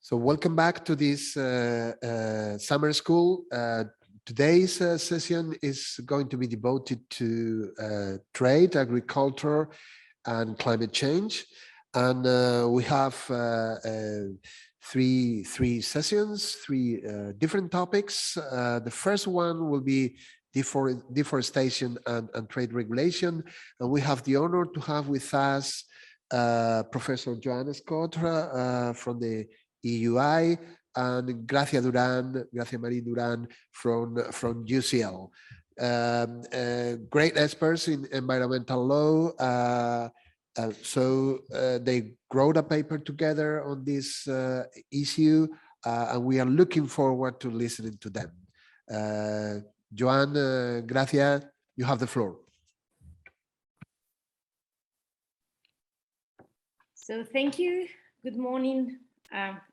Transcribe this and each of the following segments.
So welcome back to this summer school. Today's session is going to be devoted to trade, agriculture, and climate change. And we have three sessions, three different topics. The first one will be deforestation and trade regulation. And we have the honor to have with us Professor Joanne from the EUI, and Gracia Marin-Duran from UCL. Great experts in environmental law. So they wrote a paper together on this issue, and we are looking forward to listening to them. Joanne, Gracia, you have the floor. So thank you. Good morning,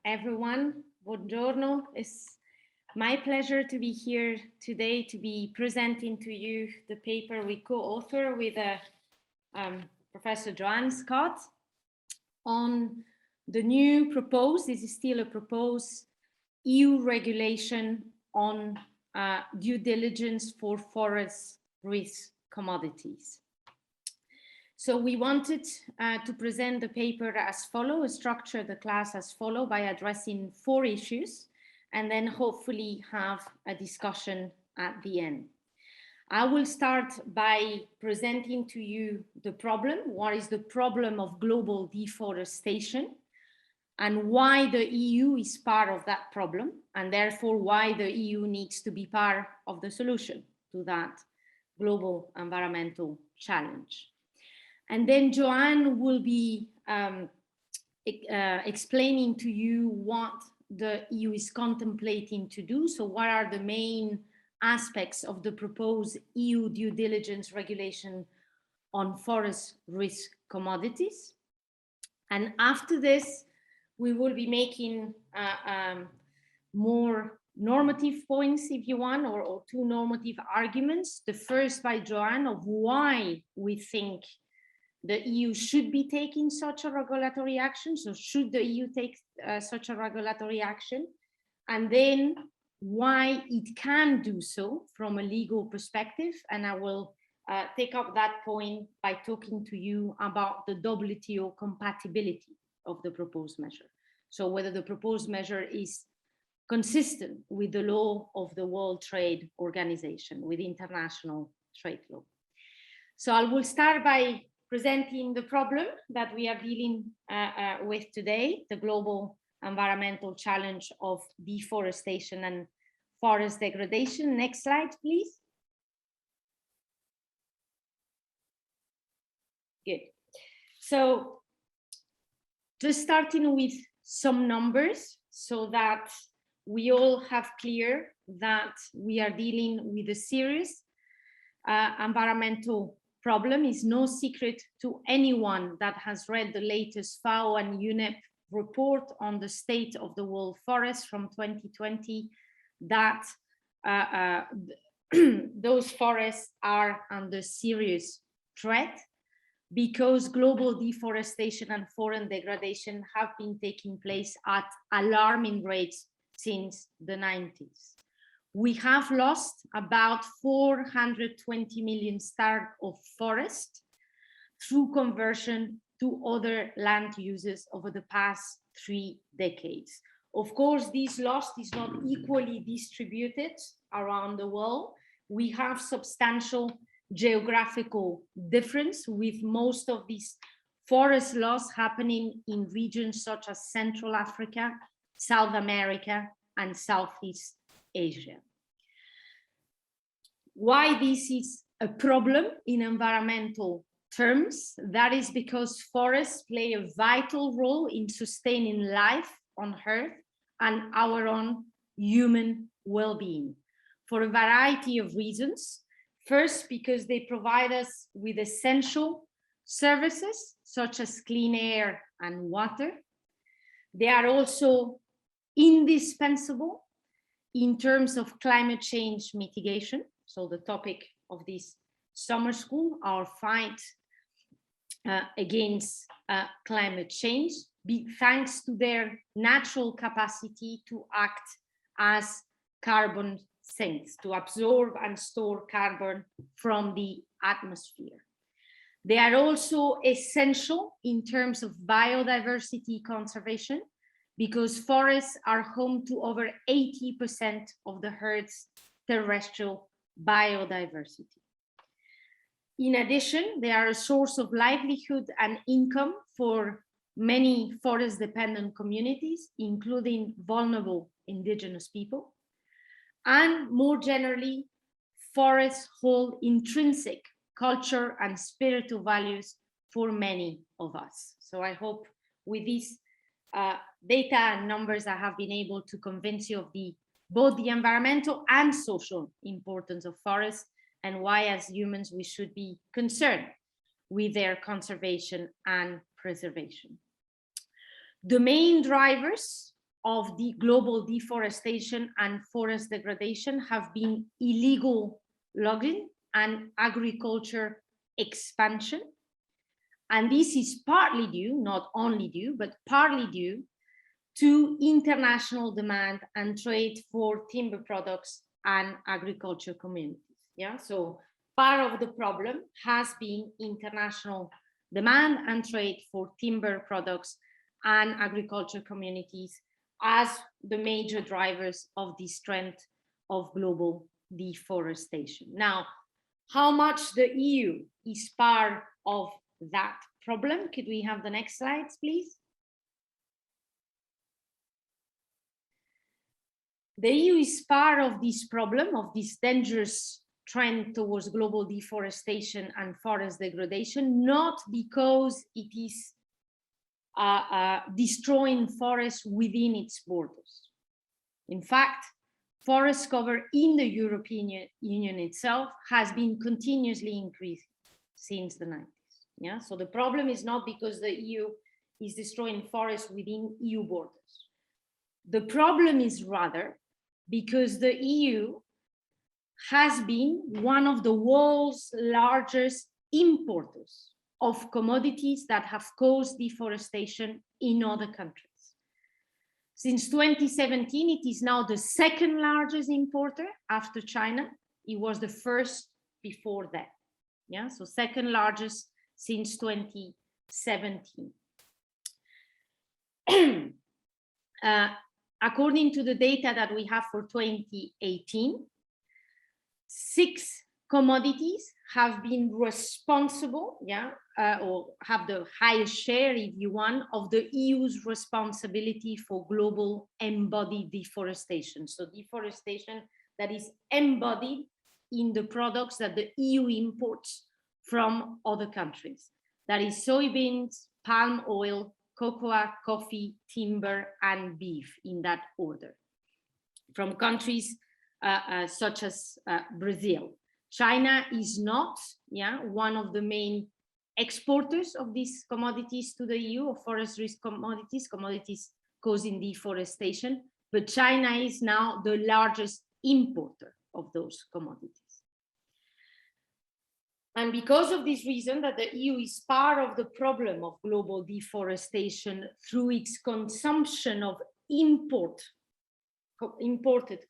everyone. Buongiorno. It's my pleasure to be here today to be presenting to you the paper we co-author with Professor Joanne Scott on the new proposed, this is still a proposed EU regulation on due diligence for forest risk commodities. So we wanted to present the paper as follows, structure the class as follows by addressing 4 issues and then hopefully have a discussion at the end. I will start by presenting to you the problem. What is the problem of global deforestation and why the EU is part of that problem, and therefore why the EU needs to be part of the solution to that global environmental challenge. And then Joanne will be explaining to you what the EU is contemplating to do. So what are the main aspects of the proposed EU due diligence regulation on forest risk commodities. And after this, we will be making more normative points, if you want, or 2 normative arguments. The first by Joanne of why we think the EU should be taking such a regulatory action. So should the EU take such a regulatory action? And then why it can do so from a legal perspective. And I will take up that point by talking to you about the WTO compatibility of the proposed measure. So whether the proposed measure is consistent with the law of the World Trade Organization, with international trade law. So I will start by presenting the problem that we are dealing with today, the global environmental challenge of deforestation and forest degradation. Next slide, please. Good. So just starting with some numbers so that we all have clear that we are dealing with a serious environmental problem. Is no secret to anyone that has read the latest FAO and UNEP report on the state of the world forest from 2020, that those forests are under serious threat because global deforestation and forest degradation have been taking place at alarming rates since the 90s. We have lost about 420 million hectares of forest through conversion to other land uses over the past 3 decades. Of course, this loss is not equally distributed around the world. We have substantial geographical difference, with most of these forest loss happening in regions such as Central Africa, South America, and Southeast Asia. Why this is a problem in environmental terms? That is because forests play a vital role in sustaining life on Earth and our own human well-being for a variety of reasons. First, because they provide us with essential services such as clean air and water. They are also indispensable in terms of climate change mitigation. So the topic of this summer school, our fight against climate change. thanks to their natural capacity to act as carbon sinks, to absorb and store carbon from the atmosphere. They are also essential in terms of biodiversity conservation, because forests are home to over 80% of the Earth's terrestrial biodiversity. In addition, they are a source of livelihood and income for many forest-dependent communities, including vulnerable indigenous people. And more generally, forests hold intrinsic culture and spiritual values for many of us. So I hope with these data and numbers, I have been able to convince you of both the environmental and social importance of forests, and why as humans we should be concerned with their conservation and preservation. The main drivers of the global deforestation and forest degradation have been illegal logging and agriculture expansion. And this is partly due, not only due, but partly due to international demand and trade for timber products and agriculture communities. Yeah, so part of the problem has been international demand and trade for timber products and agriculture communities as the major drivers of this trend of global deforestation. Now, how much the EU is part of that problem? Could we have the next slides, please? The EU is part of this problem, of this dangerous trend towards global deforestation and forest degradation, not because it is destroying forests within its borders. In fact, forest cover in the European Union itself has been continuously increasing since the 90s. Yeah, so the problem is not because the EU is destroying forests within EU borders. The problem is rather because the EU has been one of the world's largest importers of commodities that have caused deforestation in other countries. Since 2017, it is now the second largest importer after China. It was the first before that. Yeah, so second largest since 2017. According to the data that we have for 2018, 6 commodities have been responsible, or have the highest share, if you want, of the EU's responsibility for global embodied deforestation. So deforestation that is embodied in the products that the EU imports from other countries. That is soybeans, palm oil, cocoa, coffee, timber, and beef, in that order, from countries such as Brazil. China is not one of the main exporters of these commodities to the EU, of forestry commodities causing deforestation, but China is now the largest importer of those commodities. And because of this reason, that the EU is part of the problem of global deforestation through its consumption of imported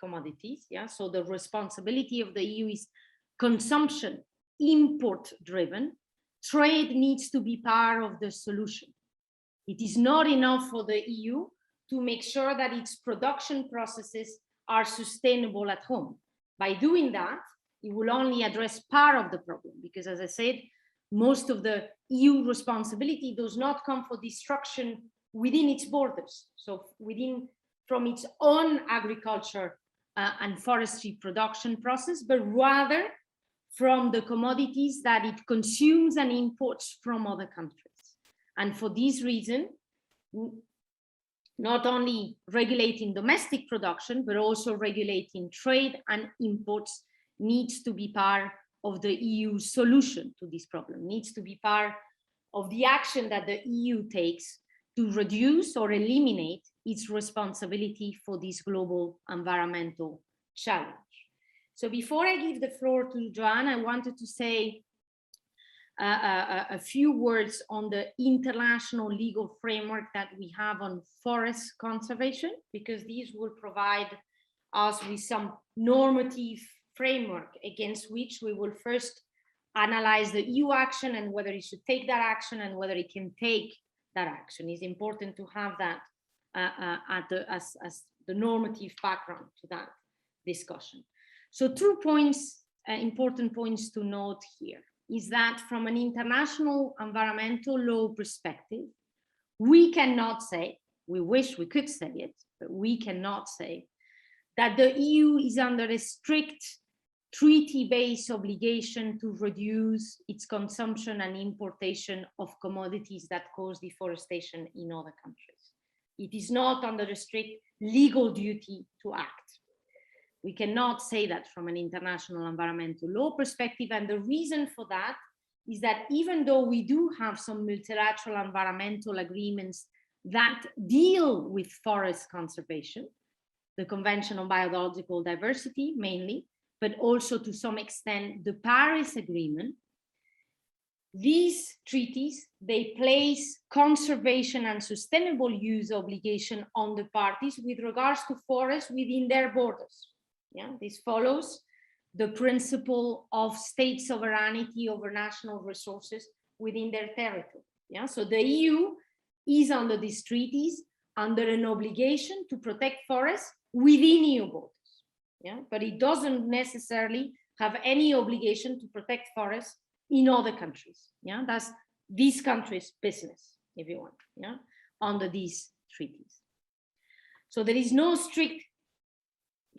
commodities. So the responsibility of the EU is consumption, import driven. Trade needs to be part of the solution. It is not enough for the EU to make sure that its production processes are sustainable at home. By doing that, it will only address part of the problem, because as I said, most of the EU responsibility does not come for destruction within its borders. So from its own agriculture and forestry production process, but rather from the commodities that it consumes and imports from other countries. And for this reason, not only regulating domestic production, but also regulating trade and imports needs to be part of the EU solution to this problem, needs to be part of the action that the EU takes to reduce or eliminate its responsibility for this global environmental challenge. So before I give the floor to Joanne, I wanted to say a few words on the international legal framework that we have on forest conservation, because these will provide us with some normative framework against which we will first analyze the EU action and whether it should take that action and whether it can take that action. It's important to have that as the normative background to that discussion. So 2 points, important points to note here, is that from an international environmental law perspective, we cannot say, we wish we could say it, but we cannot say that the EU is under a strict treaty-based obligation to reduce its consumption and importation of commodities that cause deforestation in other countries. It is not under a strict legal duty to act. We cannot say that from an international environmental law perspective, and the reason for that is that even though we do have some multilateral environmental agreements that deal with forest conservation, the Convention on Biological Diversity mainly, but also to some extent the Paris Agreement, these treaties, they place conservation and sustainable use obligation on the parties with regards to forests within their borders. Yeah, this follows the principle of state sovereignty over national resources within their territory. Yeah, so the EU is under these treaties under an obligation to protect forests within EU borders. Yeah, but it doesn't necessarily have any obligation to protect forests in other countries. Yeah, that's these countries' business, if you want. Yeah, under these treaties. So there is no strict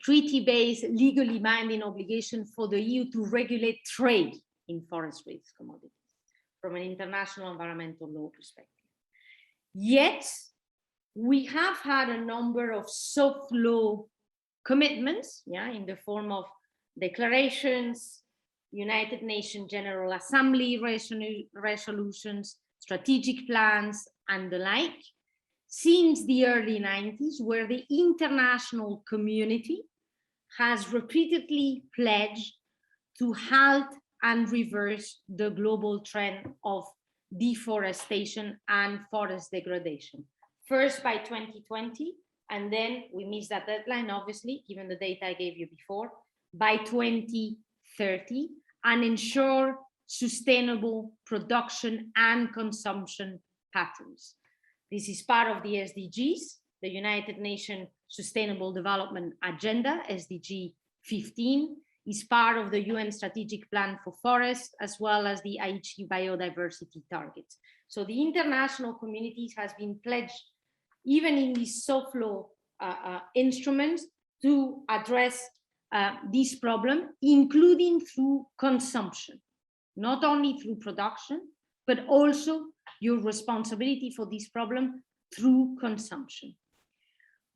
treaty-based, legally binding obligation for the EU to regulate trade in forestry commodities from an international environmental law perspective. Yet, we have had a number of soft law commitments, yeah, in the form of declarations, United Nations General Assembly resolutions, strategic plans, and the like, since the early 90s, where the international community has repeatedly pledged to halt and reverse the global trend of deforestation and forest degradation. First by 2020, and then we missed that deadline, obviously, given the data I gave you before, by 2030, and ensure sustainable production and consumption patterns. This is part of the SDGs, the United Nations Sustainable Development Agenda, SDG 15, is part of the UN Strategic Plan for Forests, as well as the Aichi biodiversity targets. So the international community has been pledged, even in these soft law instruments, to address this problem, including through consumption, not only through production, but also your responsibility for this problem through consumption.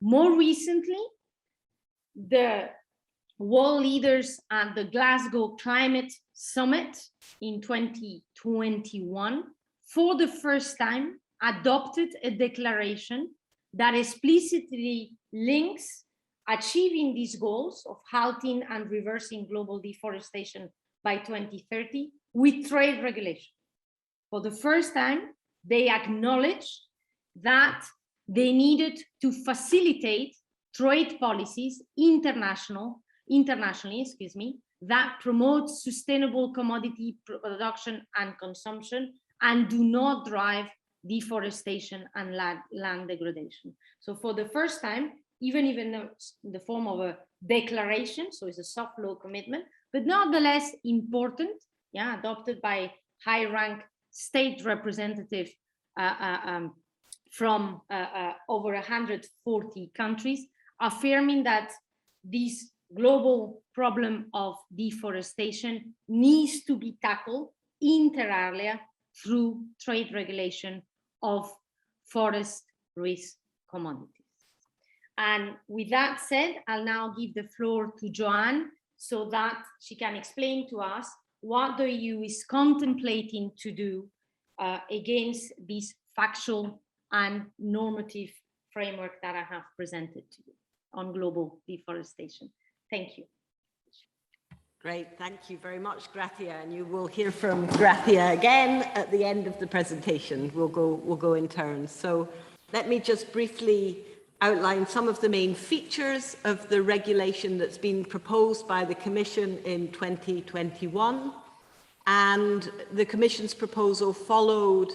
More recently, the world leaders at the Glasgow Climate Summit in 2021, for the first time, adopted a declaration that explicitly links achieving these goals of halting and reversing global deforestation by 2030 with trade regulation. For the first time, they acknowledged that they needed to facilitate trade policies internationally, that promote sustainable commodity production and consumption and do not drive deforestation and land degradation. So for the first time, even in the form of a declaration, so it's a soft law commitment, but nonetheless important, yeah, adopted by high-rank state representative from over 140 countries, affirming that this global problem of deforestation needs to be tackled inter alia through trade regulation of forest risk commodities. And with that said, I'll now give the floor to Joanne so that she can explain to us what the EU is contemplating to do against this factual and normative framework that I have presented to you on global deforestation. Thank you. Great, thank you very much, Gracia, and you will hear from Gracia again at the end of the presentation. We'll go in turns. So let me just briefly outline some of the main features of the regulation that's been proposed by the Commission in 2021. And the Commission's proposal followed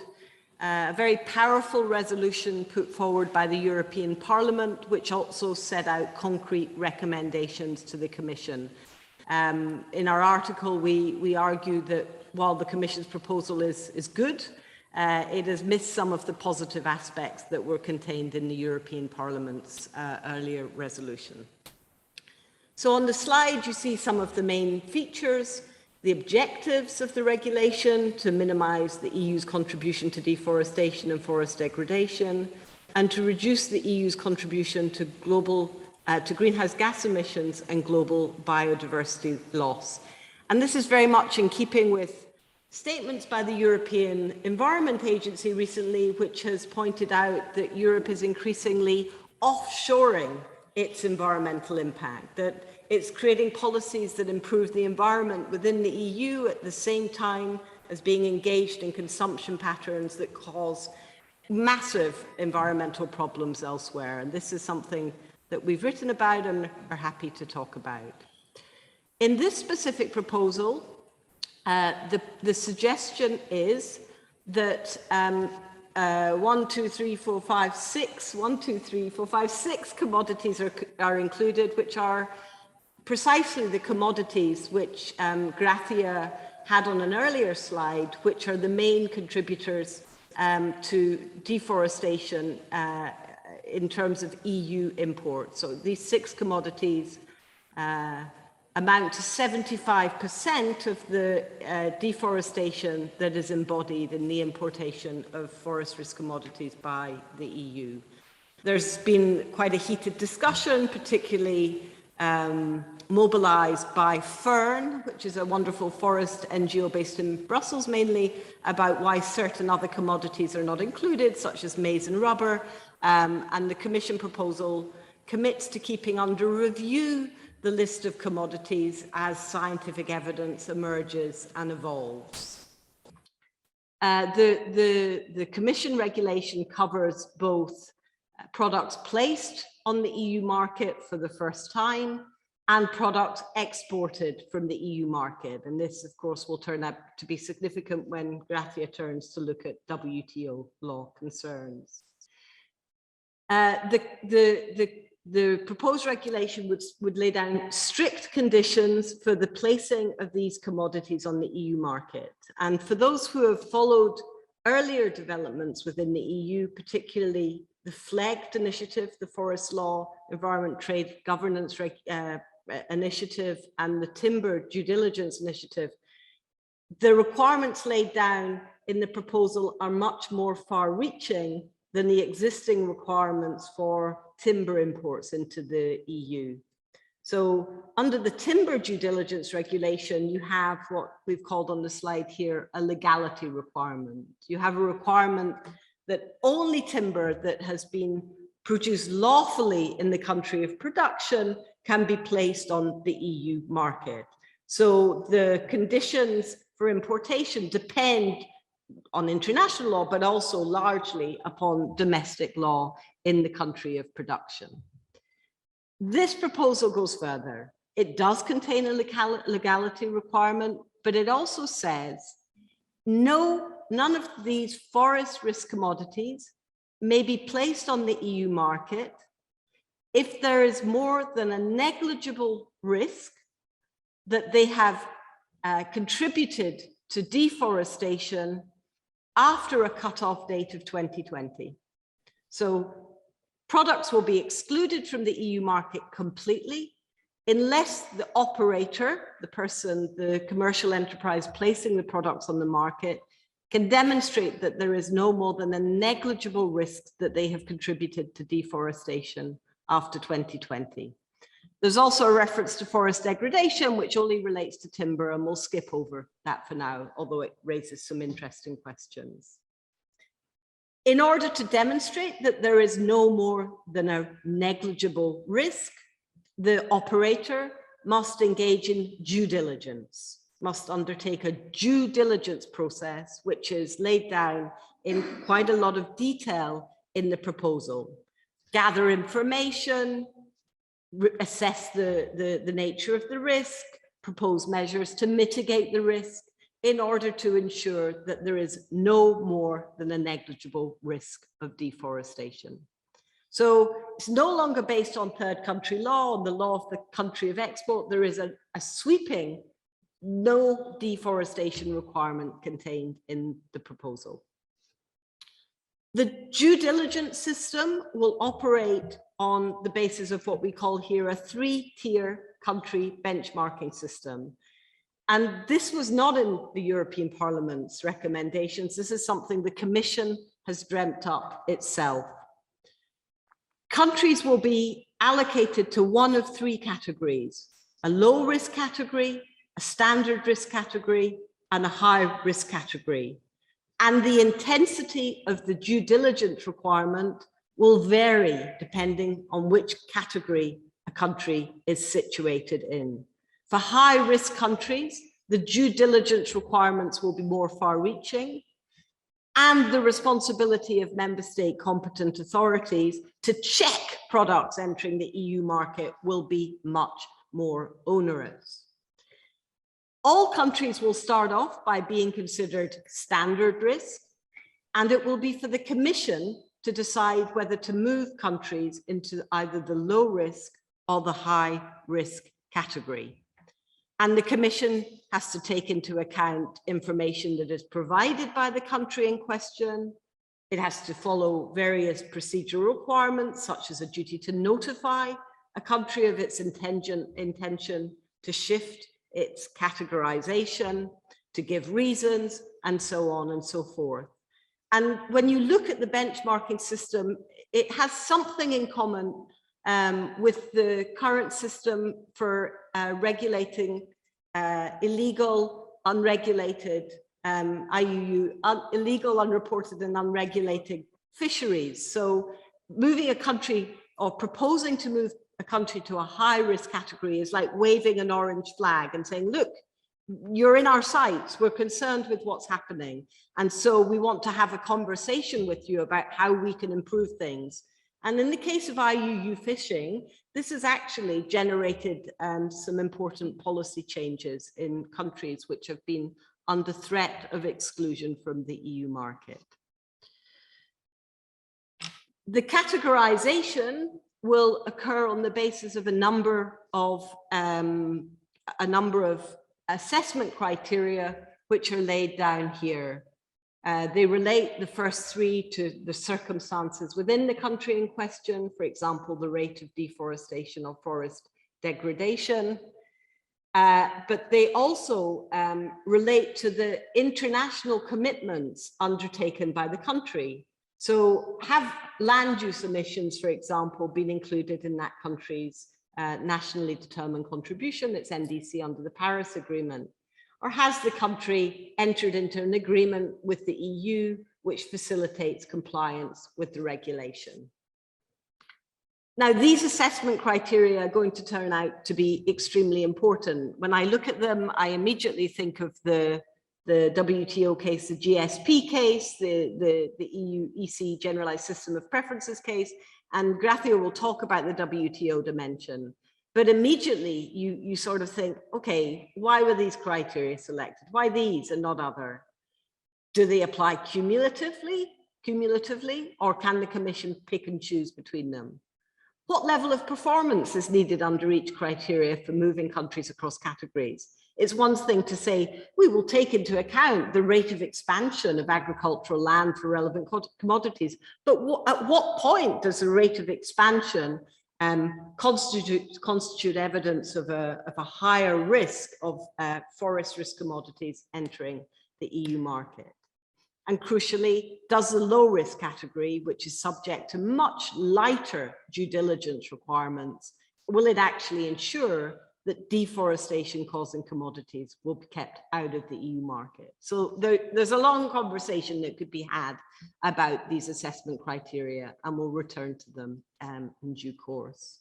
a very powerful resolution put forward by the European Parliament, which also set out concrete recommendations to the Commission. In our article, we argue that while the Commission's proposal is good, it has missed some of the positive aspects that were contained in the European Parliament's earlier resolution. So on the slide, you see some of the main features, the objectives of the regulation to minimise the EU's contribution to deforestation and forest degradation, and to reduce the EU's contribution to greenhouse gas emissions and global biodiversity loss. And this is very much in keeping with statements by the European Environment Agency recently, which has pointed out that Europe is increasingly offshoring its environmental impact, that it's creating policies that improve the environment within the EU at the same time as being engaged in consumption patterns that cause massive environmental problems elsewhere. And this is something that we've written about and are happy to talk about. In this specific proposal, the suggestion is that 6 commodities are included, which are precisely the commodities which Gracia had on an earlier slide, which are the main contributors to deforestation in terms of EU imports. So these 6 commodities amount to 75% of the deforestation that is embodied in the importation of forest risk commodities by the EU. There's been quite a heated discussion, particularly mobilised by Fern, which is a wonderful forest NGO based in Brussels mainly, about why certain other commodities are not included, such as maize and rubber. And the Commission proposal commits to keeping under review the list of commodities as scientific evidence emerges and evolves. The Commission regulation covers both products placed on the EU market for the first time and products exported from the EU market. And this, of course, will turn out to be significant when Gracia turns to look at WTO law concerns. The proposed regulation would lay down strict conditions for the placing of these commodities on the EU market. And for those who have followed earlier developments within the EU, particularly the FLEGT initiative, the Forest Law, Environment, Trade, Governance initiative, and the Timber Due Diligence initiative, the requirements laid down in the proposal are much more far-reaching than the existing requirements for timber imports into the EU. So under the timber due diligence regulation, you have what we've called on the slide here, a legality requirement. You have a requirement that only timber that has been produced lawfully in the country of production can be placed on the EU market. So the conditions for importation depend on international law, but also largely upon domestic law in the country of production. This proposal goes further. It does contain a legality requirement, but it also says none of these forest risk commodities may be placed on the EU market if there is more than a negligible risk that they have contributed to deforestation after a cutoff date of 2020. So products will be excluded from the EU market completely unless the operator, the person, the commercial enterprise placing the products on the market, can demonstrate that there is no more than a negligible risk that they have contributed to deforestation after 2020. There's also a reference to forest degradation, which only relates to timber, and we'll skip over that for now, although it raises some interesting questions. In order to demonstrate that there is no more than a negligible risk, the operator must engage in due diligence, must undertake a due diligence process, which is laid down in quite a lot of detail in the proposal. Gather information, assess the nature of the risk, propose measures to mitigate the risk in order to ensure that there is no more than a negligible risk of deforestation. So it's no longer based on third country law, on the law of the country of export. There is a sweeping no deforestation requirement contained in the proposal. The due diligence system will operate on the basis of what we call here a three-tier country benchmarking system. And this was not in the European Parliament's recommendations. This is something the Commission has dreamt up itself. Countries will be allocated to one of three categories: a low risk category, a standard risk category, and a high risk category. And the intensity of the due diligence requirement will vary depending on which category a country is situated in. For high risk countries, the due diligence requirements will be more far reaching, and the responsibility of member state competent authorities to check products entering the EU market will be much more onerous. All countries will start off by being considered standard risk, and it will be for the Commission to decide whether to move countries into either the low risk or the high risk category. And the Commission has to take into account information that is provided by the country in question. It has to follow various procedural requirements, such as a duty to notify a country of its intention to shift its categorization, to give reasons, and so on and so forth. And when you look at the benchmarking system, it has something in common with the current system for regulating illegal, unregulated, IUU, illegal, unreported, and unregulated fisheries. So moving a country or proposing to move a country to a high risk category is like waving an orange flag and saying, look, you're in our sights, we're concerned with what's happening. And so we want to have a conversation with you about how we can improve things. And in the case of IUU fishing, this has actually generated some important policy changes in countries which have been under threat of exclusion from the EU market. The categorization will occur on the basis of a number of assessment criteria which are laid down here. They relate the first three to the circumstances within the country in question, for example, the rate of deforestation or forest degradation. But they also relate to the international commitments undertaken by the country. So have land use emissions, for example, been included in that country's nationally determined contribution, its NDC under the Paris Agreement? Or has the country entered into an agreement with the EU which facilitates compliance with the regulation? Now, these assessment criteria are going to turn out to be extremely important. When I look at them, I immediately think of the WTO case, the GSP case, the EU EC Generalized System of Preferences case, and Gracia will talk about the WTO dimension. But immediately you sort of think, okay, why were these criteria selected? Why these and not other? Do they apply cumulatively, or can the Commission pick and choose between them? What level of performance is needed under each criteria for moving countries across categories? It's one thing to say, we will take into account the rate of expansion of agricultural land for relevant commodities, but at what point does the rate of expansion constitute evidence of a higher risk of forest risk commodities entering the EU market? And crucially, does the low risk category, which is subject to much lighter due diligence requirements, will it actually ensure that deforestation causing commodities will be kept out of the EU market? So there's a long conversation that could be had about these assessment criteria, and we'll return to them in due course.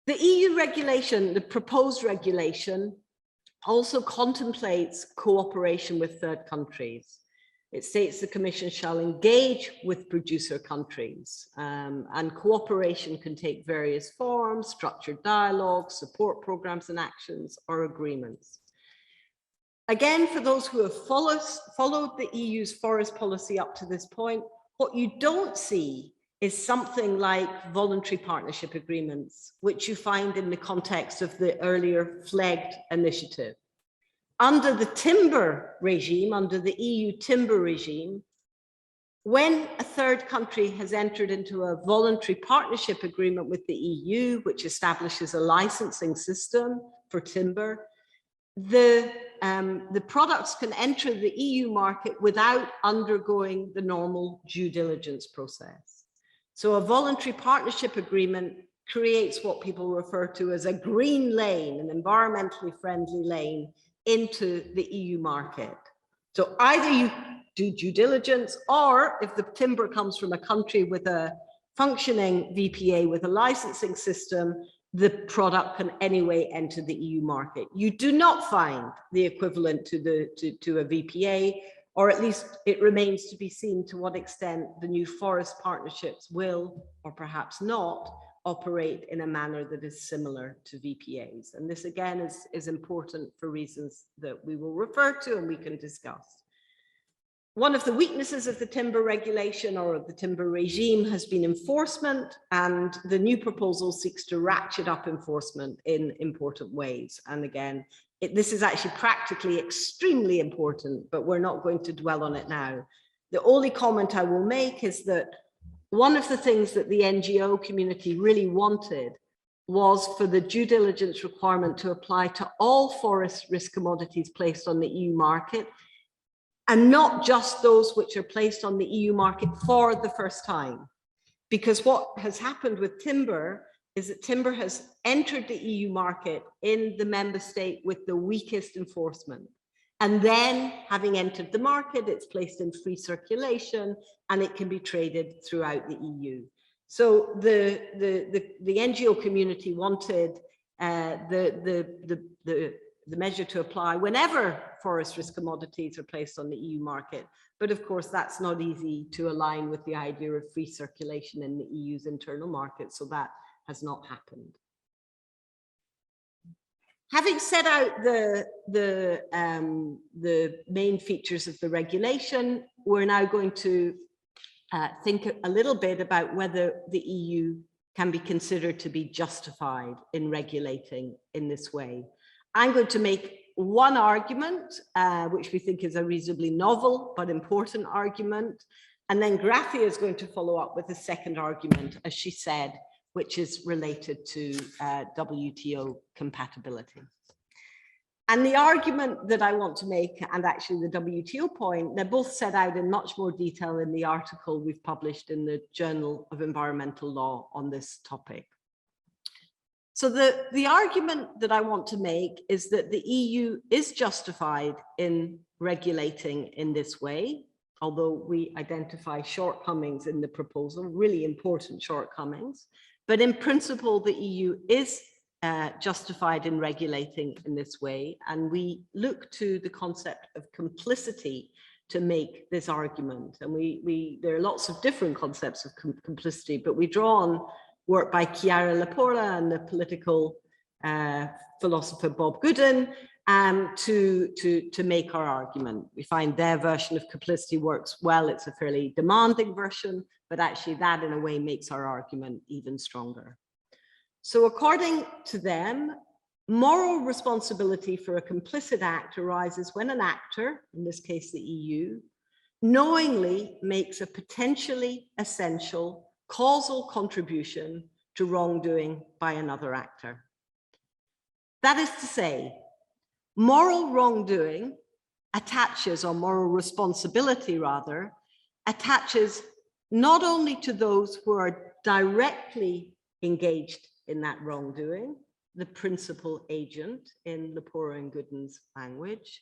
The EU regulation, the proposed regulation, also contemplates cooperation with third countries. It states the Commission shall engage with producer countries, and cooperation can take various forms: structured dialogue, support programs and actions, or agreements. Again, for those who have followed the EU's forest policy up to this point, what you don't see is something like voluntary partnership agreements, which you find in the context of the earlier FLEGT initiative. Under the timber regime, under the EU timber regime, when a third country has entered into a voluntary partnership agreement with the EU, which establishes a licensing system for timber, the products can enter the EU market without undergoing the normal due diligence process. So a voluntary partnership agreement creates what people refer to as a green lane, an environmentally friendly lane into the EU market. So either you do due diligence, or if the timber comes from a country with a functioning VPA with a licensing system, the product can anyway enter the EU market. You do not find the equivalent to a VPA, or at least it remains to be seen to what extent the new forest partnerships will, or perhaps not, operate in a manner that is similar to VPAs. And this again is important for reasons that we will refer to and we can discuss. One of the weaknesses of the timber regulation or the timber regime has been enforcement, and the new proposal seeks to ratchet up enforcement in important ways. And again, this is actually practically extremely important, but we're not going to dwell on it now. The only comment I will make is that one of the things that the NGO community really wanted was for the due diligence requirement to apply to all forest risk commodities placed on the EU market, and not just those which are placed on the EU market for the first time. Because what has happened with timber is that timber has entered the EU market in the member state with the weakest enforcement. And then, having entered the market, it's placed in free circulation and it can be traded throughout the EU. So the NGO community wanted the measure to apply whenever forest risk commodities are placed on the EU market. But of course, that's not easy to align with the idea of free circulation in the EU's internal market, so that has not happened. Having set out the main features of the regulation, we're now going to think a little bit about whether the EU can be considered to be justified in regulating in this way. I'm going to make one argument, which we think is a reasonably novel but important argument, and then Gracia is going to follow up with a second argument, as she said, which is related to WTO compatibility. And the argument that I want to make, and actually the WTO point, they're both set out in much more detail in the article we've published in the Journal of Environmental Law on this topic. So the argument that I want to make is that the EU is justified in regulating in this way, although we identify shortcomings in the proposal, really important shortcomings. But in principle, the EU is justified in regulating in this way. And we look to the concept of complicity to make this argument. And there are lots of different concepts of complicity, but we draw on work by Chiara Laporta and the political philosopher Bob Gooden to make our argument. We find their version of complicity works well. It's a fairly demanding version, but actually that in a way makes our argument even stronger. So according to them, moral responsibility for a complicit act arises when an actor, in this case the EU, knowingly makes a potentially essential causal contribution to wrongdoing by another actor. That is to say, moral wrongdoing attaches, or moral responsibility rather, attaches not only to those who are directly engaged in that wrongdoing, the principal agent in Laporta and Gooden's language,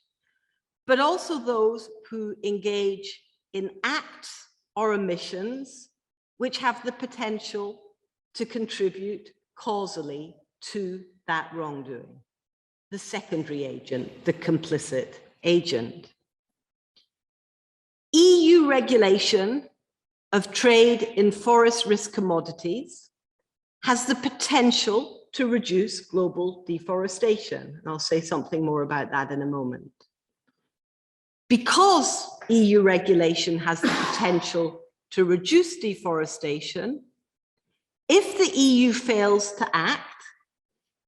but also those who engage in acts or omissions which have the potential to contribute causally to that wrongdoing. The secondary agent, the complicit agent. EU regulation of trade in forest risk commodities has the potential to reduce global deforestation. And I'll say something more about that in a moment. Because EU regulation has the potential to reduce deforestation, if the EU fails to act,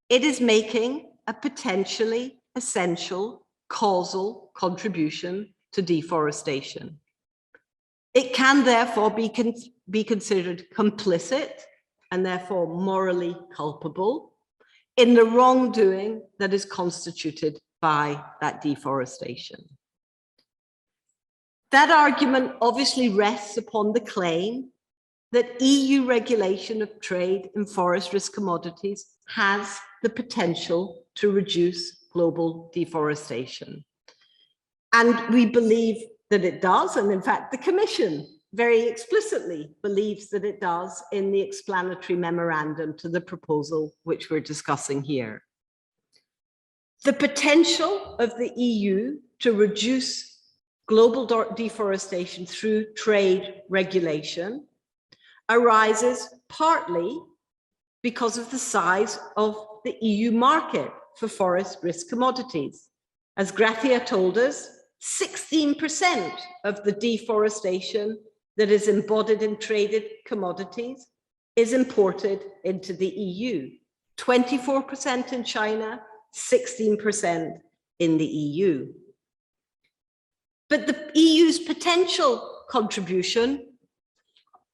it is making a potentially essential causal contribution to deforestation. It can therefore be considered complicit and therefore morally culpable in the wrongdoing that is constituted by that deforestation. That argument obviously rests upon the claim that EU regulation of trade in forest risk commodities has the potential to reduce global deforestation. And we believe that it does, and in fact, the Commission very explicitly believes that it does in the explanatory memorandum to the proposal which we're discussing here. The potential of the EU to reduce global deforestation through trade regulation arises partly because of the size of the EU market for forest risk commodities. As Gracia told us, 16% of the deforestation that is embodied in traded commodities is imported into the EU. 24% in China, 16% in the EU. But the EU's potential contribution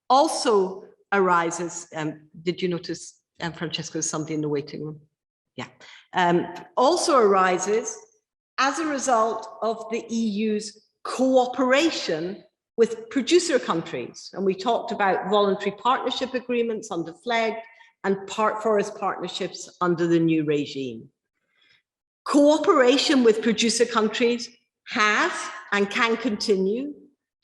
also arises, did you notice, Francesca, there's somebody in the waiting room? Yeah. Also arises as a result of the EU's cooperation with producer countries. And we talked about voluntary partnership agreements under FLEGT and forest partnerships under the new regime. Cooperation with producer countries has and can continue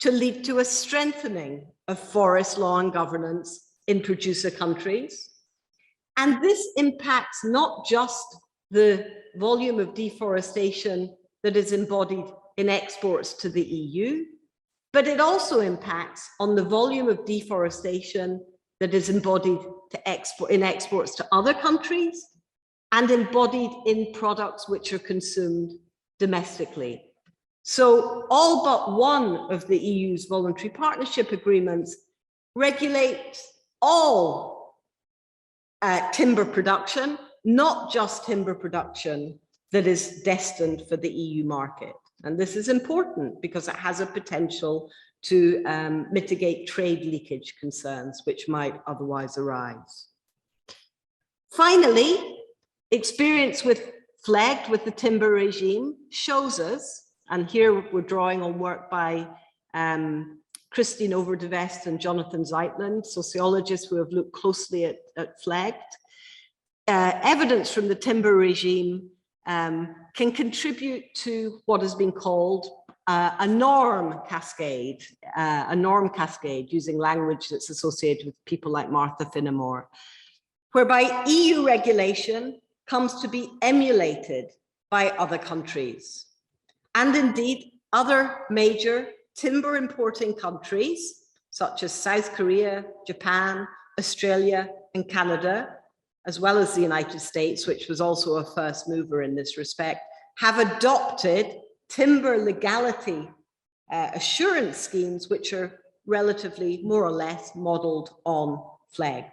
to lead to a strengthening of forest law and governance in producer countries. And this impacts not just the volume of deforestation that is embodied in exports to the EU, but it also impacts on the volume of deforestation that is embodied in exports to other countries and embodied in products which are consumed domestically. So all but one of the EU's voluntary partnership agreements regulates all timber production, not just timber production that is destined for the EU market. And this is important because it has a potential to mitigate trade leakage concerns which might otherwise arise. Finally, experience with FLEGT, with the timber regime, shows us, and here we're drawing on work by Christine Overdevest and Jonathan Zeitlin, sociologists who have looked closely at FLEGT. Evidence from the timber regime can contribute to what has been called a norm cascade using language that's associated with people like Marta Finnemore, whereby EU regulation comes to be emulated by other countries. And indeed, other major timber importing countries, such as South Korea, Japan, Australia, and Canada, as well as the United States, which was also a first mover in this respect, have adopted timber legality assurance schemes, which are relatively more or less modeled on FLEGT.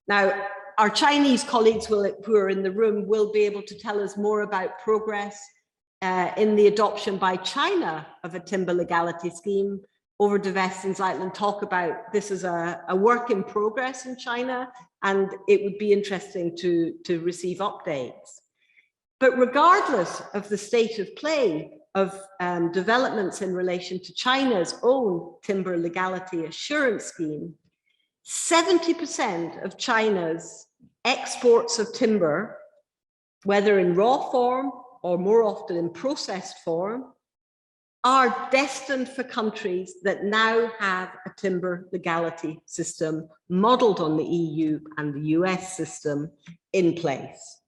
Now, our Chinese colleagues who are in the room will be able to tell us more about progress in the adoption by China of a timber legality scheme. Overdevest and Zeitlin talk about this as a work in progress in China, and it would be interesting to receive updates. But regardless of the state of play of developments in relation to China's own timber legality assurance scheme, 70% of China's exports of timber, whether in raw form or more often in processed form, are destined for countries that now have a timber legality system modeled on the EU and the US system in place.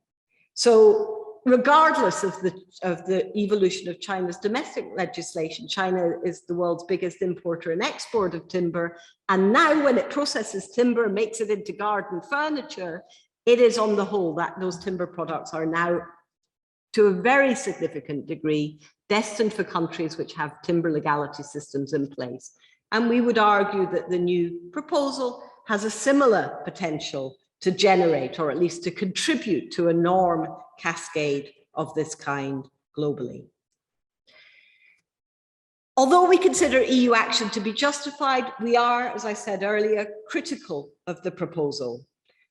So regardless of the evolution of China's domestic legislation, China is the world's biggest importer and exporter of timber. And now when it processes timber, makes it into garden furniture, it is on the whole that those timber products are now, to a very significant degree, destined for countries which have timber legality systems in place. And we would argue that the new proposal has a similar potential to generate, or at least to contribute to, a norm cascade of this kind globally. Although we consider EU action to be justified, we are, as I said earlier, critical of the proposal.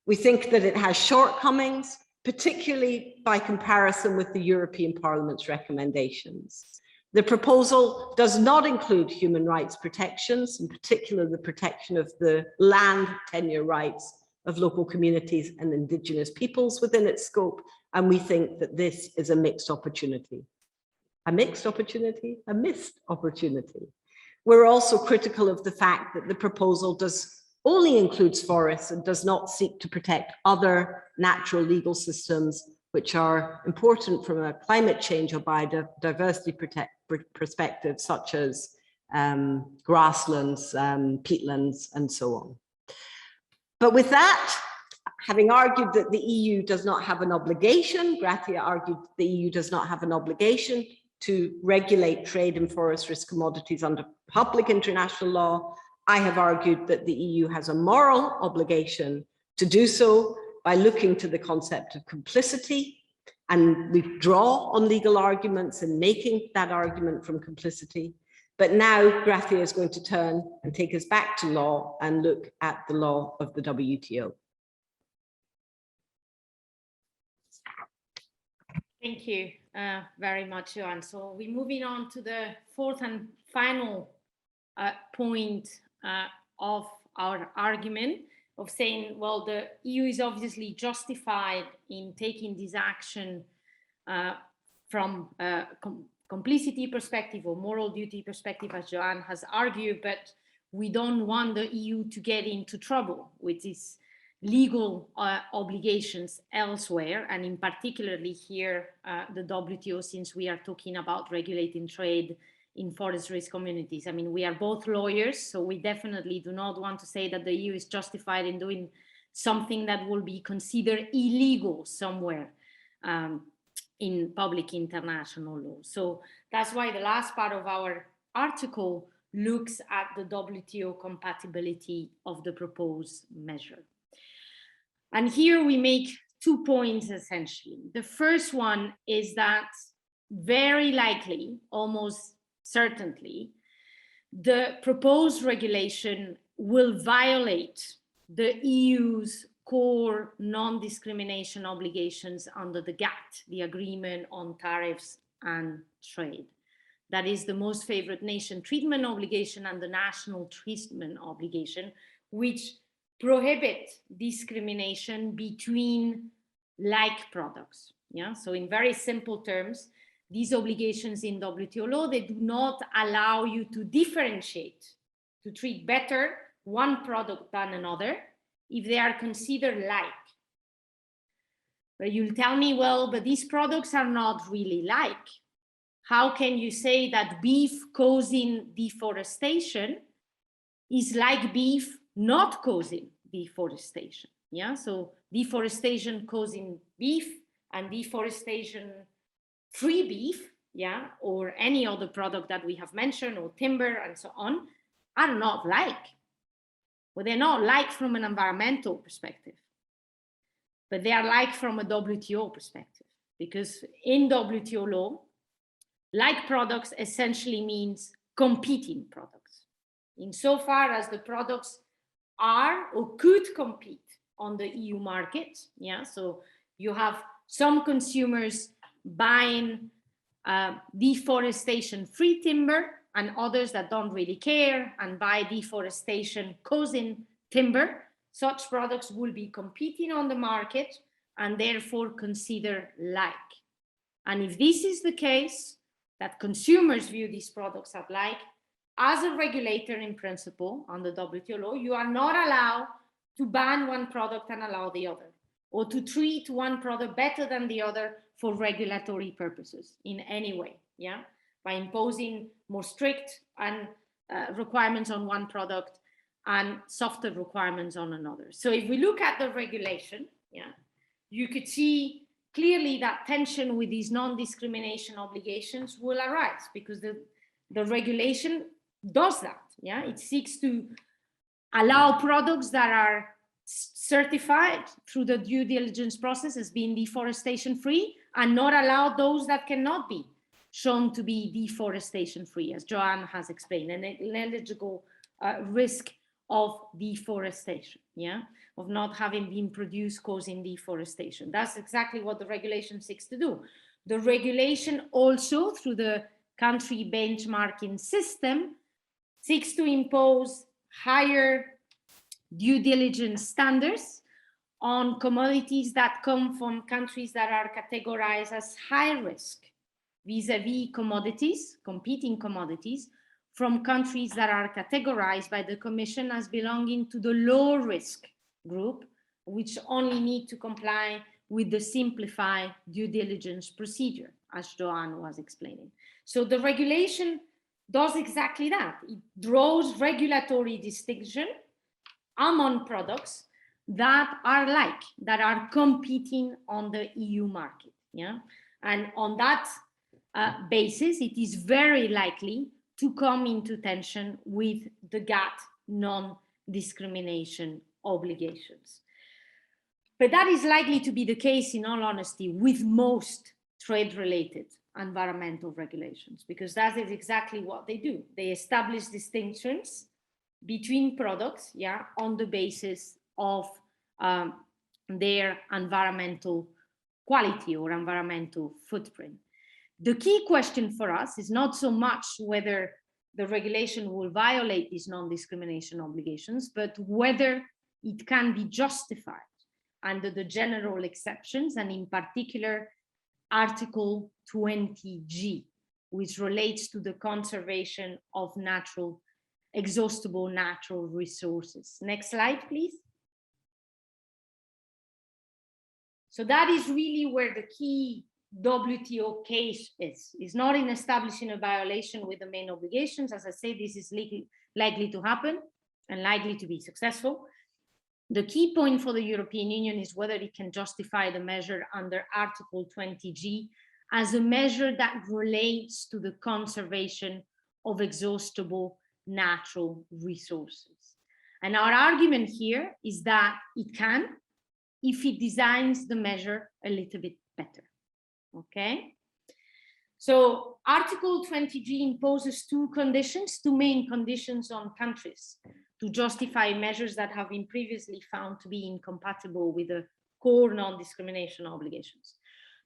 We think that it has shortcomings, particularly by comparison with the European Parliament's recommendations. The proposal does not include human rights protections, in particular the protection of the land tenure rights of local communities and indigenous peoples within its scope, and we think that this is a mixed opportunity. A mixed opportunity? A missed opportunity. We're also critical of the fact that the proposal only includes forests and does not seek to protect other natural legal systems which are important from a climate change or biodiversity perspective, such as grasslands, peatlands, and so on. But with that, having argued that the EU does not have an obligation, Gracia argued the EU does not have an obligation to regulate trade in forestry commodities under public international law, I have argued that the EU has a moral obligation to do so by looking to the concept of complicity, and we draw on legal arguments and making that argument from complicity. But now Gracia is going to turn and take us back to law and look at the law of the WTO. Thank you very much, Joanne. So we're moving on to the fourth and final point of our argument, of saying, well, the EU is obviously justified in taking this action from a complicity perspective or moral duty perspective, as Joanne has argued, but we don't want the EU to get into trouble with its legal obligations elsewhere, and in particularly here, the WTO, since we are talking about regulating trade in forest risk communities. I mean, we are both lawyers, so we definitely do not want to say that the EU is justified in doing something that will be considered illegal somewhere in public international law. So that's why the last part of our article looks at the WTO compatibility of the proposed measure. And here we make 2 points essentially. The first one is that very likely, almost certainly, the proposed regulation will violate the EU's core non-discrimination obligations under the GATT, the Agreement on Tariffs and Trade. That is the most favored nation treatment obligation and the national treatment obligation, which prohibit discrimination between like products. Yeah, so in very simple terms, these obligations in WTO law, they do not allow you to differentiate, to treat better one product than another if they are considered like. But you'll tell me, well, but these products are not really like. How can you say that beef causing deforestation is like beef not causing deforestation? Yeah, so deforestation causing beef and deforestation free beef, yeah, or any other product that we have mentioned, or timber and so on, are not like. Well, they're not like from an environmental perspective, but they are like from a WTO perspective, because in WTO law, like products essentially means competing products. Insofar as the products are or could compete on the EU market, yeah, so you have some consumers buying deforestation-free timber and others that don't really care and buy deforestation-causing timber. Such products will be competing on the market and therefore considered like. And if this is the case, that consumers view these products as like, as a regulator in principle on the WTO law, you are not allowed to ban one product and allow the other, or to treat one product better than the other for regulatory purposes in any way, yeah, by imposing more strict and requirements on one product and softer requirements on another. So if we look at the regulation, yeah, you could see clearly that tension with these non-discrimination obligations will arise, because the regulation does that, yeah, it seeks to allow products that are certified through the due diligence process as being deforestation free, and not allow those that cannot be shown to be deforestation free, as Joanne has explained, an eligible risk of deforestation, yeah, of not having been produced causing deforestation. That's exactly what the regulation seeks to do. The regulation also, through the country benchmarking system, seeks to impose higher due diligence standards on commodities that come from countries that are categorized as high risk vis-a-vis commodities, competing commodities, from countries that are categorized by the Commission as belonging to the low risk group, which only need to comply with the simplified due diligence procedure, as Joanne was explaining. So the regulation does exactly that. It draws regulatory distinction among products that are competing on the EU market, yeah? And on that basis, it is very likely to come into tension with the GATT non-discrimination obligations. But that is likely to be the case, in all honesty, with most trade-related environmental regulations, because that is exactly what they do. They establish distinctions between products, yeah, on the basis of their environmental quality or environmental footprint. The key question for us is not so much whether the regulation will violate these non-discrimination obligations, but whether it can be justified under the general exceptions, and in particular, Article 20G, which relates to the conservation of exhaustible natural resources. Next slide, please. So that is really where the key WTO case is not in establishing a violation with the main obligations. As I say, this is likely to happen and likely to be successful. The key point for the European Union is whether it can justify the measure under Article 20G as a measure that relates to the conservation of exhaustible natural resources. And our argument here is that it can, if it designs the measure a little bit better. Okay, so Article 20G imposes two main conditions on countries to justify measures that have been previously found to be incompatible with the core non-discrimination obligations.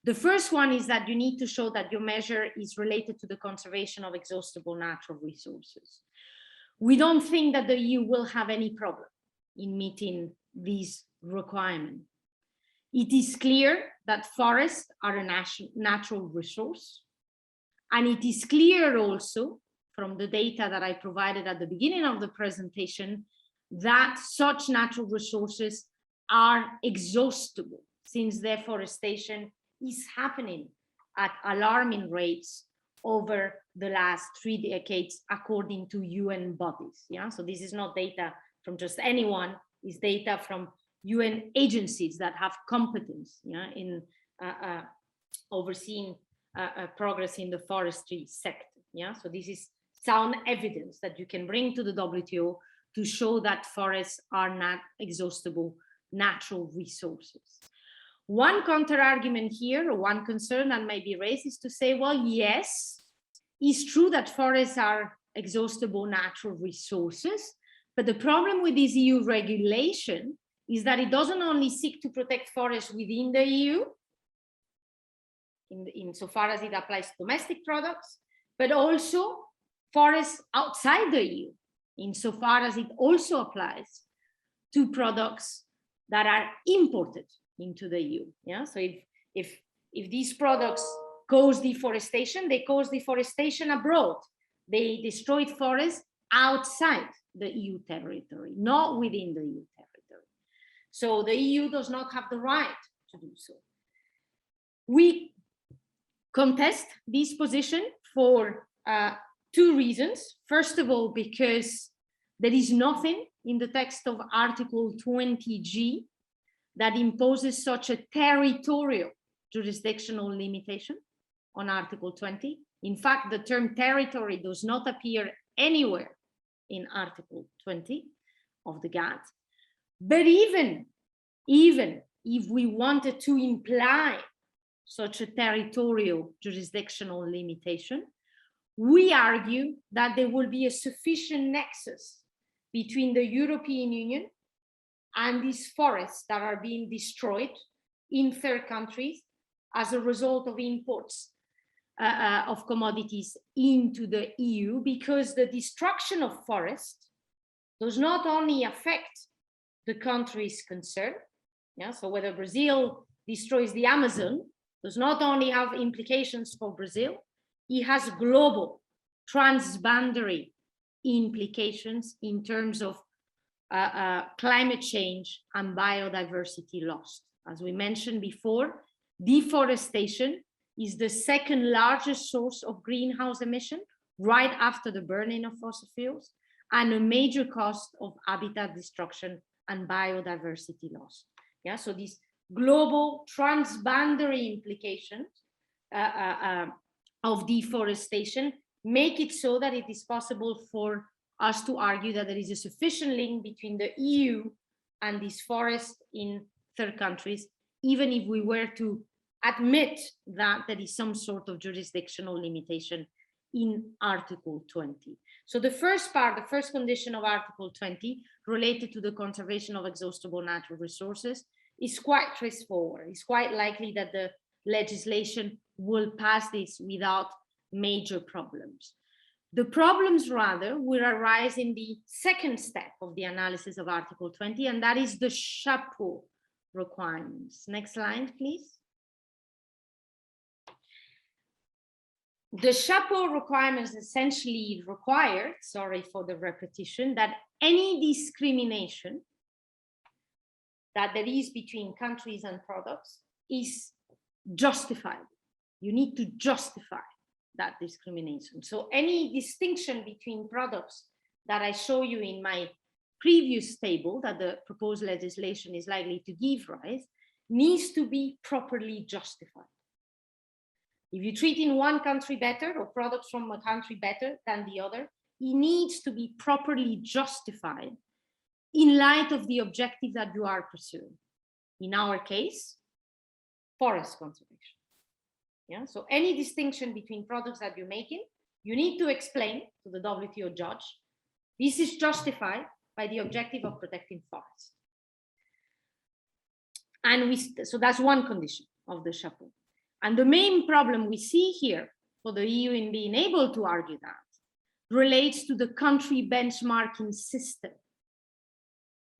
The first one is that you need to show that your measure is related to the conservation of exhaustible natural resources. We don't think that the EU will have any problem in meeting these requirements. It is clear that forests are a natural resource. And it is clear also from the data that I provided at the beginning of the presentation that such natural resources are exhaustible, since deforestation is happening at alarming rates over the last 3 decades, according to UN bodies. Yeah, so this is not data from just anyone, it's data from UN agencies that have competence, yeah, in overseeing progress in the forestry sector. Yeah, so this is sound evidence that you can bring to the WTO to show that forests are not exhaustible natural resources. One counter argument here, or one concern that may be raised, is to say, well, yes, it's true that forests are exhaustible natural resources, but the problem with this EU regulation is that it doesn't only seek to protect forests within the EU, insofar as it applies to domestic products, but also forests outside the EU, insofar as it also applies to products that are imported into the EU. Yeah, so if these products cause deforestation, they cause deforestation abroad. They destroyed forests outside the EU territory, not within the EU territory. So the EU does not have the right to do so. We contest this position for two reasons. First of all, because there is nothing in the text of Article 20G that imposes such a territorial jurisdictional limitation on Article 20. In fact, the term territory does not appear anywhere in Article 20 of the GATT. But even if we wanted to imply such a territorial jurisdictional limitation, we argue that there will be a sufficient nexus between the European Union and these forests that are being destroyed in third countries as a result of imports of commodities into the EU, because the destruction of forests does not only affect the countries concerned, so whether Brazil destroys the Amazon does not only have implications for Brazil, it has global transboundary implications in terms of climate change and biodiversity loss. As we mentioned before, deforestation is the second largest source of greenhouse emission, right after the burning of fossil fuels, and a major cost of habitat destruction and biodiversity loss. So these global transboundary implications of deforestation make it so that it is possible for us to argue that there is a sufficient link between the EU and these forests in third countries, even if we were to admit that there is some sort of jurisdictional limitation in Article 20. So the first part, the first condition of Article 20 related to the conservation of exhaustible natural resources is quite straightforward. It's quite likely that the legislation will pass this without major problems. The problems rather will arise in the second step of the analysis of Article 20, and that is the chapeau requirements. Next slide, please. The chapeau requirements essentially require, sorry for the repetition, that any discrimination that there is between countries and products is justified. You need to justify that discrimination. So any distinction between products that I show you in my previous table that the proposed legislation is likely to give rise needs to be properly justified. If you treat in one country better or products from a country better than the other, it needs to be properly justified in light of the objective that you are pursuing. In our case, forest conservation. So any distinction between products that you're making, you need to explain to the WTO judge, this is justified by the objective of protecting forests. And so that's one condition of the chapeau. And the main problem we see here for the EU in being able to argue that relates to the country benchmarking system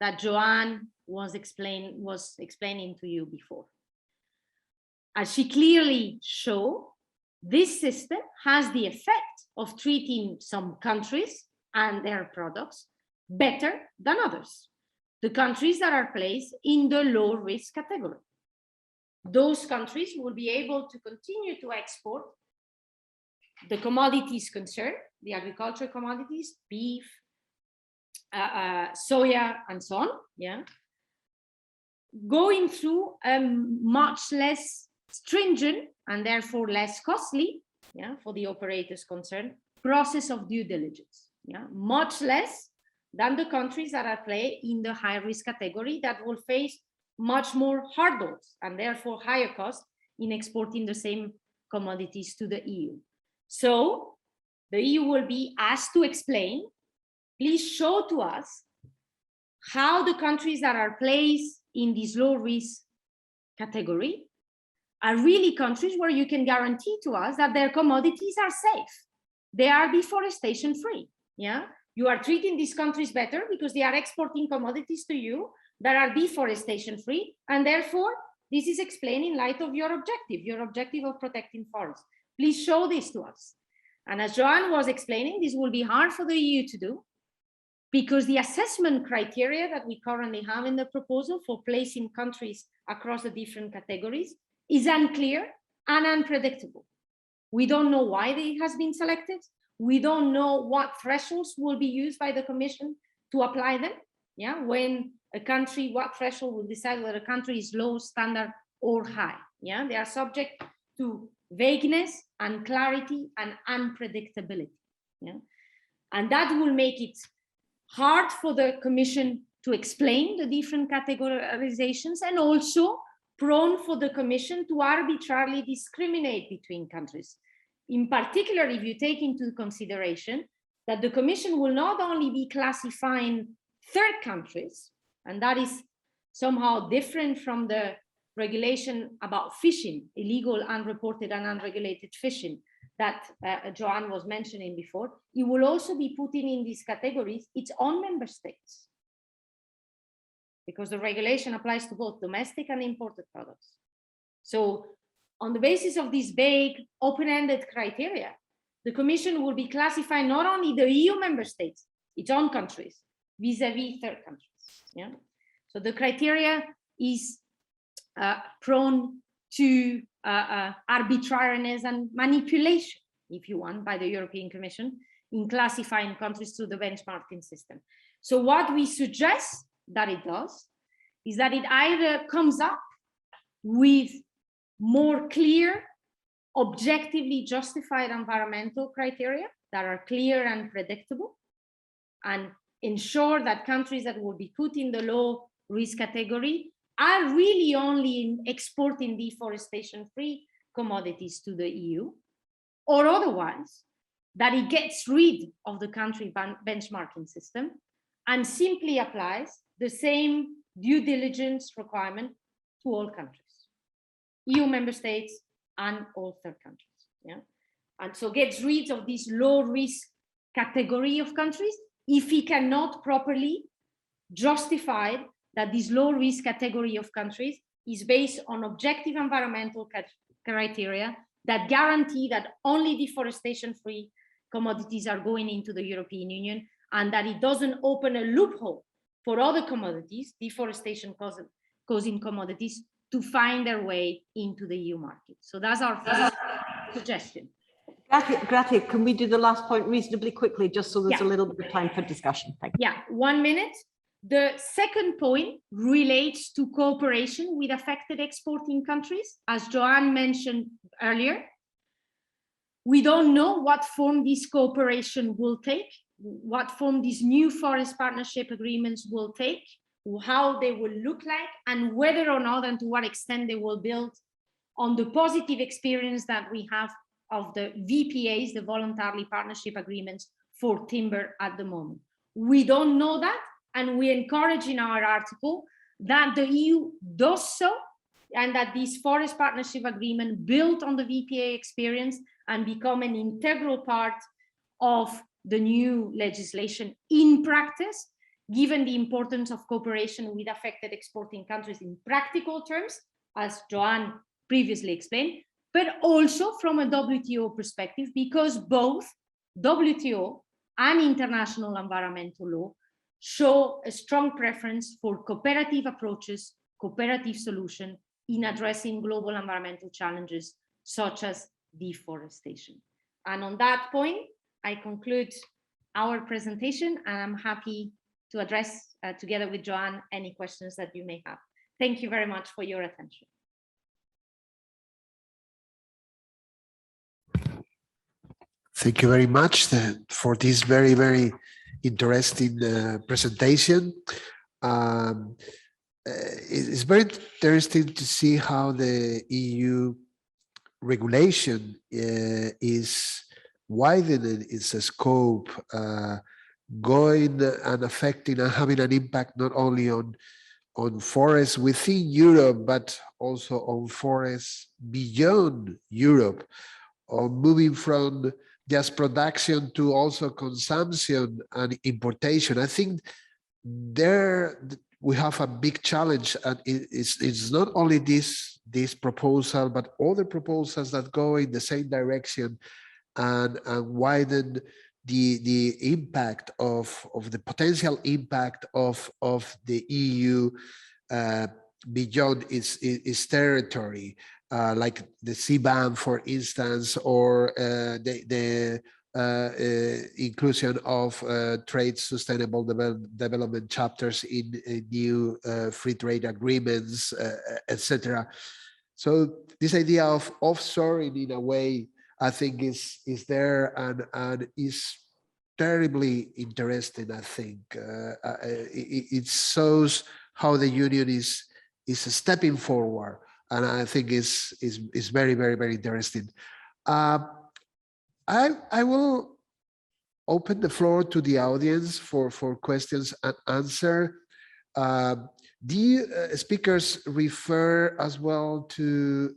that Joanne was explaining to you before. As she clearly showed, this system has the effect of treating some countries and their products better than others. The countries that are placed in the low risk category. Those countries will be able to continue to export the commodities concerned, the agricultural commodities, beef, soya, and so on, going through a much less stringent and therefore less costly, for the operators concerned, process of due diligence, much less than the countries that are playing in the high risk category that will face much more hurdles and therefore higher costs in exporting the same commodities to the EU. So the EU will be asked to explain, please show to us how the countries that are placed in this low risk category are really countries where you can guarantee to us that their commodities are safe. They are deforestation free. You are treating these countries better because they are exporting commodities to you that are deforestation free, and therefore this is explained in light of your objective of protecting forests. Please show this to us. And as Joanne was explaining, this will be hard for the EU to do because the assessment criteria that we currently have in the proposal for placing countries across the different categories is unclear and unpredictable. We don't know why it has been selected. We don't know what thresholds will be used by the Commission to apply them. Yeah, when a country, what threshold will decide whether a country is low, standard, or high. Yeah, they are subject to vagueness, unclarity, and unpredictability. Yeah, and that will make it hard for the Commission to explain the different categorizations, and also prone for the Commission to arbitrarily discriminate between countries. In particular, if you take into consideration that the Commission will not only be classifying third countries, and that is somehow different from the regulation about fishing, illegal, unreported, and unregulated fishing that Joanne was mentioning before, it will also be putting in these categories its own member states, because the regulation applies to both domestic and imported products. So on the basis of these vague, open-ended criteria, the Commission will be classifying not only the EU member states, its own countries, vis-a-vis third countries. Yeah. So the criteria is prone to arbitrariness and manipulation, if you want, by the European Commission in classifying countries through the benchmarking system. So what we suggest that it does is that it either comes up with more clear, objectively justified environmental criteria that are clear and predictable, and ensure that countries that will be put in the low risk category are really only in exporting deforestation-free commodities to the EU, or otherwise, that it gets rid of the country benchmarking system and simply applies the same due diligence requirement to all countries, EU member states and all third countries. Yeah? And so gets rid of this low risk category of countries if he cannot properly justify that this low risk category of countries is based on objective environmental criteria that guarantee that only deforestation free commodities are going into the European Union, and that it doesn't open a loophole for other commodities, deforestation causing commodities, to find their way into the EU market. So that's our first suggestion. Gracia, can we do the last point reasonably quickly, just so there's a little bit of time for discussion? Thank you. Yeah, 1 minute. The second point relates to cooperation with affected exporting countries. As Joanne mentioned earlier, we don't know what form this cooperation will take, what form these new forest partnership agreements will take, how they will look like, and whether or not and to what extent they will build on the positive experience that we have of the VPAs, the voluntarily partnership agreements for timber at the moment. We don't know that, and we encourage in our article that the EU does so, and that this forest partnership agreement built on the VPA experience and become an integral part of the new legislation in practice, given the importance of cooperation with affected exporting countries in practical terms, as Joanne previously explained, but also from a WTO perspective, because both WTO and international environmental law show a strong preference for cooperative approaches, cooperative solutions in addressing global environmental challenges such as deforestation. And on that point, I conclude our presentation, and I'm happy to address together with Joanne any questions that you may have. Thank you very much for your attention. Thank you very much for this very, very interesting presentation. It's very interesting to see how the EU regulation is widening its scope, going and affecting and having an impact not only on forests within Europe, but also on forests beyond Europe, or moving from just production to also consumption and importation. I think there we have a big challenge, and it's not only this proposal, but other proposals that go in the same direction and widen the impact of the potential impact of the EU beyond its territory, like the CBAM, for instance, or the inclusion of trade sustainable development chapters in new free trade agreements, etc. So this idea of offshoring, in a way, I think is there and is terribly interesting. I think it shows how the union is stepping forward, and I think is very, very, very interesting. I will open the floor to the audience for questions and answer. The speakers refer as well to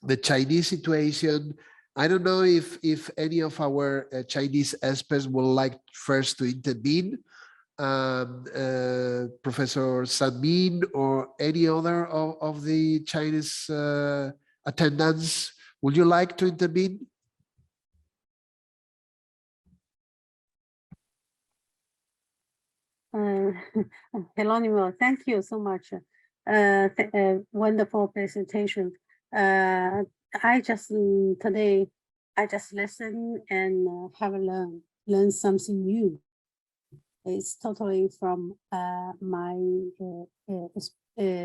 the Chinese situation. I don't know if any of our Chinese experts would like first to intervene. Professor Sanmin or any other of the Chinese attendants, would you like to intervene? Jerónimo, thank you so much. Wonderful presentation. Today, I just listened and have learned something new. It's totally from my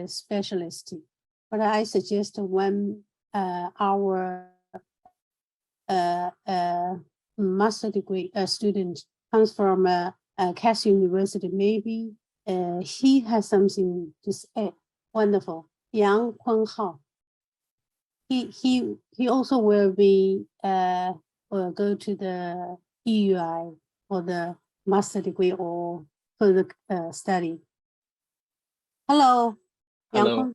specialty. But I suggest when our master degree student comes from Cass University, maybe he has something to say. Wonderful. Yang Kunhao. He also will be will go to the EUI for the master degree or further study. Hello. Hello.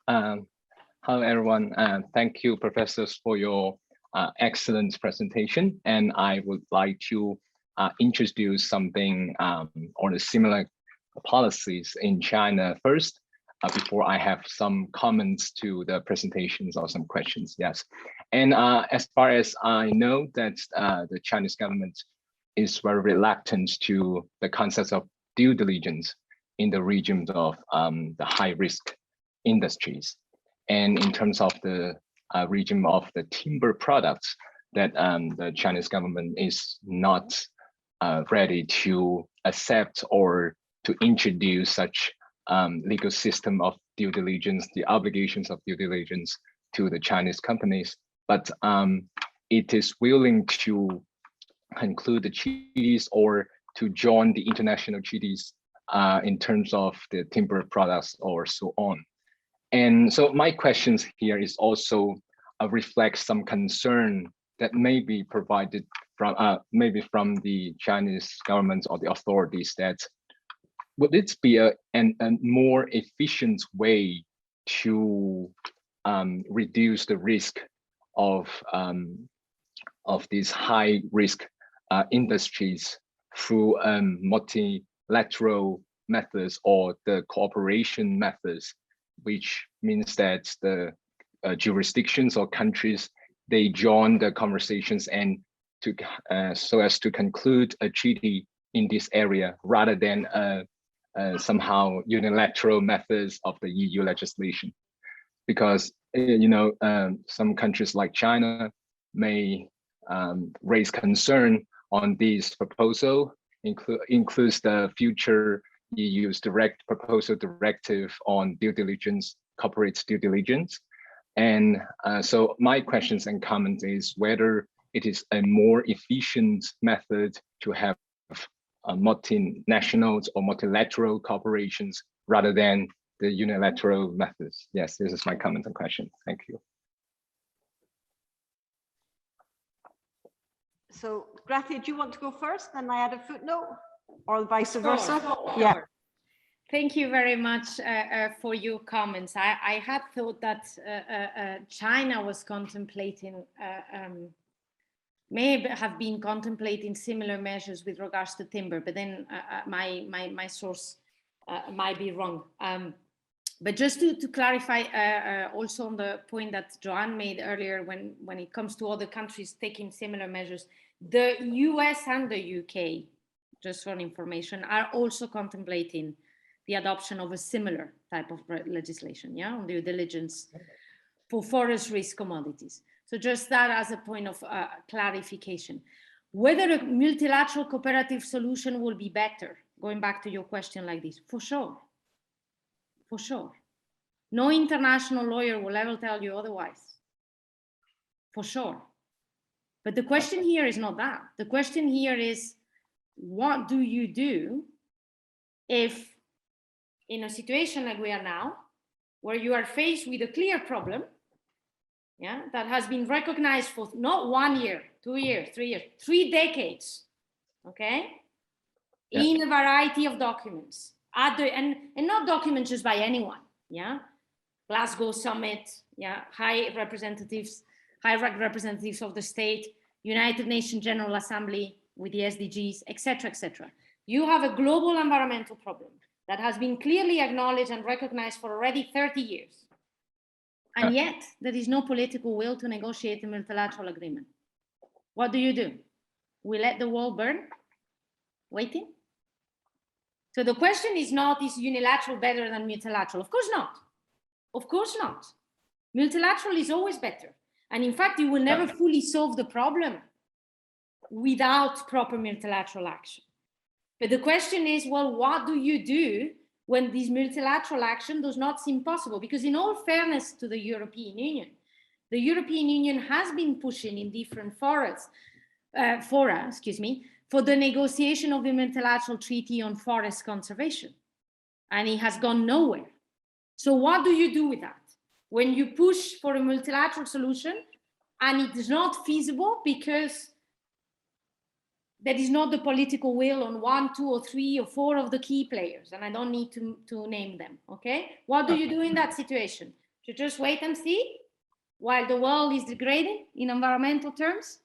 Hello, everyone. Thank you, professors, for your excellent presentation. And I would like to introduce something or the similar policies in China first, before I have some comments to the presentations or some questions. Yes. And as far as I know, that the Chinese government is very reluctant to the concept of due diligence in the regions of the high risk industries. And in terms of the region of the timber products, that the Chinese government is not ready to accept or to introduce such legal system of due diligence, the obligations of due diligence to the Chinese companies, but it is willing to conclude the treaties or to join the international treaties in terms of the timber products or so on. And so my questions here is also reflect some concern that may be provided from maybe from the Chinese government or the authorities, that would it be a more efficient way to reduce the risk of these high risk industries through multilateral methods or the cooperation methods, which means that the jurisdictions or countries, they join the conversations and to so as to conclude a treaty in this area, rather than somehow unilateral methods of the EU legislation. Because you know, some countries like China may raise concern on this proposal, includes the future EU's direct proposal directive on due diligence, corporate due diligence. And so my questions and comments is whether it is a more efficient method to have multinationals or multilateral corporations rather than the unilateral methods. Yes, this is my comment and question. Thank you. So Gracia, do you want to go first, then I add a footnote, or vice versa? Sure. Yeah. Thank you very much for your comments. I had thought that China was contemplating, may have been contemplating similar measures with regards to timber, but then my source might be wrong. But just to clarify also on the point that Joanne made earlier, when it comes to other countries taking similar measures, The US and the UK, just for information, are also contemplating the adoption of a similar type of legislation, yeah, on due diligence for forest risk commodities. So just that as a point of clarification. Whether a multilateral cooperative solution will be better, going back to your question like this, for sure, for sure. No international lawyer will ever tell you otherwise, for sure. But the question here is not that. The question here is, what do you do if in a situation like we are now, where you are faced with a clear problem, yeah, that has been recognized for not 1 year, 2 years, 3 years, 3 decades, okay, yeah, in a variety of documents, and not documents just by anyone, yeah, Glasgow Summit, yeah, high representatives of the state, United Nations General Assembly with the SDGs, etc., etc. You have a global environmental problem that has been clearly acknowledged and recognized for already 30 years. And yet there is no political will to negotiate a multilateral agreement. What do? We let the world burn? Waiting? So the question is not, is unilateral better than multilateral? Of course not. Of course not. Multilateral is always better. And in fact, you will never fully solve the problem without proper multilateral action. But the question is, well, what do you do when this multilateral action does not seem possible? Because in all fairness to the European Union has been pushing in different fora, for the negotiation of the multilateral treaty on forest conservation. And it has gone nowhere. So what do you do with that? When you push for a multilateral solution and it is not feasible because there is not the political will on 1, 2, or 3, or 4 of the key players, and I don't need to name them, okay? What do you do in that situation? You just wait and see while the world is degrading in environmental terms?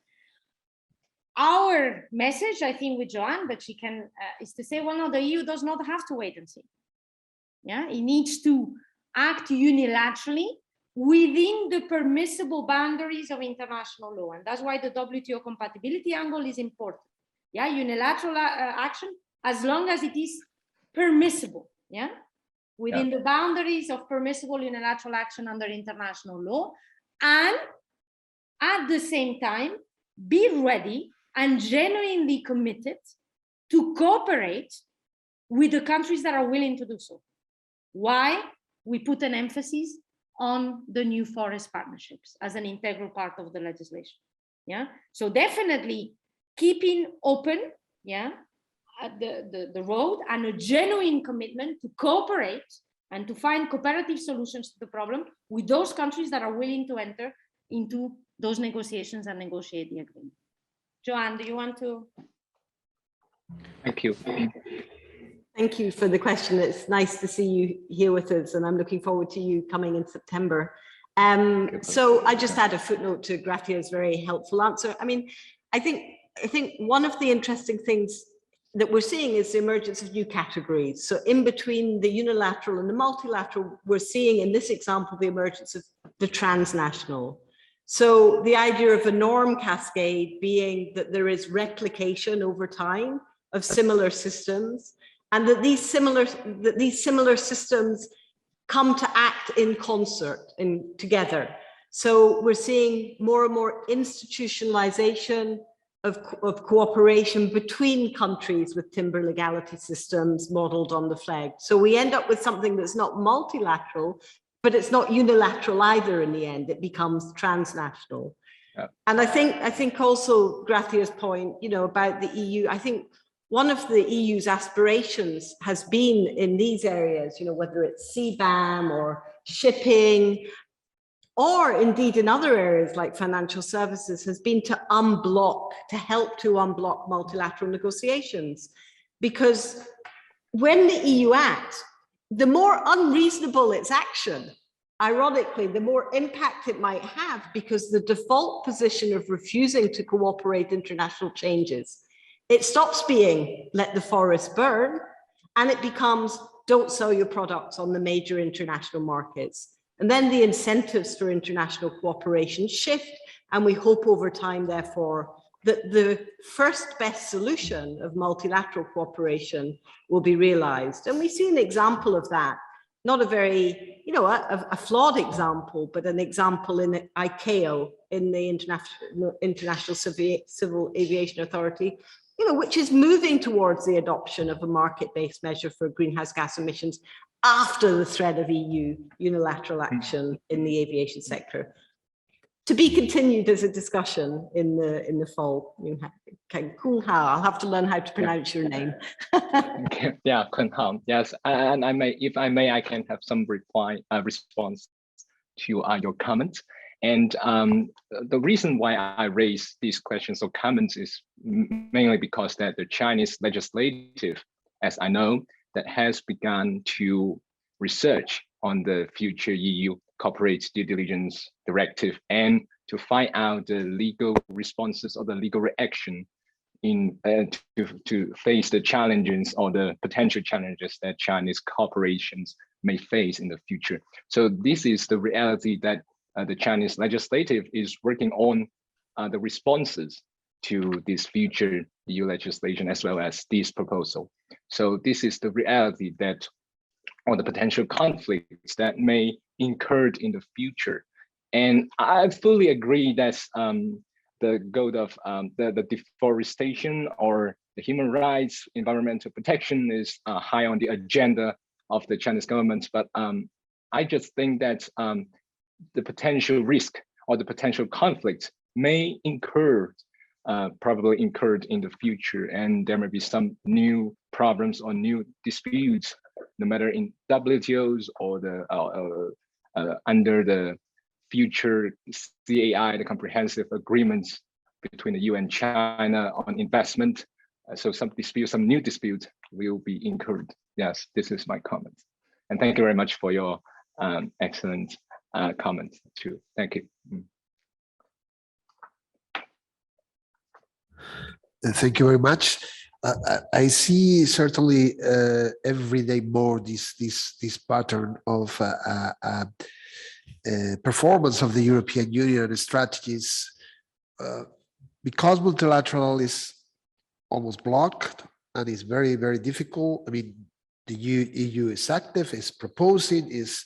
Our message, I think, with Joanne, but she can, is to say, well, no, the EU does not have to wait and see. Yeah, it needs to act unilaterally within the permissible boundaries of international law. And that's why the WTO compatibility angle is important. Yeah, unilateral action, as long as it is permissible, yeah, within the boundaries of permissible unilateral action under international law, and at the same time, be ready and genuinely committed to cooperate with the countries that are willing to do so. Why? We put an emphasis on the new forest partnerships as an integral part of the legislation. Yeah, so definitely keeping open, yeah, the road, and a genuine commitment to cooperate and to find cooperative solutions to the problem with those countries that are willing to enter into those negotiations and negotiate the agreement. Joanne, do you want to? Thank you. Thank you for the question. It's nice to see you here with us, and I'm looking forward to you coming in September. So I just add a footnote to Gracia's very helpful answer. I mean, I think one of the interesting things that we're seeing is the emergence of new categories. So in between the unilateral and the multilateral, we're seeing in this example the emergence of the transnational. So the idea of a norm cascade being that there is replication over time of similar systems, and that these similar systems come to act in concert and together. So we're seeing more and more institutionalization of cooperation between countries with timber legality systems modeled on the flag. So we end up with something that's not multilateral, but it's not unilateral either in the end. It becomes transnational. Yeah. And I think also Gracia's point, you know, about the EU, I think one of the EU's aspirations has been in these areas, you know, whether it's CBAM or shipping, or indeed in other areas like financial services, has been to help to unblock multilateral negotiations. Because when the EU acts, the more unreasonable its action, ironically, the more impact it might have, because the default position of refusing to cooperate international changes. It stops being let the forest burn, and it becomes don't sell your products on the major international markets. And then the incentives for international cooperation shift, and we hope over time, therefore, that the first best solution of multilateral cooperation will be realized. And we see an example of that, not a very, a flawed example, but an example in ICAO, in the International Civil Aviation Authority, which is moving towards the adoption of a market-based measure for greenhouse gas emissions after the threat of EU unilateral action in the aviation sector. To be continued as a discussion in the fall. I'll have to learn how to pronounce your name. Yeah, Kun Hao. Yes, and if I may, I can have some response to your comments. And the reason why I raise these questions or comments is mainly because that the Chinese legislative, as I know, that has begun to research on the future EU corporate due diligence directive and to find out the legal responses or the legal reaction in to face the challenges or the potential challenges that Chinese corporations may face in the future. So this is the reality that the Chinese legislative is working on the responses to this future EU legislation as well as this proposal. So this is the reality that, or the potential conflicts that may incur in the future. And I fully agree that the goal of the deforestation or the human rights, environmental protection is high on the agenda of the Chinese government. But I just think that the potential risk or the potential conflict may probably incurred in the future, and there may be some new problems or new disputes, no matter in WTOs or the under the future CAI, the comprehensive agreements between the EU and China on investment. So some new dispute will be incurred. Yes, this is my comment. And thank you very much for your excellent comment too. Thank you. Thank you very much. I see certainly every day more this pattern of performance of the European Union strategies, because multilateral is almost blocked and is very, very difficult. I mean, the EU is active, is proposing, is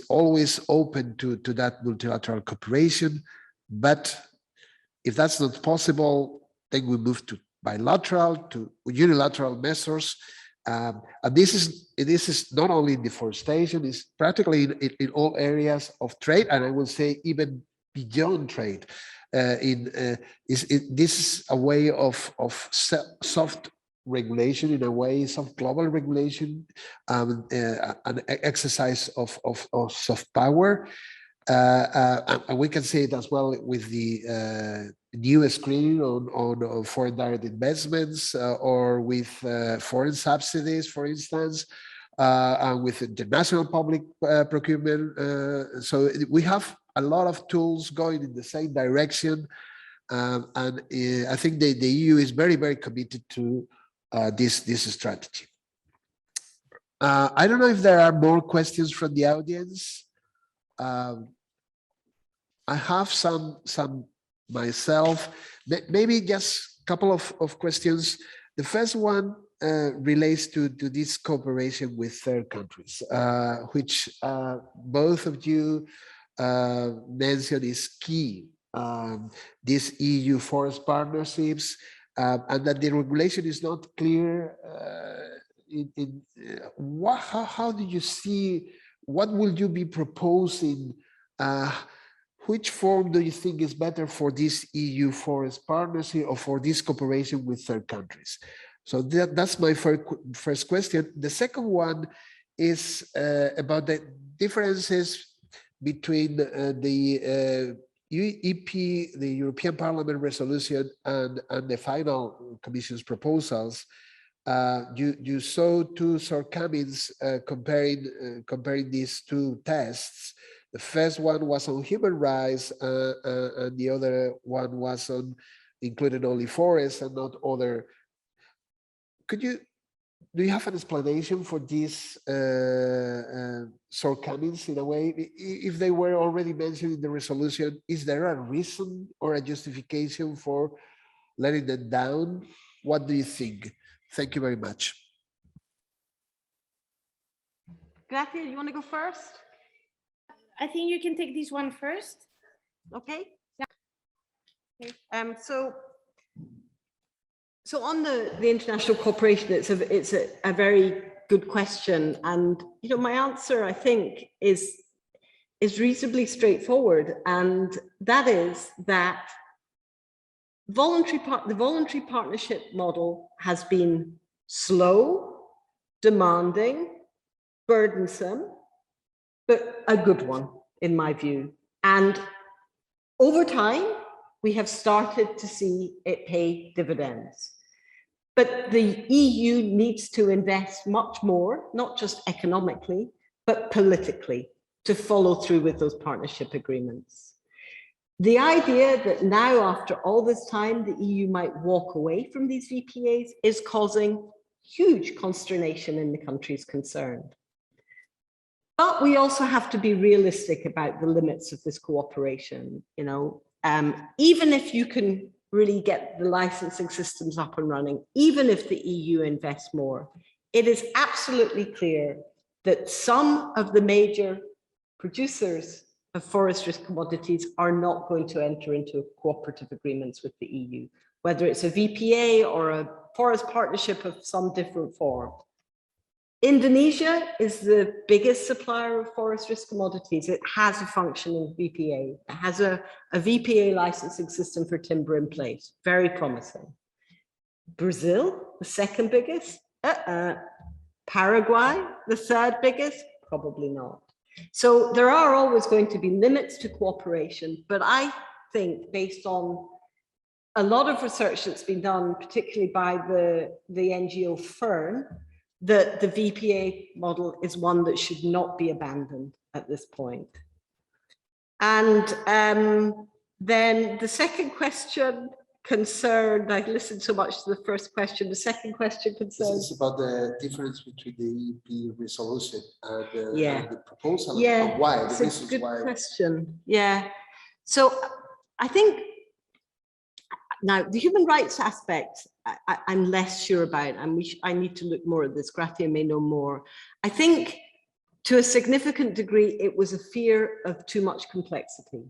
always open to that multilateral cooperation. But if that's not possible, then we move to bilateral, to unilateral measures. And this is not only in deforestation, it's practically in all areas of trade, and I will say even beyond trade. This is a way of soft regulation, in a way, soft global regulation, an exercise of soft power. And we can say it as well with the new screening on foreign direct investments or with foreign subsidies, for instance, and with international public procurement. So we have a lot of tools going in the same direction. And I think the EU is very, very committed to this strategy. I don't know if there are more questions from the audience. I have some myself, maybe just a couple of questions. The first one relates to this cooperation with third countries, which both of you mentioned is key. These EU forest partnerships, and that the regulation is not clear. How do you see, what will you be proposing? Which form do you think is better for this EU forest partnership or for this cooperation with third countries? So that's my first question. The second one is about the differences between the EP, the European Parliament resolution, and the final Commission's proposals. You saw two shortcomings comparing these two tests. The first one was on human rights, and the other one was on including only forests and not other. Do you have an explanation for these shortcomings in a way? If they were already mentioned in the resolution, is there a reason or a justification for letting them down? What do you think? Thank you very much. Gracia, you want to go first? I think you can take this one first. Okay. Okay. So on the international cooperation, it's a very good question, and my answer, I think, is reasonably straightforward, and that is that the voluntary partnership model has been slow, demanding, burdensome, but a good one in my view. And over time, we have started to see it pay dividends. But the EU needs to invest much more, not just economically, but politically, to follow through with those partnership agreements. The idea that now, after all this time, the EU might walk away from these VPAs is causing huge consternation in the countries concerned. But we also have to be realistic about the limits of this cooperation. Even if you can really get the licensing systems up and running, even if the EU invests more, it is absolutely clear that some of the major producers of forest risk commodities are not going to enter into cooperative agreements with the EU, whether it's a VPA or a forest partnership of some different form. Indonesia is the biggest supplier of forest risk commodities. It has a functioning VPA. It has a VPA licensing system for timber in place. Very promising. Brazil, the second biggest. Paraguay, the third biggest. Probably not. So there are always going to be limits to cooperation, but I think, based on a lot of research that's been done, particularly by the NGO Fern, that the VPA model is one that should not be abandoned at this point. And then the second question concerned, I listened so much to the first question, the second question concerned. It's about the difference between the EP resolution and the proposal. Yeah, Why? it's a good question. Yeah. So I think now the human rights aspect, I'm less sure about, and I need to look more at this. Gracia may know more. I think to a significant degree, it was a fear of too much complexity.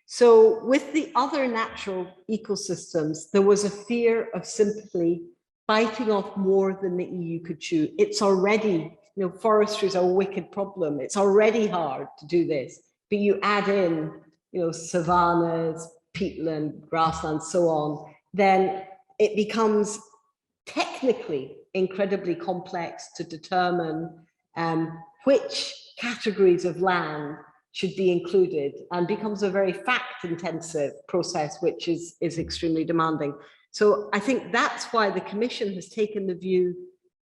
So with the other natural ecosystems, there was a fear of simply biting off more than the EU could chew. It's already, forestry is a wicked problem. It's already hard to do this, but you add in, savannas, peatland, grassland, so on, then it becomes technically incredibly complex to determine which categories of land should be included, and becomes a very fact-intensive process, which is extremely demanding. So I think that's why the Commission has taken the view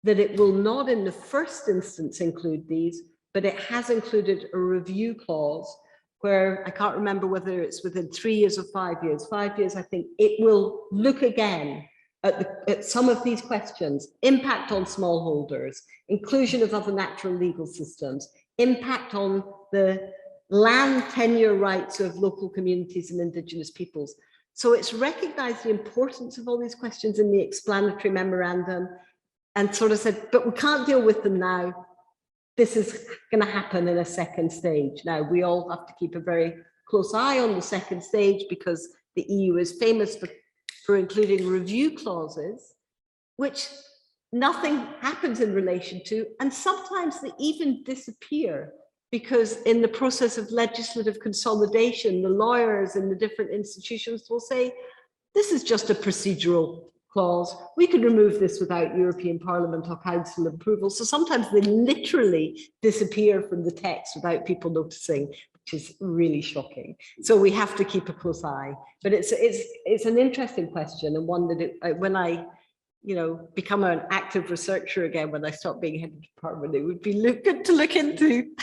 that it will not in the first instance include these, but it has included a review clause where, I can't remember whether it's within 3 years or 5 years. 5 years, I think, it will look again at some of these questions: impact on smallholders, inclusion of other natural legal systems, impact on the land tenure rights of local communities and indigenous peoples. So it's recognized the importance of all these questions in the explanatory memorandum and sort of said, but we can't deal with them now. This is going to happen in a second stage. Now, we all have to keep a very close eye on the second stage, because the EU is famous for including review clauses, which nothing happens in relation to, and sometimes they even disappear, because in the process of legislative consolidation, the lawyers in the different institutions will say, this is just a procedural clause. We can remove this without European Parliament or Council approval. So sometimes they literally disappear from the text without people noticing, which is really shocking. So we have to keep a close eye. But it's an interesting question, and one that when I become an active researcher again, when I stop being head of department, it would be good to look into.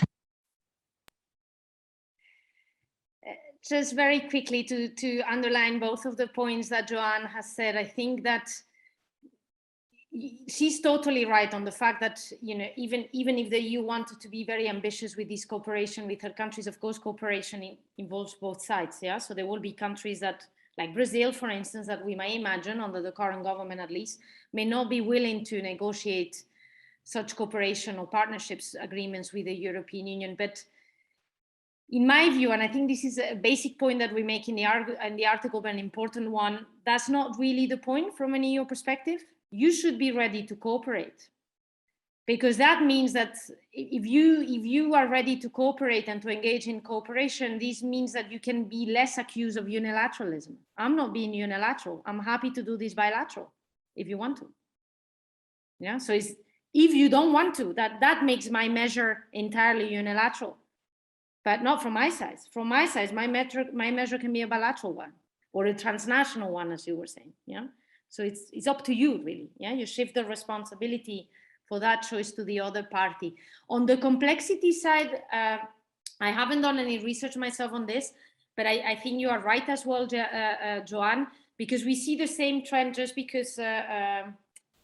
Just very quickly to underline both of the points that Joanne has said, I think that she's totally right on the fact that, even if the EU wanted to be very ambitious with this cooperation with her countries, of course, cooperation involves both sides. Yeah, so there will be countries that like Brazil, for instance, that we may imagine under the current government at least, may not be willing to negotiate such cooperation or partnerships agreements with the European Union. But in my view, and I think this is a basic point that we make in the article, but an important one, that's not really the point from an EU perspective. You should be ready to cooperate, because that means that if you are ready to cooperate and to engage in cooperation, this means that you can be less accused of unilateralism. I'm not being unilateral. I'm happy to do this bilateral if you want to. Yeah. So if you don't want to, that makes my measure entirely unilateral. But not from my side. From my side, my measure can be a bilateral one or a transnational one, as you were saying. Yeah. So it's up to you, really. Yeah. You shift the responsibility for that choice to the other party. On the complexity side, I haven't done any research myself on this, but I think you are right as well, Joanne, because we see the same trend. Just because, sorry,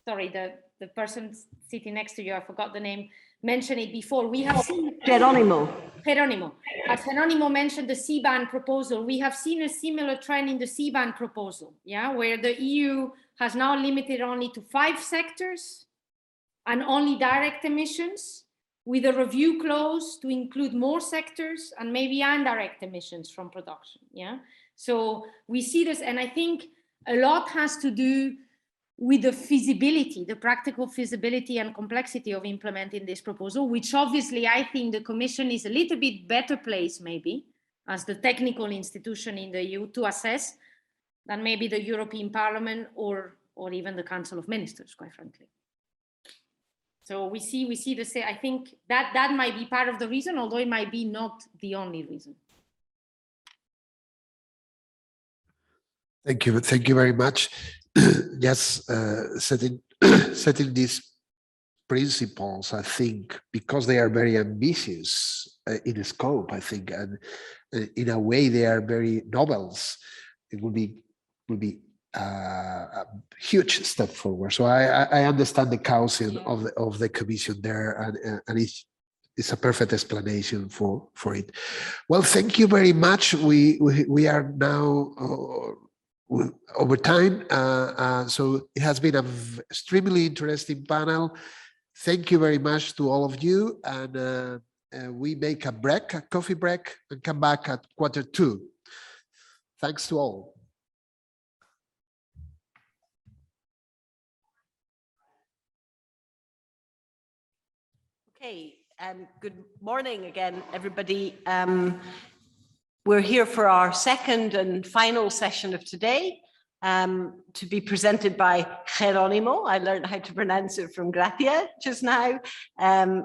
the person sitting next to you, I forgot the name, mentioned it before. We have seen Jerónimo. As Jerónimo mentioned, the CBAN proposal, we have seen a similar trend in the CBAN proposal, yeah, where the EU has now limited only to 5 sectors and only direct emissions, with a review clause to include more sectors and maybe indirect emissions from production. Yeah. So we see this, and I think a lot has to do with the feasibility, the practical feasibility and complexity of implementing this proposal, which obviously I think the Commission is a little bit better placed, maybe, as the technical institution in the EU to assess than maybe the European Parliament or even the Council of Ministers, quite frankly. So we see the same. I think that might be part of the reason, although it might be not the only reason. Thank you very much. Yes, setting these principles, I think, because they are very ambitious in scope, I think, and in a way they are very novels. It will be a huge step forward. So I understand the caution of the Commission there, and it's a perfect explanation for it. Well, thank you very much. We are now over time, so it has been an extremely interesting panel. Thank you very much to all of you, and we make a coffee break, and come back at 1:45. Thanks to all. Okay, good morning again, everybody. We're here for our second and final session of today, to be presented by Jerónimo. I learned how to pronounce it from Gracia just now,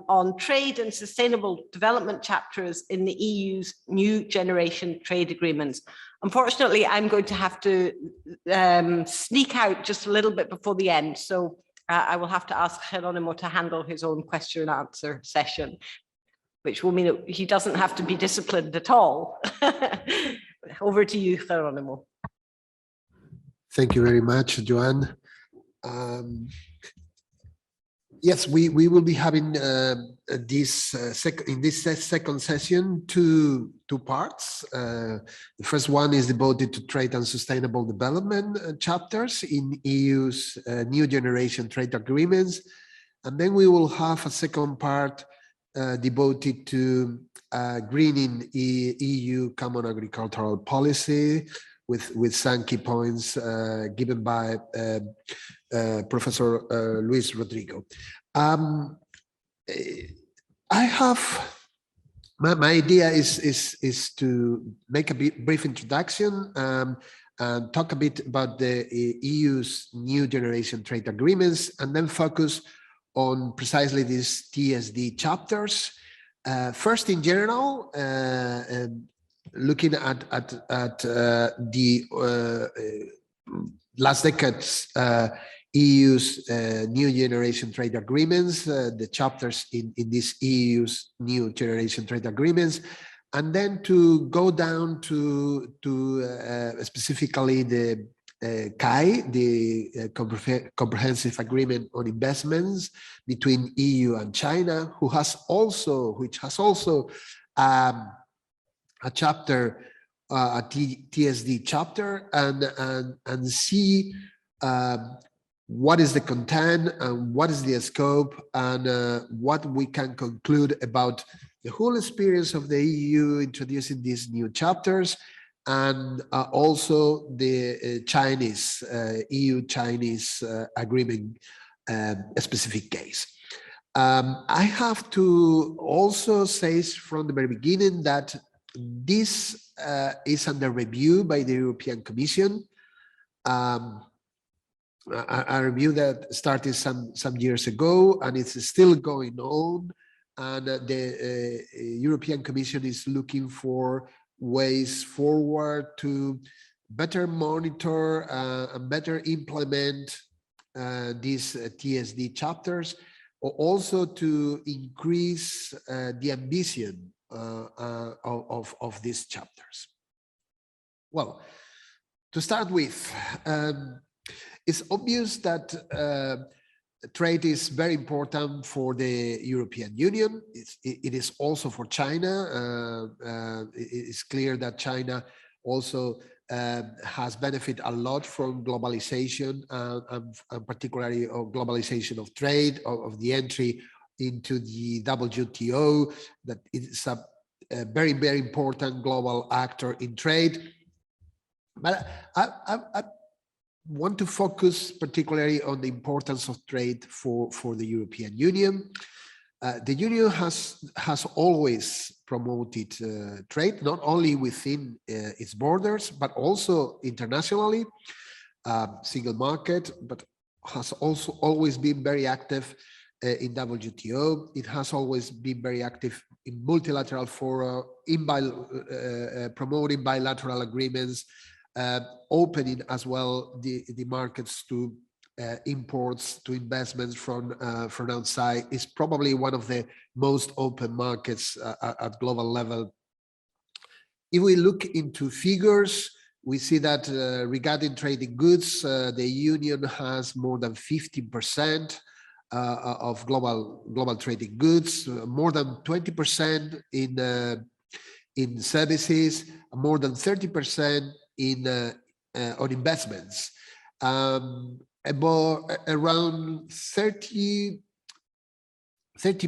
on trade and sustainable development chapters in the EU's new generation trade agreements. Unfortunately, I'm going to have to sneak out just a little bit before the end, so I will have to ask Jerónimo to handle his own question and answer session, which will mean that he doesn't have to be disciplined at all. Over to you, Jerónimo. Thank you very much, Joanne. Yes, we will be having in this second session two parts. The first one is devoted to trade and sustainable development chapters in EU's new generation trade agreements, and then we will have a second part devoted to greening EU common agricultural policy, with some key points given by Professor Luis Rodrigo. I have my idea is to make a brief introduction and talk a bit about the EU's new generation trade agreements, and then focus on precisely these TSD chapters. First, in general, looking at the last decade's EU's new generation trade agreements, the chapters in these EU's new generation trade agreements, and then to go down to specifically the CAI, the Comprehensive Agreement on Investments between EU and China, which has also a chapter TSD chapter and see what is the content and what is the scope and what we can conclude about the whole experience of the EU introducing these new chapters, and also the Chinese EU-Chinese agreement specific case. I have to also say from the very beginning that this is under review by the European Commission. A review that started some years ago, and it's still going on. And the European Commission is looking for ways forward to better monitor and better implement these TSD chapters, or also to increase the ambition of these chapters. Well, to start with, it's obvious that trade is very important for the European Union. It is also for China. It's clear that China also has benefited a lot from globalization, and particularly of globalization of trade, of the entry into the WTO, that is a very, very important global actor in trade. But I want to focus particularly on the importance of trade for the European Union. The Union has always promoted trade, not only within its borders, but also internationally, single market, but has also always been very active in WTO. It has always been very active in multilateral fora, promoting bilateral agreements, opening as well the markets to imports, to investments from outside. Is probably one of the most open markets at global level. If we look into figures, we see that regarding trading goods, the Union has more than 15% of global trading goods, more than 20% in services, more than 30% on investments, about around 30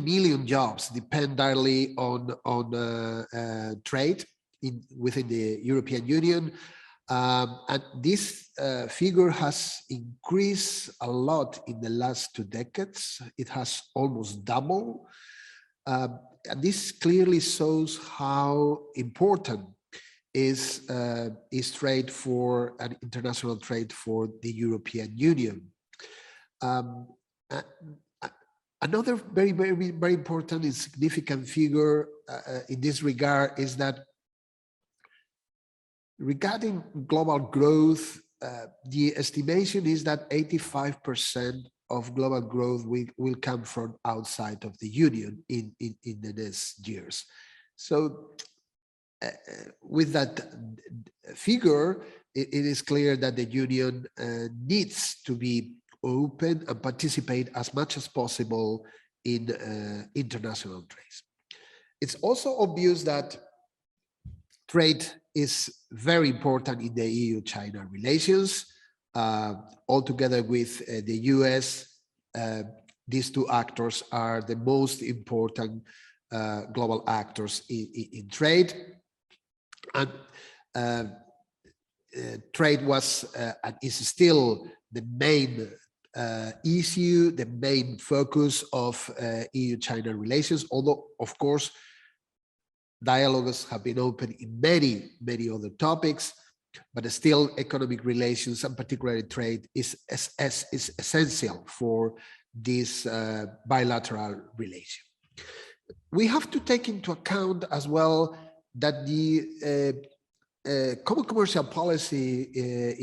million jobs depend directly on trade within the European Union, and this figure has increased a lot in the last 2 decades. It has almost doubled, and this clearly shows how important is trade for an international trade for the European Union. Another very, very, very important and significant figure in this regard is that regarding global growth, the estimation is that 85% of global growth will come from outside of the Union in the next years. So with that figure, it is clear that the Union needs to be open and participate as much as possible in international trade. It's also obvious that trade is very important in the EU-China relations. Altogether with the US, these two actors are the most important global actors in trade. And trade was and is still the main issue, the main focus of EU-China relations, although, of course, dialogues have been open in many, many other topics, but still economic relations and particularly trade is essential for this bilateral relation. We have to take into account as well that the common commercial policy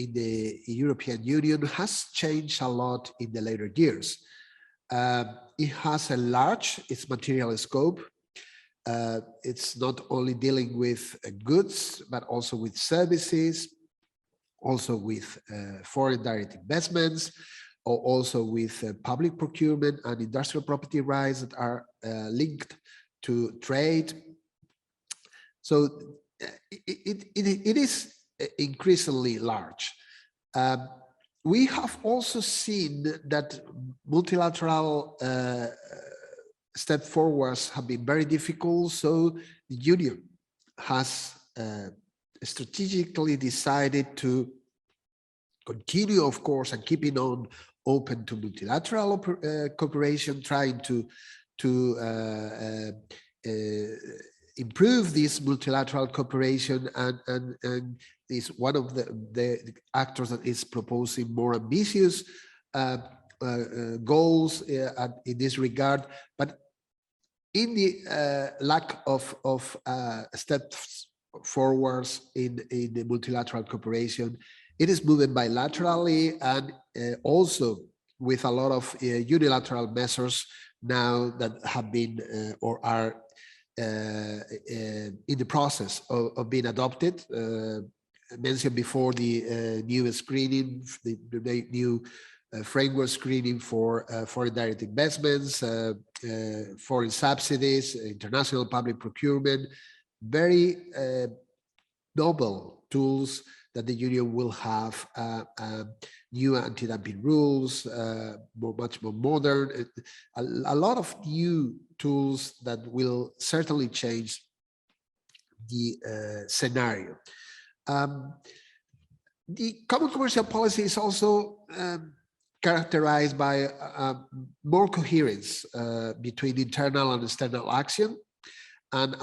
in the European Union has changed a lot in the later years. It has enlarged its material scope. It's not only dealing with goods, but also with services, also with foreign direct investments, or also with public procurement and industrial property rights that are linked to trade. So it is increasingly large. We have also seen that multilateral step forwards have been very difficult, so the Union has strategically decided to continue, of course, and keeping on open to multilateral cooperation, trying to improve this multilateral cooperation, and is one of the actors that is proposing more ambitious goals in this regard. But in the lack of steps forwards in the multilateral cooperation, it is moving bilaterally and also with a lot of unilateral measures now that have been or are in the process of being adopted. I mentioned before the new screening, the new framework screening for foreign direct investments, foreign subsidies, international public procurement, very novel tools that the Union will have, new anti-dumping rules, much more modern, a lot of new tools that will certainly change the scenario. The common commercial policy is also characterized by more coherence between internal and external action, and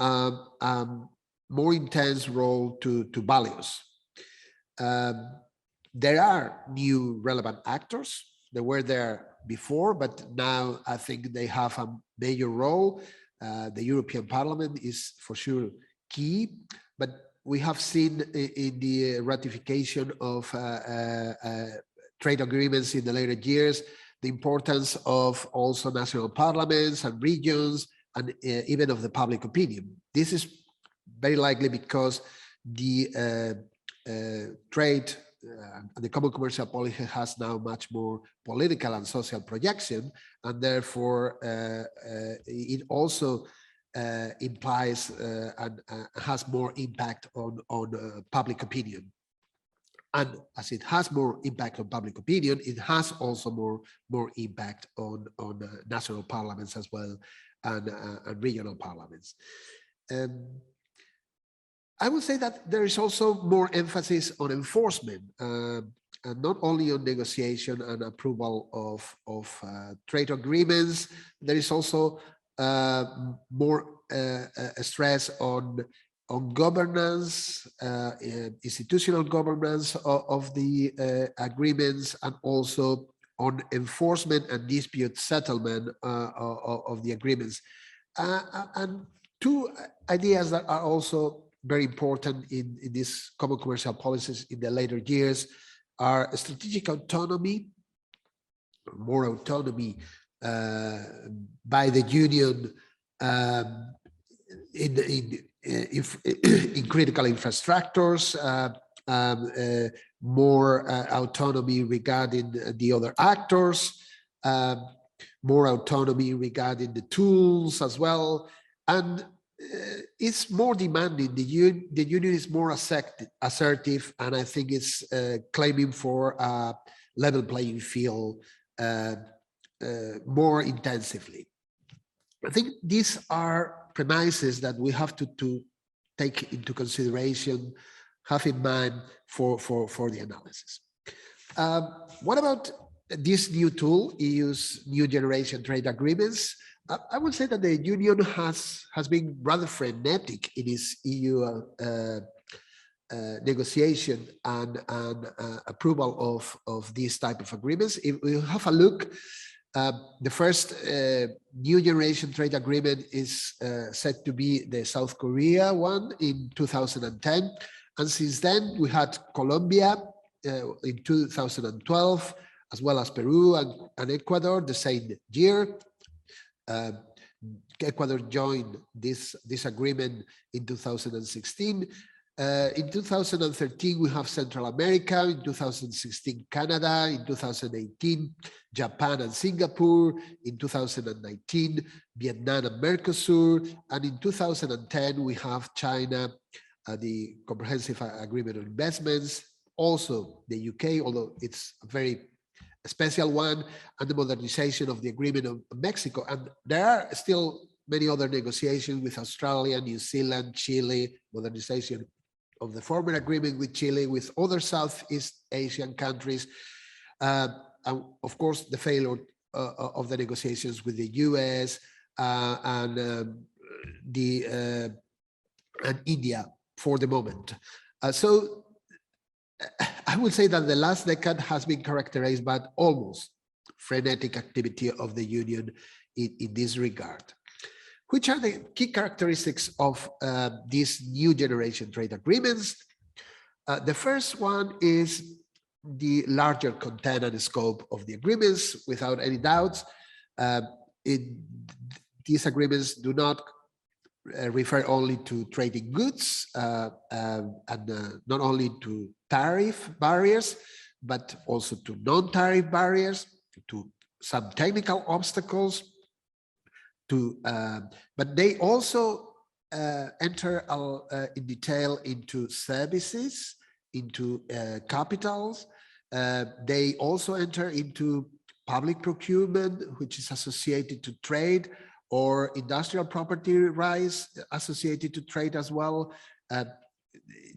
more intense role to values. There are new relevant actors. They were there before, but now I think they have a major role. The European Parliament is for sure key, but we have seen in the ratification of trade agreements in the later years, the importance of also national parliaments and regions, and even of the public opinion. This is very likely because the trade, the common commercial policy has now much more political and social projection, and therefore it also implies and has more impact on public opinion. And as it has more impact on public opinion, it has also more impact on national parliaments as well, and regional parliaments. I would say that there is also more emphasis on enforcement, and not only on negotiation and approval of trade agreements. There is also more stress on governance, institutional governance of the agreements, and also on enforcement and dispute settlement of the agreements. And two ideas that are also very important in these common commercial policies in the later years are strategic autonomy, more autonomy by the Union in critical infrastructures, more autonomy regarding the other actors, more autonomy regarding the tools as well, and it's more demanding. The Union is more assertive, and I think it's claiming for a level playing field more intensively. I think these are premises that we have to take into consideration, have in mind for the analysis. What about this new tool, EU's new generation trade agreements? I would say that the Union has been rather frenetic in its EU negotiation and approval of these type of agreements. If we have a look, the first new generation trade agreement is said to be the South Korea one in 2010. And since then, we had Colombia in 2012, as well as Peru and Ecuador the same year. Ecuador joined this agreement in 2016. In 2013, we have Central America. In 2016, Canada. In 2018, Japan and Singapore. In 2019, Vietnam and Mercosur. And in 2010, we have China the Comprehensive Agreement on Investments, also the UK, although it's a very special one, and the modernization of the Agreement of Mexico. And there are still many other negotiations with Australia, New Zealand, Chile, modernization of the former agreement with Chile, with other Southeast Asian countries, and of course the failure of the negotiations with the US and India for the moment. So I would say that the last decade has been characterized by almost frenetic activity of the Union in this regard. Which are the key characteristics of these new generation trade agreements? The first one is the larger content and scope of the agreements, without any doubts. These agreements do not refer only to trading goods and not only to tariff barriers, but also to non-tariff barriers, to some technical obstacles, but they also enter in detail into services, into capitals. They also enter into public procurement, which is associated to trade, or industrial property rights associated to trade as well.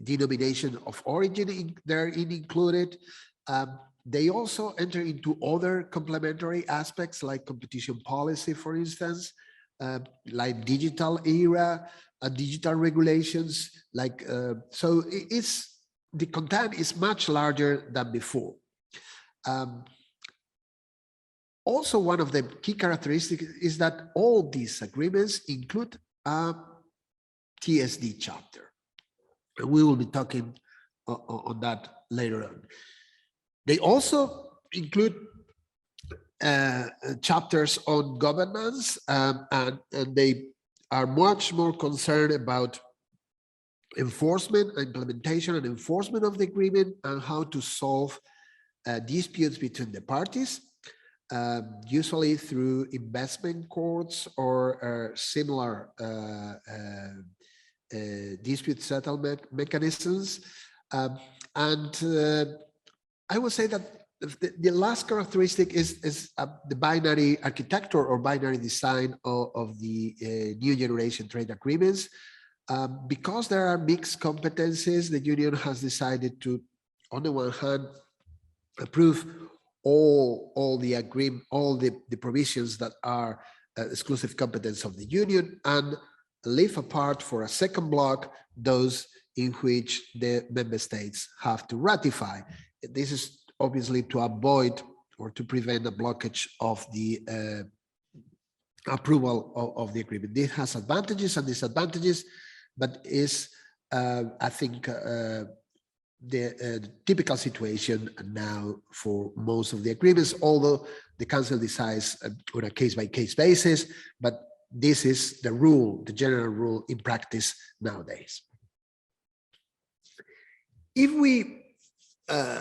Denomination of origin therein included. They also enter into other complementary aspects like competition policy, for instance, like digital era, digital regulations. Like so, the content is much larger than before. Also, one of the key characteristics is that all these agreements include a TSD chapter. And we will be talking on that later on. They also include chapters on governance, and they are much more concerned about enforcement, implementation and enforcement of the agreement, and how to solve disputes between the parties, usually through investment courts or similar dispute settlement mechanisms. I would say that the last characteristic is the binary architecture or binary design of the new generation trade agreements. Because there are mixed competencies, the Union has decided to, on the one hand, approve all the provisions that are exclusive competence of the Union, and leave apart for a second block those in which the member states have to ratify. This is obviously to avoid or to prevent a blockage of the approval of the agreement. This has advantages and disadvantages, but is, I think, the typical situation now for most of the agreements, although the Council decides on a case-by-case basis, but this is the rule, the general rule in practice nowadays. If we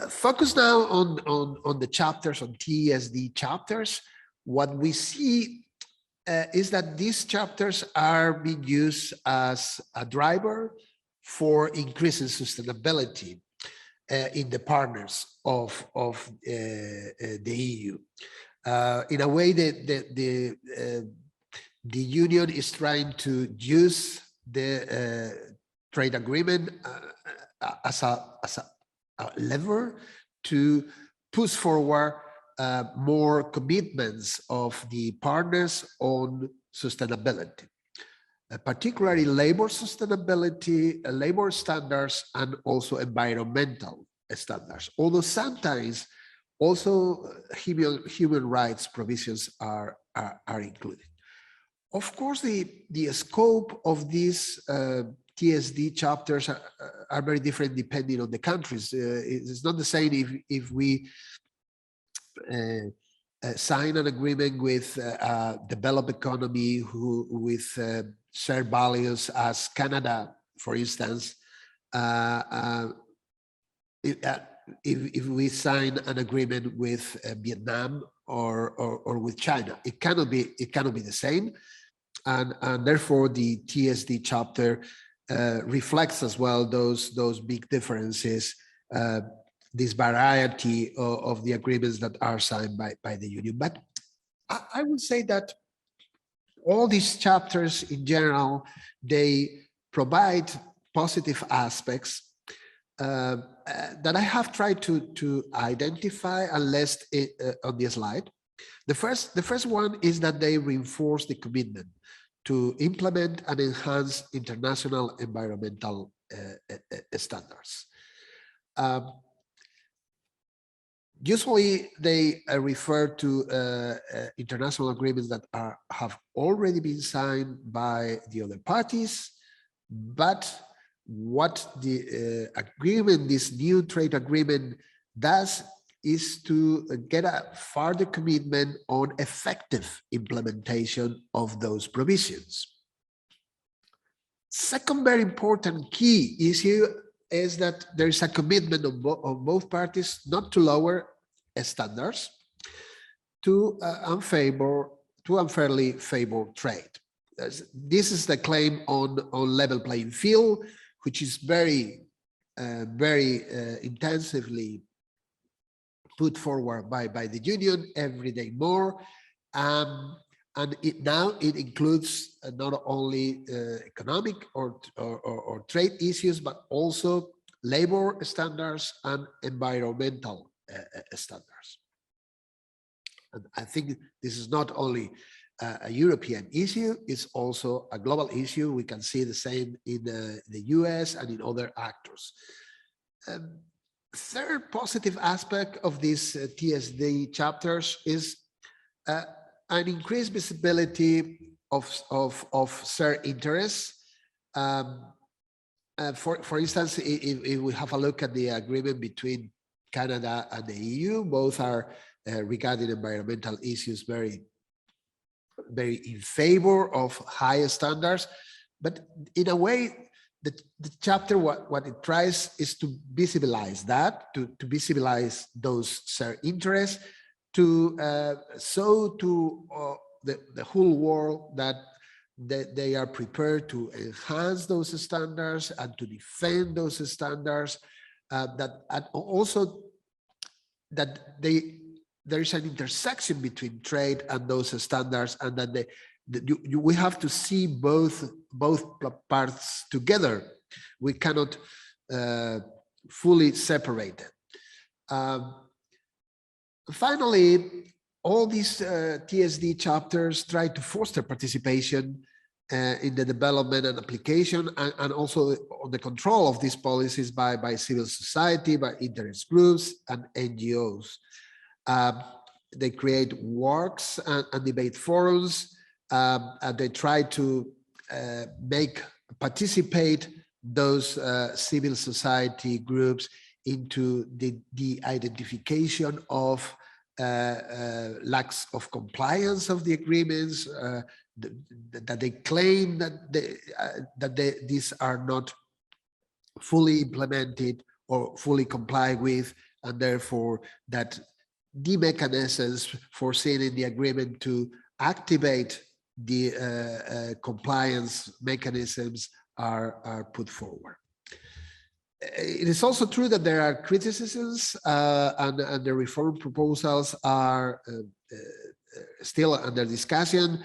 focus now on the chapters, on TSD chapters, what we see is that these chapters are being used as a driver for increasing sustainability in the partners of the EU. In a way, the Union is trying to use the trade agreement as a lever to push forward more commitments of the partners on sustainability, particularly labor sustainability, labor standards, and also environmental standards. Although sometimes also human rights provisions are included. Of course, the scope of these TSD chapters are very different depending on the countries. It's not the same if we sign an agreement with a developed economy with shared values as Canada, for instance. If we sign an agreement with Vietnam or with China, it cannot be the same, and therefore the TSD chapter reflects as well those big differences, this variety of the agreements that are signed by the Union. But I would say that all these chapters in general, they provide positive aspects that I have tried to identify and list on this slide. The first one is that they reinforce the commitment to implement and enhance international environmental standards. Usually they refer to international agreements that have already been signed by the other parties, but what the agreement, this new trade agreement does is to get a further commitment on effective implementation of those provisions. Second very important key issue is that there is a commitment of both parties not to lower standards to unfairly favor trade. This is the claim on level playing field, which is very intensively put forward by the Union every day more. And now it includes not only economic or trade issues, but also labor standards and environmental standards. And I think this is not only a European issue, it's also a global issue. We can see the same in the US and in other actors. Third positive aspect of these TSD chapters is an increased visibility of certain interests. For instance, if we have a look at the agreement between Canada and the EU, both are regarding environmental issues very in favor of higher standards, but in a way, the chapter, what it tries is to visibilize that, to visibilize those certain interests, to show to the whole world that they are prepared to enhance those standards and to defend those standards, and also that there is an intersection between trade and those standards, and that we have to see both parts together. We cannot fully separate them. Finally, all these TSD chapters try to foster participation in the development and application, and also on the control of these policies by civil society, by interest groups and NGOs. They create works and debate forums, and they try to participate those civil society groups into the identification of lacks of compliance of the agreements, that they claim that these are not fully implemented or fully complied with, and therefore that the mechanisms foreseen in the agreement to activate the compliance mechanisms are put forward. It is also true that there are criticisms and the reform proposals are still under discussion,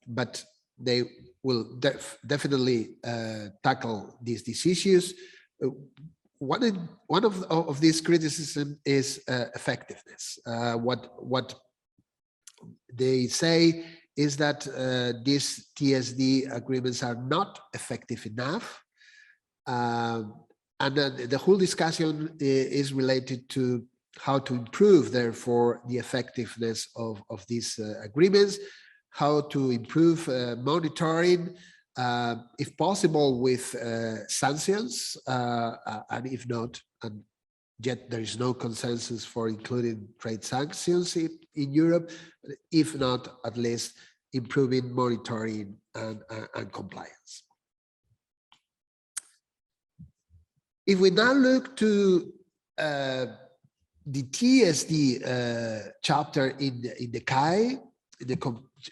but they will definitely tackle these issues. One of these criticisms is effectiveness. What they say is that these TSD agreements are not effective enough. And the whole discussion is related to how to improve, therefore, the effectiveness of these agreements, how to improve monitoring, if possible with sanctions, and if not, and yet there is no consensus for including trade sanctions in Europe, if not, at least improving monitoring and compliance. If we now look to the TSD chapter in the CAI, the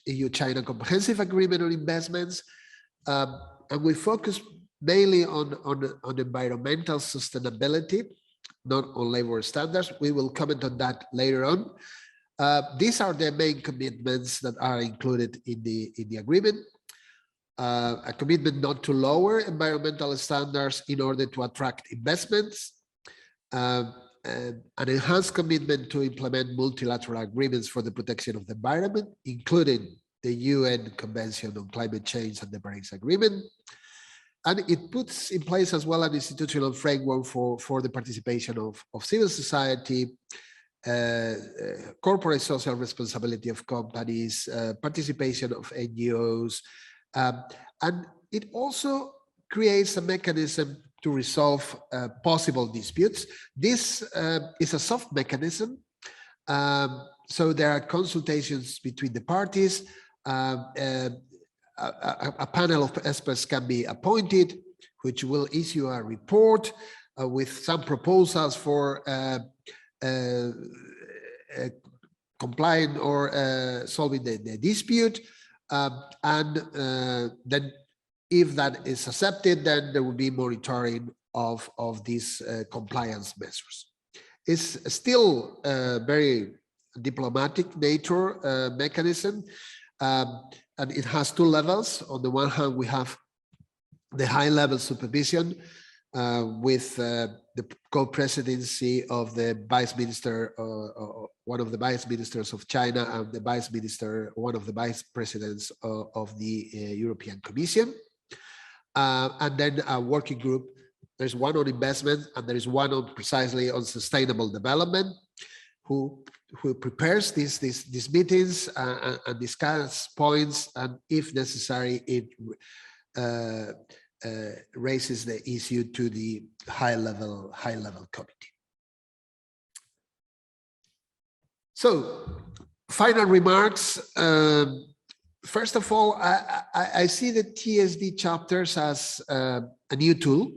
EU-China Comprehensive Agreement on Investments, and we focus mainly on environmental sustainability, not on labor standards. We will comment on that later on. These are the main commitments that are included in the agreement. A commitment not to lower environmental standards in order to attract investments, and an enhanced commitment to implement multilateral agreements for the protection of the environment, including the UN Convention on Climate Change and the Paris Agreement. And it puts in place as well an institutional framework for the participation of civil society, corporate social responsibility of companies, participation of NGOs, and it also creates a mechanism to resolve possible disputes. This is a soft mechanism, so there are consultations between the parties. A panel of experts can be appointed, which will issue a report with some proposals for complying or solving the dispute. And then if that is accepted, then there will be monitoring of these compliance measures. It's still a very diplomatic nature mechanism. And it has two levels. On the one hand, we have the high-level supervision with the co-presidency of the vice minister, one of the vice ministers of China, and the vice minister, one of the vice presidents of the European Commission. And then a working group. There's one on investment, and there is one on precisely on sustainable development, who prepares these meetings and discuss points, and if necessary, it raises the issue to the high-level committee. So, final remarks. First of all, I see the TSD chapters as a new tool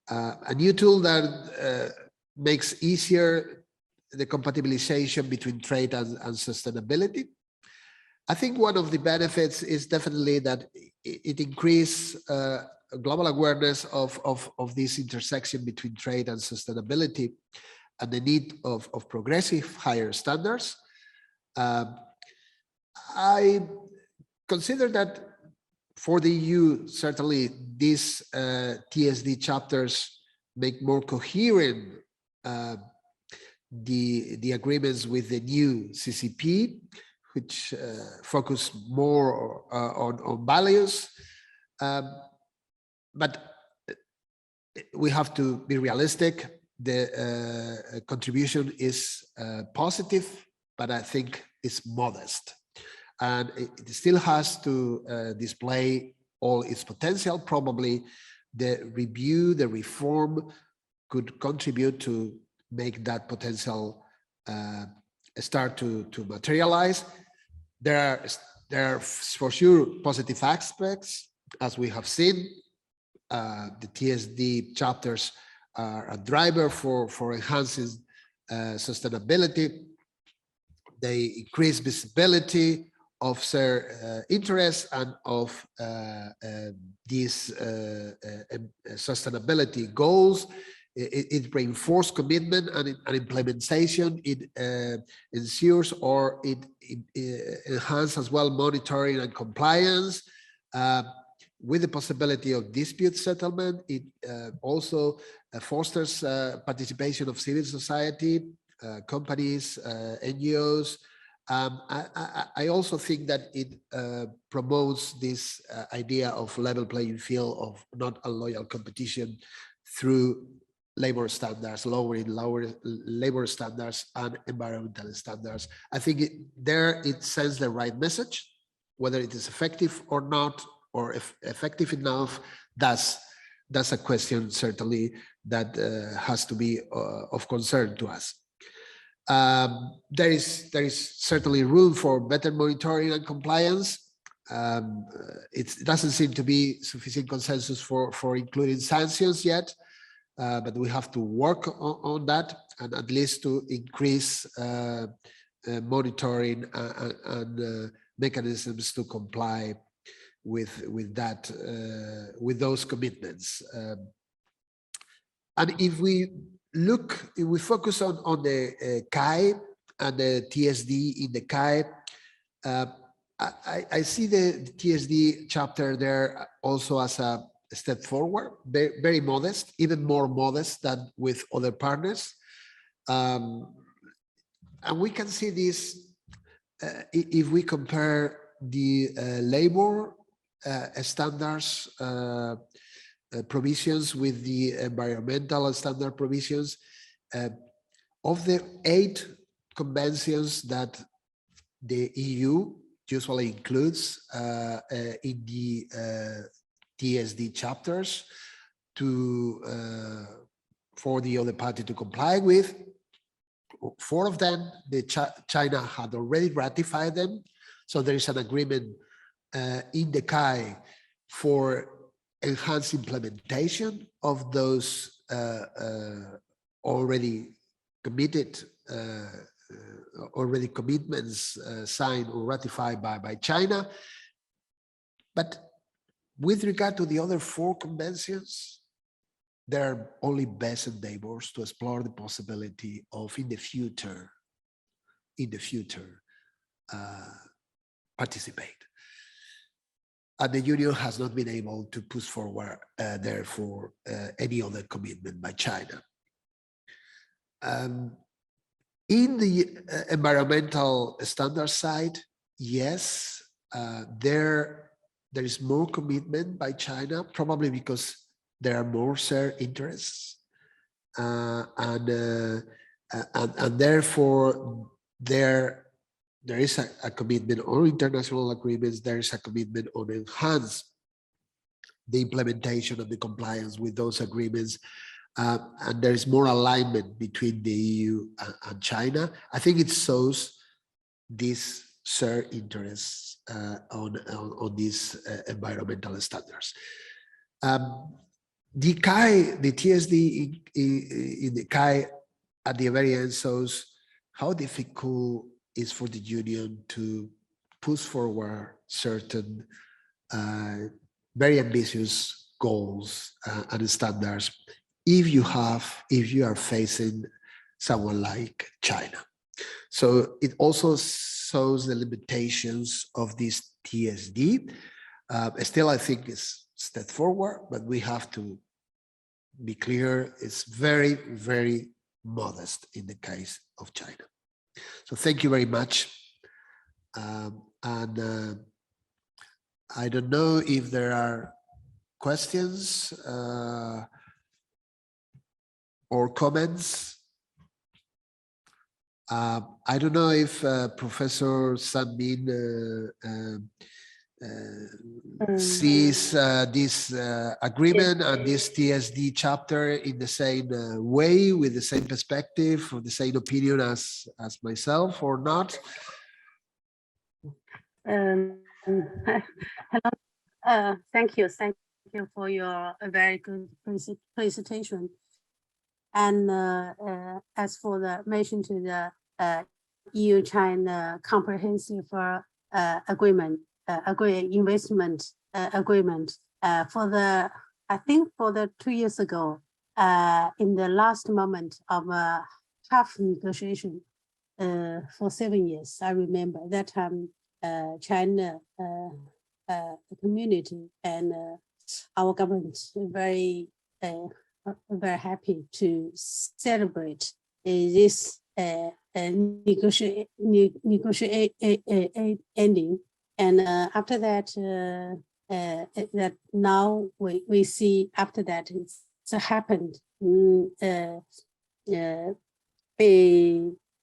that makes easier the compatibilization between trade and sustainability. I think one of the benefits is definitely that it increases global awareness of this intersection between trade and sustainability and the need of progressive higher standards. I consider that for the EU, certainly these TSD chapters make more coherent the agreements with the new CCP, which focus more on values. But we have to be realistic. The contribution is positive, but I think it's modest. And it still has to display all its potential. Probably the review, the reform could contribute to make that potential start to materialize. There are for sure positive aspects, as we have seen. The TSD chapters are a driver for enhancing sustainability. They increase visibility of their interests and of these sustainability goals. It reinforces commitment and implementation. It ensures or it enhances as well monitoring and compliance with the possibility of dispute settlement. It also fosters participation of civil society, companies, NGOs. I also think that it promotes this idea of level playing field, of not unloyal competition through labor standards, lowering labor standards and environmental standards. I think it sends the right message. Whether it is effective or not, or effective enough, that's a question certainly that has to be of concern to us. There is certainly room for better monitoring and compliance. It doesn't seem to be sufficient consensus for including sanctions yet, but we have to work on that, and at least to increase monitoring and mechanisms to comply with that with those commitments. And if we focus on the CAI and the TSD in the CAI, I see the TSD chapter there also as a step forward, very modest, even more modest than with other partners. And we can see this if we compare the labor standards provisions with the environmental standard provisions. Of the 8 conventions that the EU usually includes in the TSD chapters for the other party to comply with, 4 of them, China had already ratified them. So there is an agreement in the CAI for enhanced implementation of those already committed, commitments signed or ratified by China. But with regard to the other 4 conventions, there are only best endeavors to explore the possibility of in the future, participate. And the Union has not been able to push forward, therefore, any other commitment by China. In the environmental standard side, yes, there is more commitment by China, probably because there are more shared interests, and therefore there is a commitment on international agreements. There is a commitment on enhance the implementation of the compliance with those agreements, and there is more alignment between the EU and China. I think it shows these shared interests on these environmental standards. The CAI, the TSD in the CAI at the very end shows how difficult it is for the Union to push forward certain very ambitious goals and standards if you are facing someone like China. So it also shows the limitations of this TSD. Still, I think it's a step forward, but we have to be clear, it's very, very modest in the case of China. So thank you very much. I don't know if there are questions or comments. I don't know if Professor Sanmin sees this agreement and this TSD chapter in the same way, with the same perspective or the same opinion as myself, or not. Hello. Thank you for your very good presentation. And as for the mention to the EU-China comprehensive agreement, investment agreement for the, I think for the 2 years ago, in the last moment of half negotiation for 7 years, I remember that time China community and our government very happy to celebrate this negotiate ending. And after that, that now we see after that it's happened.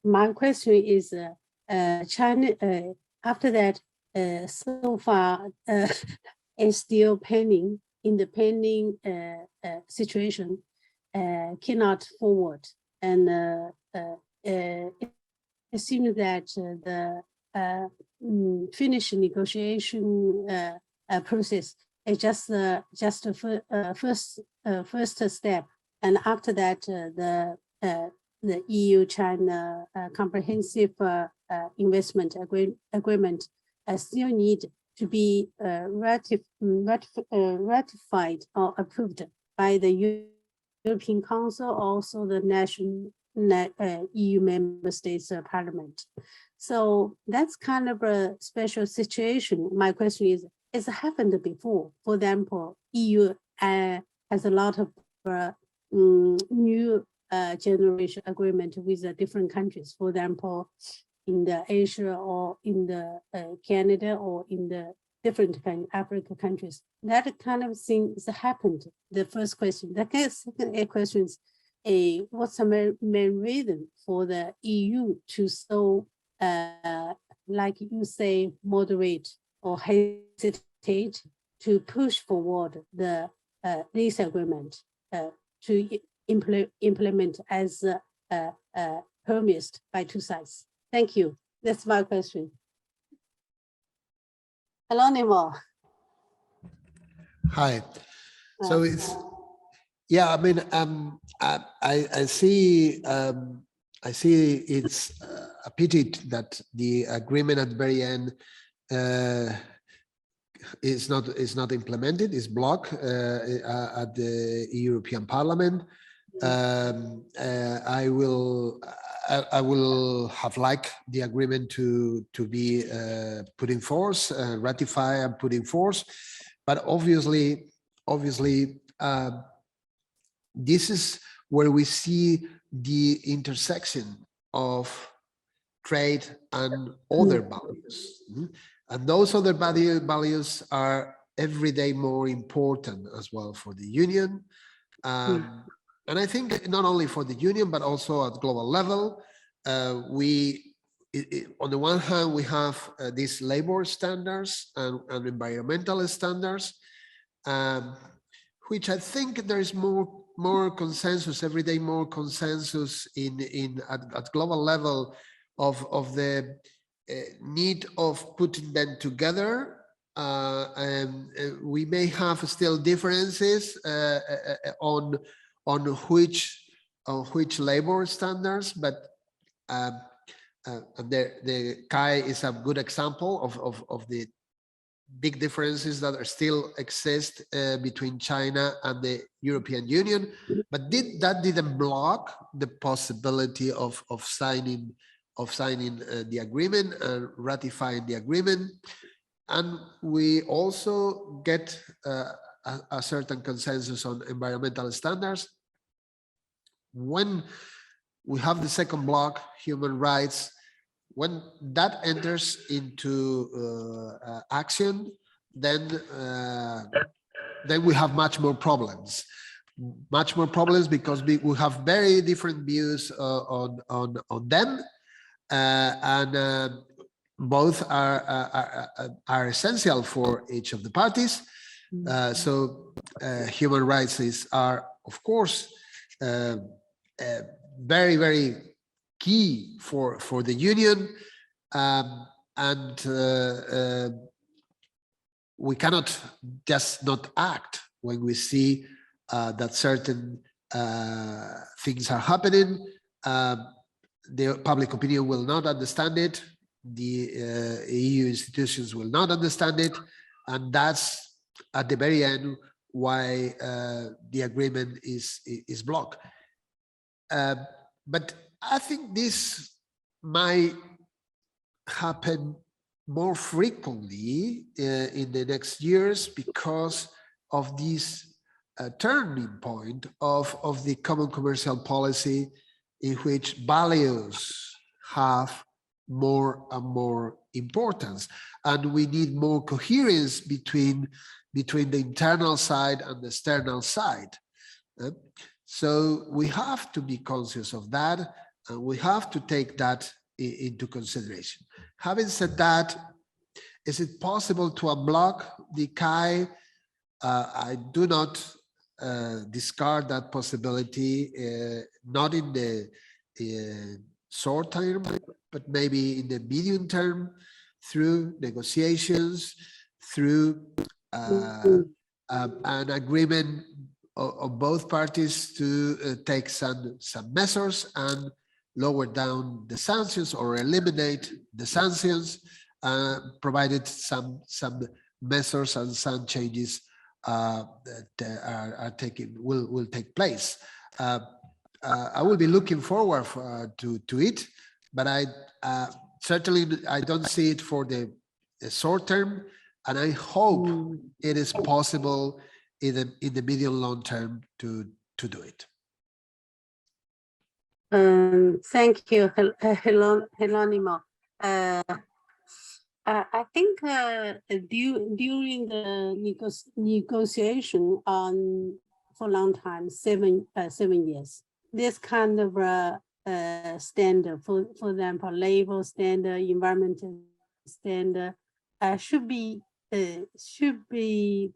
My question is, China after that so far is still pending, in the pending situation, cannot forward, and it seems that the Finnish negotiation process is just the first step, and after that the EU-China comprehensive investment agreement still need to be ratified or approved by the European Council, also the national EU member states parliament. So that's kind of a special situation. My question is, it's happened before. For example, EU has a lot of new generation agreement with the different countries. For example, in the Asia or in the Canada or in the different African countries. That kind of thing has happened. The first question. The second question is, what's the main reason for the EU to so, like you say, moderate or hesitate to push forward the this agreement to implement as promised by two sides? Thank you. That's my question. Jerónimo. Hi. So it's, yeah, I mean, I see it's a pity that the agreement at the very end is not implemented, is blocked at the European Parliament. I will have liked the agreement to be put in force, ratify and put in force, but obviously, this is where we see the intersection of trade and other values, and those other values are every day more important as well for the Union. And I think not only for the Union, but also at global level, on the one hand, we have these labor standards and environmental standards, which I think there is more consensus, every day more consensus at global level of the need of putting them together. And we may have still differences on which labor standards, but the CAI is a good example of the big differences that are still exist between China and the European Union. But that didn't block the possibility of signing the agreement and ratifying the agreement. And we also get a certain consensus on environmental standards. When we have the second block, human rights, when that enters into action, then we have much more problems because we have very different views on them, and both are essential for each of the parties. So human rights are, of course, very, very key for the Union, and we cannot just not act when we see that certain things are happening. The public opinion will not understand it. The EU institutions will not understand it, and that's at the very end why the agreement is blocked. But I think this might happen more frequently in the next years because of this turning point of the common commercial policy, in which values have more and more importance, and we need more coherence between the internal side and the external side. So we have to be conscious of that, and we have to take that into consideration. Having said that, is it possible to unblock the CAI? I do not discard that possibility, not in the short term, but maybe in the medium term, through negotiations, through an agreement of both parties to take some measures and lower down the sanctions or eliminate the sanctions, provided some measures and some changes that will take place. I will be looking forward to it, but I certainly I don't see it for the short term, and I hope it is possible in the medium long term to do it. Thank you, Jerónimo. I think during the negotiation for a long time, 7 years, this kind of standard, for example, labor standard, environmental standard, should be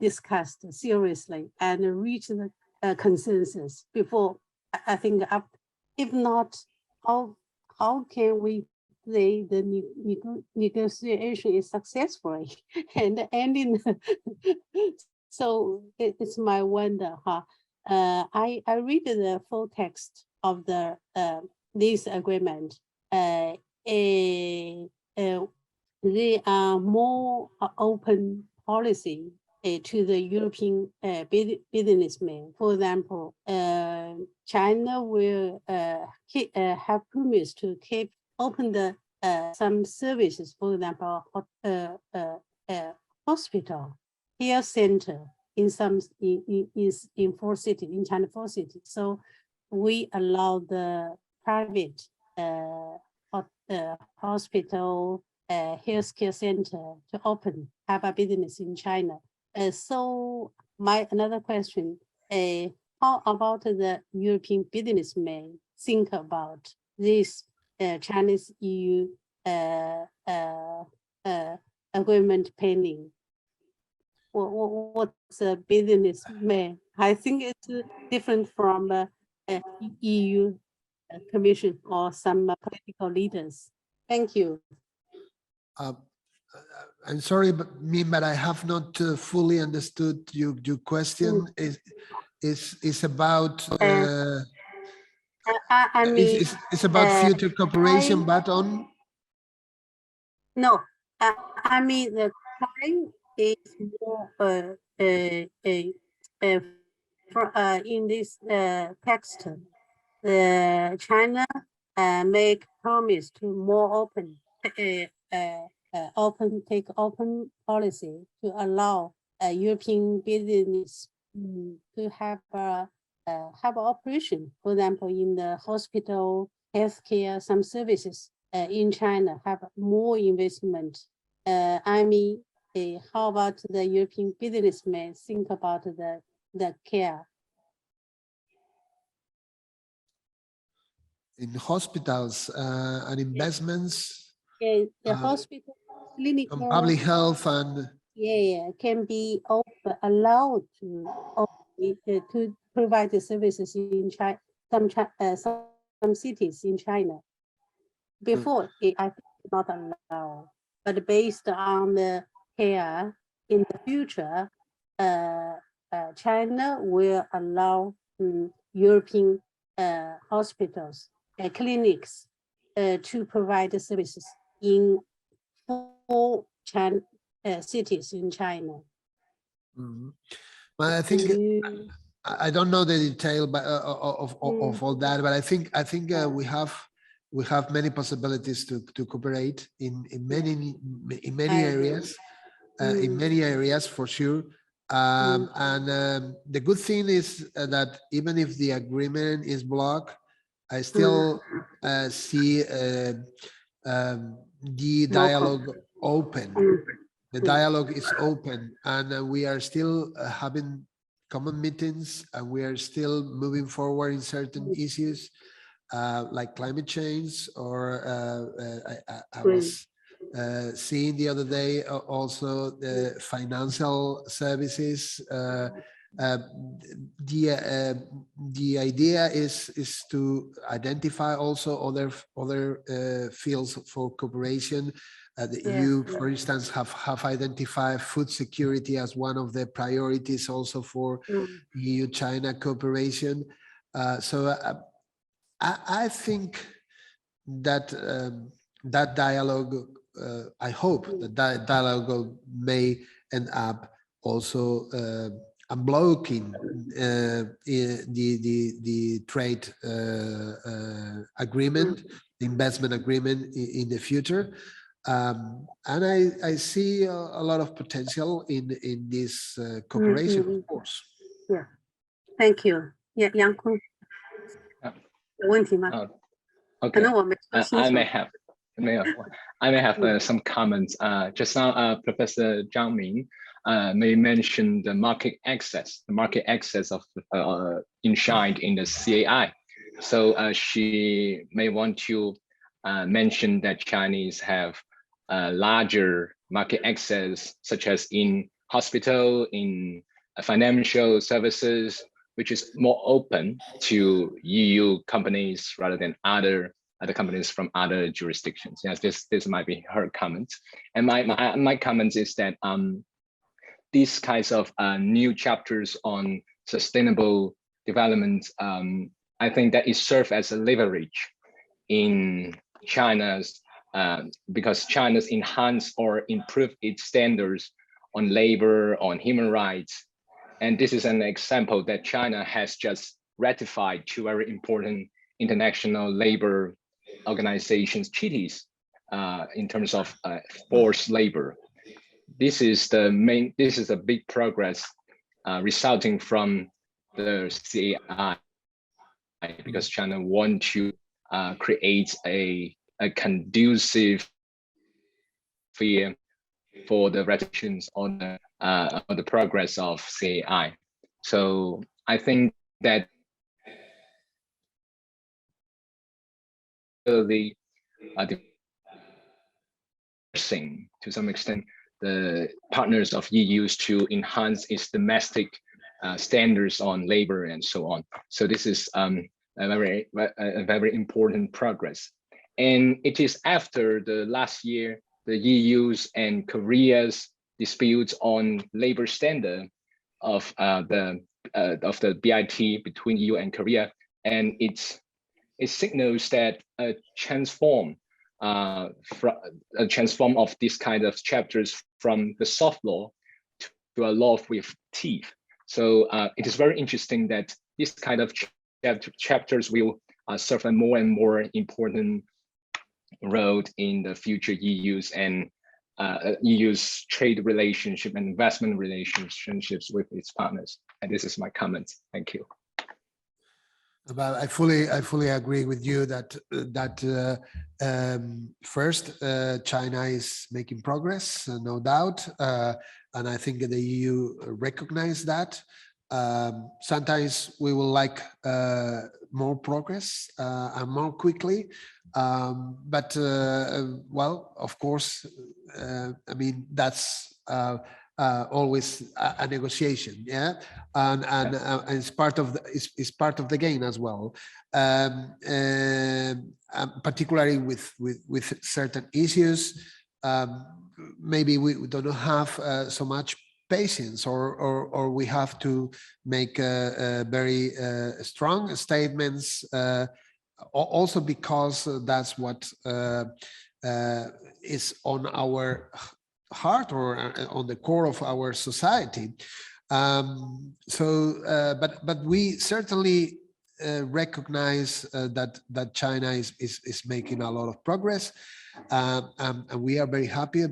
discussed seriously and reach the consensus before. I think if not, how can we say the negotiation is successful and ending? So it's my wonder. I read the full text of the this agreement. They are more open policy to the European businessmen. For example, China will have promised to keep open the some services. For example, hospital, care center in some in 4 cities in China, 4 cities. So we allow the private hospital, healthcare center to open, have a business in China. So another question, how about the European businessmen think about this Chinese EU agreement pending? What's a businessman? I think it's different from EU Commission or some political leaders. Thank you. I'm sorry, but I have not fully understood your question. Is about I mean, it's about future cooperation, but on no, I mean the time is more in this text. China make promise to more open take open policy to allow European business to have operation. For example, in the hospital, healthcare, some services in China have more investment. I mean, how about the European businessmen think about the care? In hospitals and investments, the hospital, clinical, and public health, and can be allowed to provide the services in China, some cities in China. Before, I think not allowed, but based on the care in the future, China will allow European hospitals, clinics to provide the services in 4 cities in China. Well, I think I don't know the detail of all that, but I think we have many possibilities to cooperate in many areas, in many areas for sure. And the good thing is that even if the agreement is blocked, I still see the dialogue open. The dialogue is open, and we are still having common meetings, and we are still moving forward in certain issues like climate change, or I was seeing the other day also the financial services. The idea is to identify also other fields for cooperation. The EU, for instance, have identified food security as one of the priorities also for EU-China cooperation. So I think that that dialogue I hope that that dialogue may end up also unblocking the trade agreement, the investment agreement in the future. And I see a lot of potential in this cooperation, of course. Yeah, thank you. Yeah, Yang Kun. 有问题吗？ Okay, 可能我没说清楚。 I may have some comments. Just now, Professor Zhang Ming may mention the market access of enshrined in the CAI. So she may want to mention that Chinese have larger market access, such as in hospital, in financial services, which is more open to EU companies rather than other companies from other jurisdictions. Yes, this might be her comment. And my comment is that these kinds of new chapters on sustainable development, I think that it serves as a leverage in China's, because China's enhance or improve its standards on labor, on human rights. And this is an example that China has just ratified two very important international labor organizations treaties in terms of forced labor. This is a big progress resulting from the CAI, because China want to create a conducive sphere for the ratifications on the progress of CAI. So I think that the to some extent the partners of EU's to enhance its domestic standards on labor and so on. So this is a very important progress. And it is after the last year, the EU's and Korea's disputes on labor standard of the BIT between EU and Korea, and it signals that a transform of this kind of chapters from the soft law to a law with teeth. So it is very interesting that this kind of chapters will serve a more and more important role in the future EU's and EU's trade relationship and investment relationships with its partners. And this is my comment. Thank you. But I fully agree with you that first, China is making progress, no doubt, and I think the EU recognize that. Sometimes we will like more progress and more quickly, but well, of course, I mean that's always a negotiation, yeah, and it's part of the game as well, particularly with certain issues. Maybe we don't have so much patience, or we have to make very strong statements, also because that's what is on our heart or on the core of our society. But we certainly recognize that China is making a lot of progress, and we are very happy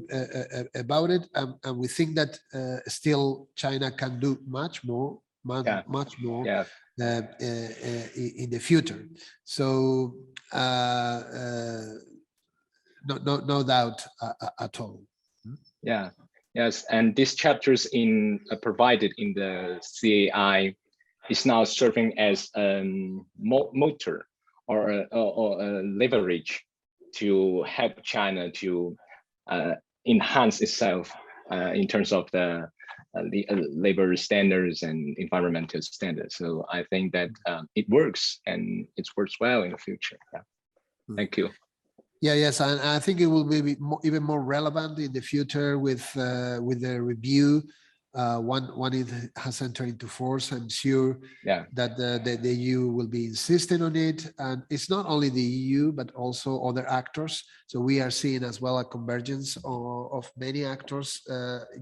about it, and we think that still China can do much more in the future. So no doubt at all. Yeah, yes, and these chapters provided in the CAI is now serving as a motor or a leverage to help China to enhance itself in terms of the labor standards and environmental standards. So I think that it works, and it works well in the future. Yeah. Thank you. Yeah, yes, and I think it will be even more relevant in the future with the review One it has entered into force. I'm sure that the EU will be insisting on it, and it's not only the EU but also other actors. So we are seeing as well a convergence of many actors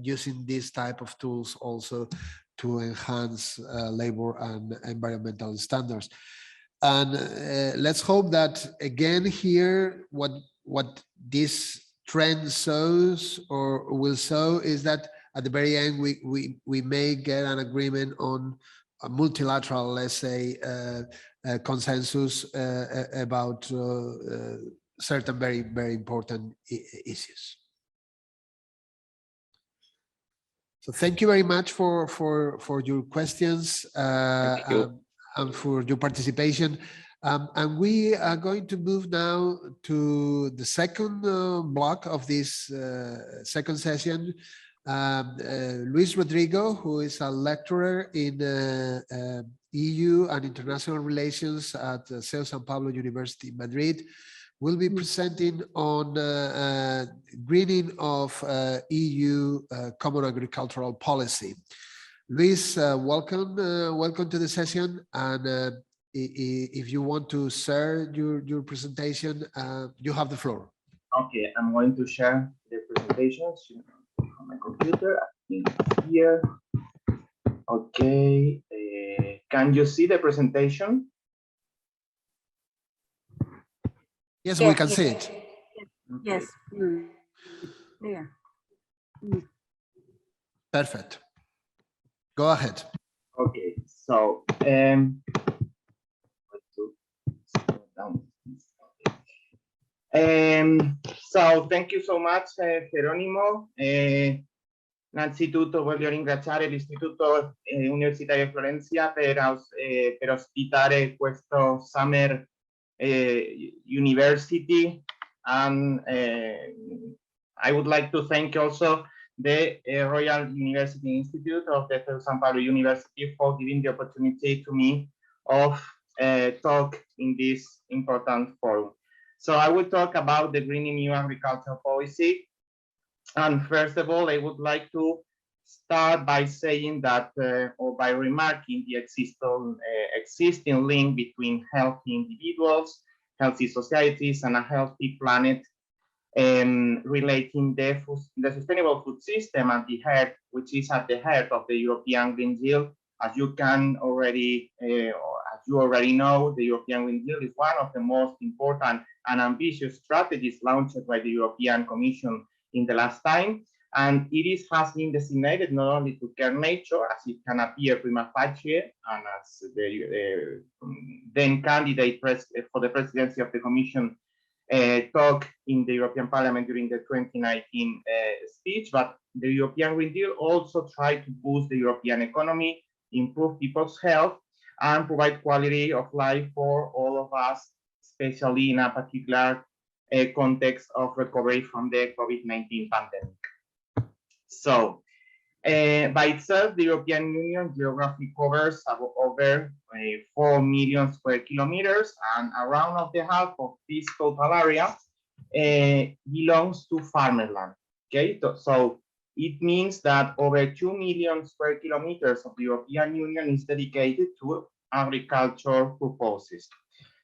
using these type of tools also to enhance labor and environmental standards. And let's hope that again here, what this trend shows or will show is that at the very end, we may get an agreement on a multilateral, let's say, consensus about certain very, very important issues. So thank you very much for your questions and for your participation. And we are going to move now to the second block of this second session. Luis Rodrigo, who is a lecturer in EU and International Relations at CEU San Pablo University in Madrid, will be presenting on greening of EU Common Agricultural Policy. Luis, welcome to the session. And if you want to share your presentation, you have the floor. Okay, I'm going to share the presentations on my computer. I think here. Okay, can you see the presentation? Yes, we can see it. Yes. Yeah. Perfect. Go ahead. Okay, so so thank you so much, Jerónimo. Innanzitutto voglio ringraziare l'Istituto Universitario di Florencia per ospitare questo Summer University, and I would like to thank also the Royal University Institute of the CEU San Pablo University for giving the opportunity to me of talk in this important forum. So I will talk about the greening EU agricultural policy. And first of all, I would like to start by saying that, or by remarking the existing link between healthy individuals, healthy societies, and a healthy planet, relating the sustainable food system and the heart, which is at the heart of the European Green Deal. As you can already, or as you already know, the European Green Deal is one of the most important and ambitious strategies launched by the European Commission in the last time, and it has been designated not only to care nature, as it can appear prima facie, and as the then candidate for the presidency of the Commission talk in the European Parliament during the 2019 speech, but the European Green Deal also tried to boost the European economy, improve people's health, and provide quality of life for all of us, especially in a particular context of recovery from the COVID-19 pandemic. So, by itself, the European Union geography covers over 4 million square kilometers, and around of the half of this total area belongs to farmland. Okay, so it means that over 2 million square kilometers of the European Union is dedicated to agriculture purposes.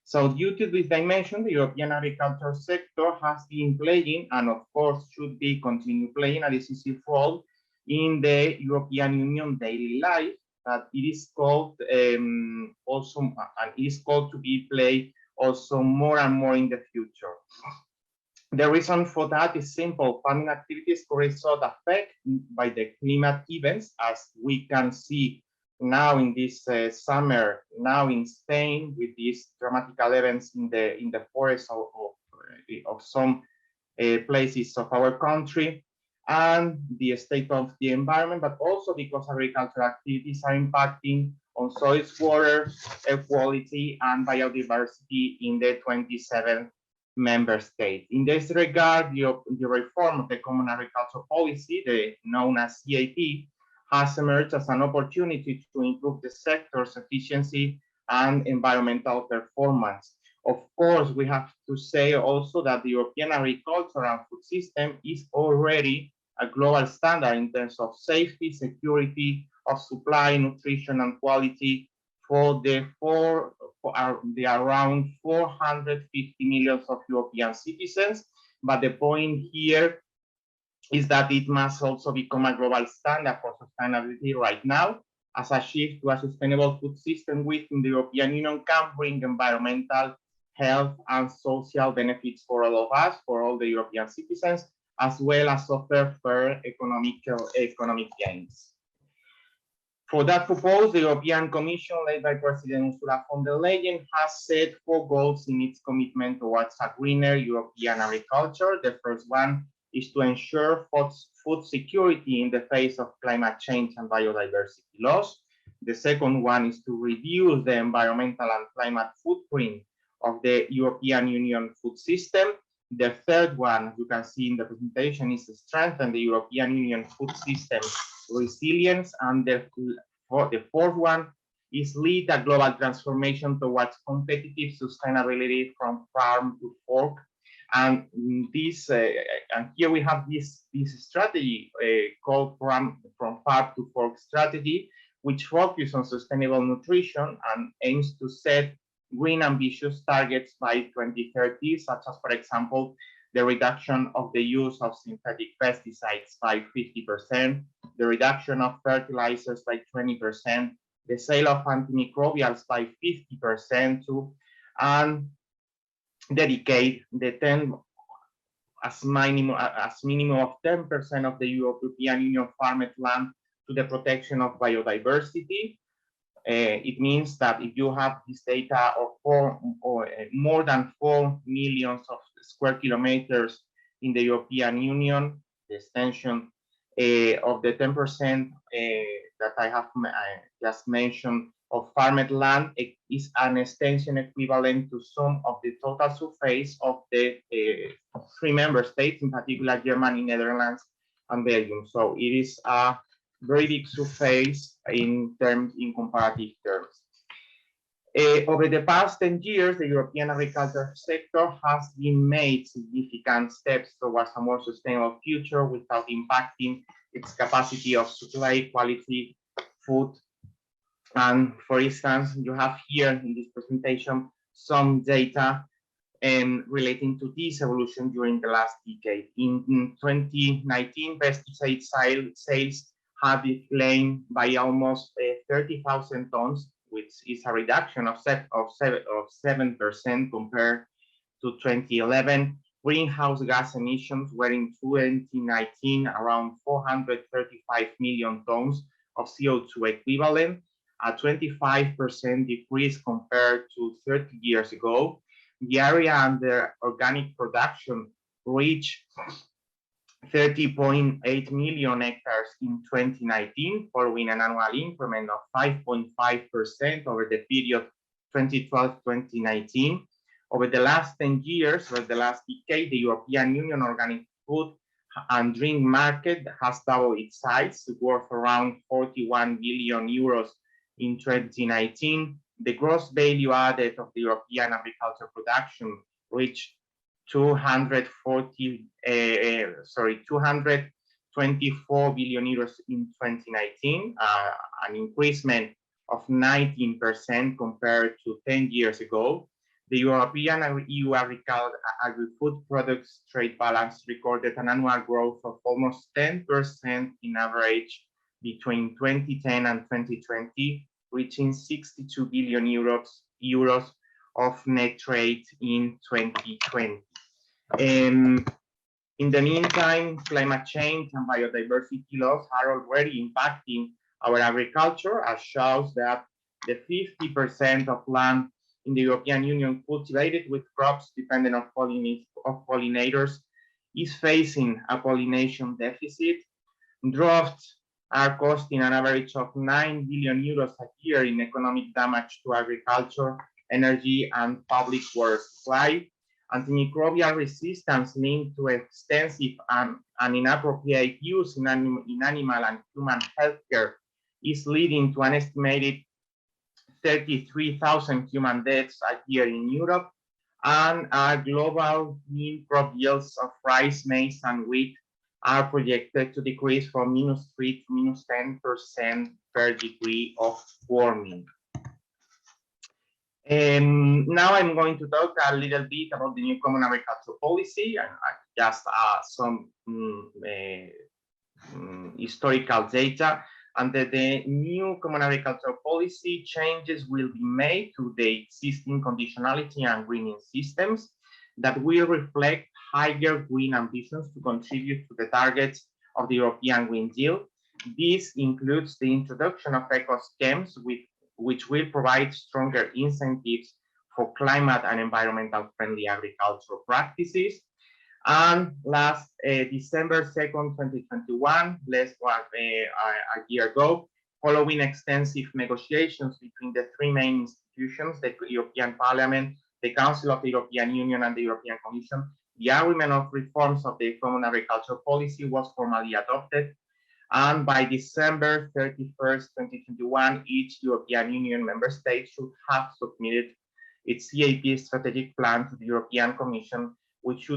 So due to this dimension, the European agriculture sector has been playing, and of course should be continue playing, a decisive role in the European Union daily life, that it is called also, and it is called to be played also more and more in the future. The reason for that is simple. Farming activities are so affected by the climate events, as we can see now in this summer, now in Spain, with these dramatic events in the forests of some places of our country, and the state of the environment, but also because agricultural activities are impacting on soils, water, air quality, and biodiversity in the 27 member states. In this regard, the reform of the Common Agricultural Policy, known as CAP, has emerged as an opportunity to improve the sector's efficiency and environmental performance. Of course, we have to say also that the European agricultural food system is already a global standard in terms of safety, security of supply, nutrition, and quality for the around 450 million of European citizens. But the point here is that it must also become a global standard for sustainability right now, as a shift to a sustainable food system within the European Union can bring environmental, health, and social benefits for all of us, for all the European citizens, as well as offer fair economic gains. For that purpose, the European Commission, led by President Ursula von der Leyen, has set 4 goals in its commitment towards a greener European agriculture. The first one is to ensure food security in the face of climate change and biodiversity loss. The second one is to reduce the environmental and climate footprint of the European Union food system. The third one, as you can see in the presentation, is to strengthen the European Union food system resilience. And the fourth one is lead a global transformation towards competitive sustainability from farm to fork. And this, and here we have this strategy called from farm to fork strategy, which focuses on sustainable nutrition and aims to set green ambitious targets by 2030, such as, for example, the reduction of the use of synthetic pesticides by 50%, the reduction of fertilizers by 20%, the sale of antimicrobials by 50% too, and dedicate the as minimum of 10% of the European Union farmed land to the protection of biodiversity. It means that if you have this data of more than 4 million of square kilometers in the European Union, the extension of the 10% that I have just mentioned of farmed land is an extension equivalent to some of the total surface of the 3 member states, in particular Germany, Netherlands, and Belgium. So it is a very big surface in comparative terms. Over the past 10 years, the European agriculture sector has been made significant steps towards a more sustainable future without impacting its capacity of supply quality food. And for instance, you have here in this presentation some data relating to this evolution during the last decade. In 2019, pesticide sales have declined by almost 30,000 tons, which is a reduction of 7% compared to 2011. Greenhouse gas emissions were in 2019 around 435 million tons of CO2 equivalent, a 25% decrease compared to 30 years ago. The area under organic production reached 30.8 million hectares in 2019, following an annual increment of 5.5% over the period 2012-2019. Over the last 10 years, or the last decade, the European Union organic food and drink market has doubled its size, worth around 41 billion euros in 2019. The gross value added of the European agriculture production reached 224 billion euros in 2019, an increasement of 19% compared to 10 years ago. The European EU agri-food products trade balance recorded an annual growth of almost 10% in average between 2010 and 2020, reaching 62 billion euros of net trade in 2020. In the meantime, climate change and biodiversity loss are already impacting our agriculture, as shows that the 50% of land in the European Union cultivated with crops dependent on pollinators is facing a pollination deficit. Droughts are costing an average of 9 billion euros a year in economic damage to agriculture, energy, and public water supply. Antimicrobial resistance linked to extensive and inappropriate use in animal and human healthcare is leading to an estimated 33,000 human deaths a year in Europe, and global mean crop yields of rice, maize, and wheat are projected to decrease from -3 to -10% per degree of warming. Now I'm going to talk a little bit about the new common agricultural policy and just some historical data. Under the new common agricultural policy, changes will be made to the existing conditionality and greening systems that will reflect higher green ambitions to contribute to the targets of the European Green Deal. This includes the introduction of eco schemes which will provide stronger incentives for climate and environmental friendly agricultural practices. And last December 2nd, 2021, less than a year ago, following extensive negotiations between the three main institutions, the European Parliament, the Council of the European Union, and the European Commission, the agreement of reforms of the Common Agricultural Policy was formally adopted. And by December 31st, 2021, each European Union member state should have submitted its CAP strategic plan to the European Commission, which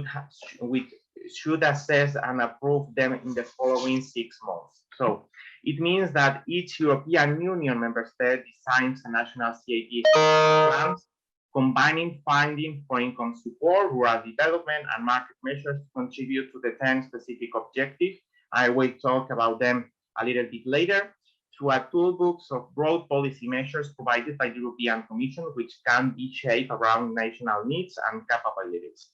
should assess and approve them in the following 6 months. So it means that each European Union member state designs a national CAP plans, combining funding for income support, rural development, and market measures to contribute to the 10 specific objectives. I will talk about them a little bit later, through a toolbox of broad policy measures provided by the European Commission, which can be shaped around national needs and capabilities.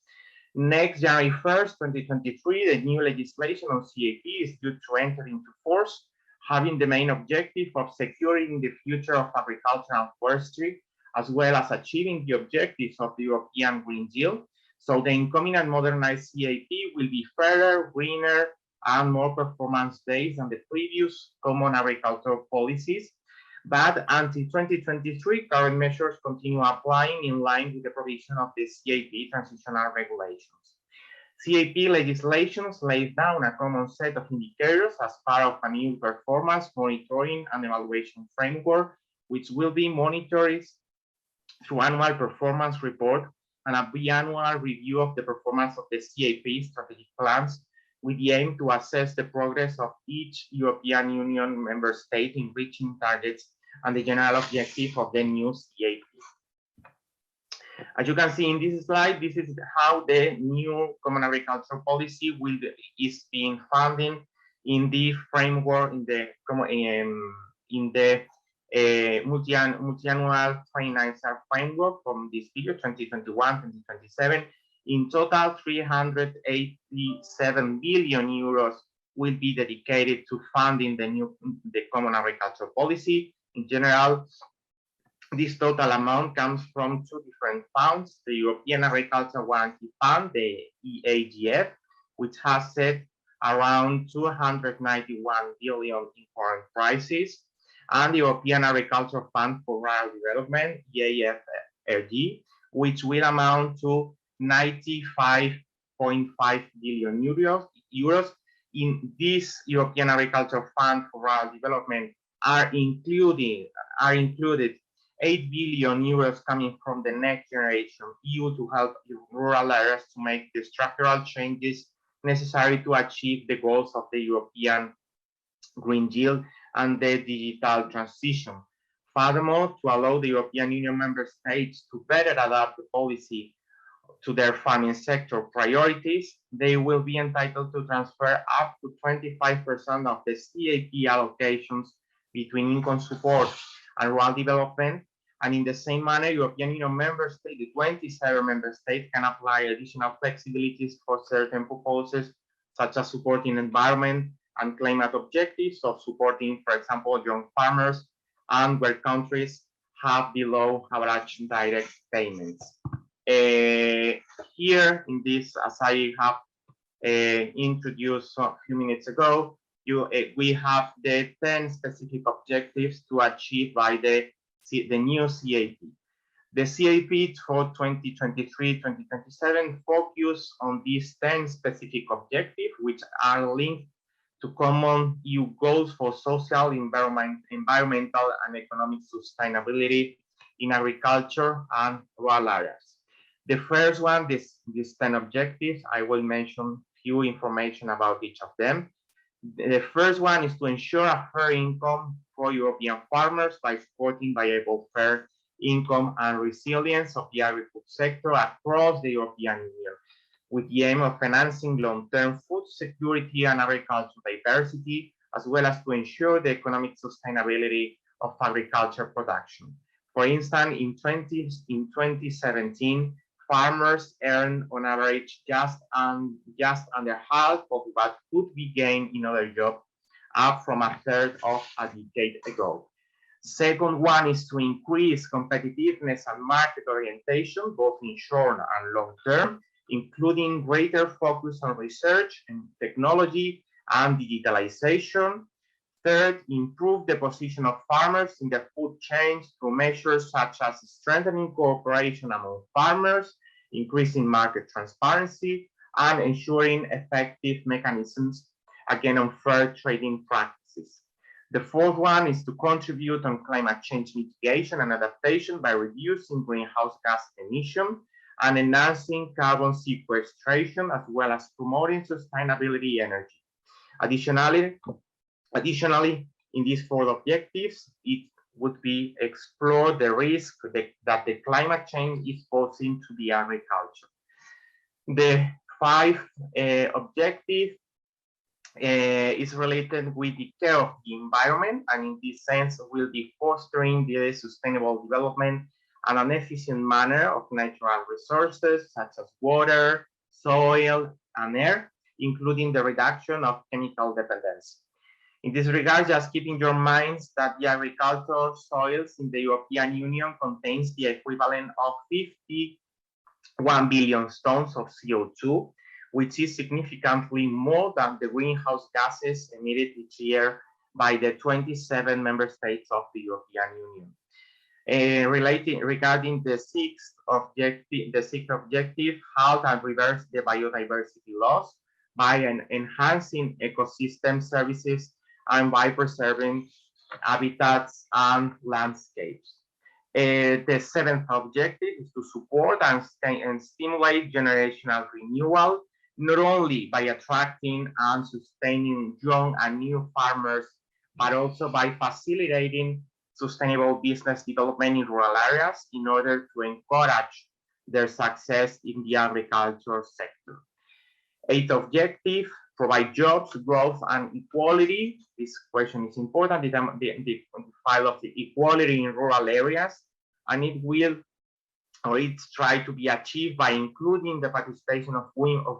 Next January 1st, 2023, the new legislation on CAP is due to enter into force, having the main objective of securing the future of agriculture and forestry, as well as achieving the objectives of the European Green Deal. So the incoming and modernized CAP will be fairer, greener, and more performance-based than the previous common agricultural policies. But until 2023, current measures continue applying in line with the provision of the CAP transitional regulations. CAP legislation lays down a common set of indicators as part of a new performance monitoring and evaluation framework, which will be monitored through annual performance report and a biannual review of the performance of the CAP strategic plans, with the aim to assess the progress of each European Union member state in reaching targets and the general objective of the new CAP. As you can see in this slide, this is how the new common agricultural policy is being funded in the framework, in the multi-annual financial framework from this period, 2021-2027. In total, 387 billion euros will be dedicated to funding the common agricultural policy. In general, this total amount comes from two different funds: the European Agricultural Guarantee Fund, the EAGF, which has set around 291 billion in current prices, and the European Agricultural Fund for Rural Development, EAFRD, which will amount to 95.5 billion euros. In this European Agricultural Fund for Rural Development are included 8 billion euros coming from the Next Generation EU to help rural areas to make the structural changes necessary to achieve the goals of the European Green Deal and the digital transition. Furthermore, to allow the European Union member states to better adapt the policy to their farming sector priorities, they will be entitled to transfer up to 25% of the CAP allocations between income support and rural development. And in the same manner, European Union member states, the 27 member states, can apply additional flexibilities for certain purposes, such as supporting environment and climate objectives, of supporting, for example, young farmers, and where countries have below average direct payments. Here in this, as I have introduced a few minutes ago, we have the 10 specific objectives to achieve by the new CAP. The CAP for 2023-2027 focus on these 10 specific objectives, which are linked to common EU goals for social, environmental, and economic sustainability in agriculture and rural areas. The first one, these 10 objectives, I will mention few information about each of them. The first one is to ensure a fair income for European farmers by supporting viable fair income and resilience of the agri-food sector across the European Union, with the aim of financing long-term food security and agricultural diversity, as well as to ensure the economic sustainability of agriculture production. For instance, in 2017, farmers earned on average just under half of what could be gained in other jobs, up from a third of a decade ago. Second one is to increase competitiveness and market orientation, both in short and long term, including greater focus on research and technology and digitalization. Third, improve the position of farmers in the food chain through measures such as strengthening cooperation among farmers, increasing market transparency, and ensuring effective mechanisms, again, on fair trading practices. The fourth one is to contribute on climate change mitigation and adaptation by reducing greenhouse gas emission and enhancing carbon sequestration, as well as promoting sustainability energy. Additionally, in these four objectives, it would be explore the risk that the climate change is posing to the agriculture. The fifth objective is related with the care of the environment, and in this sense will be fostering the sustainable development and an efficient manner of natural resources such as water, soil, and air, including the reduction of chemical dependence. In this regard, just keep in your minds that the agricultural soils in the European Union contains the equivalent of 51 billion tons of CO2, which is significantly more than the greenhouse gases emitted each year by the 27 member states of the European Union. Regarding the sixth objective, halt and reverse the biodiversity loss by enhancing ecosystem services and by preserving habitats and landscapes. The seventh objective is to support and stimulate generational renewal, not only by attracting and sustaining young and new farmers, but also by facilitating sustainable business development in rural areas in order to encourage their success in the agriculture sector. Eighth objective, provide jobs, growth, and equality. This question is important, the file of the equality in rural areas, and it will, or it's tried to be achieved by including the participation of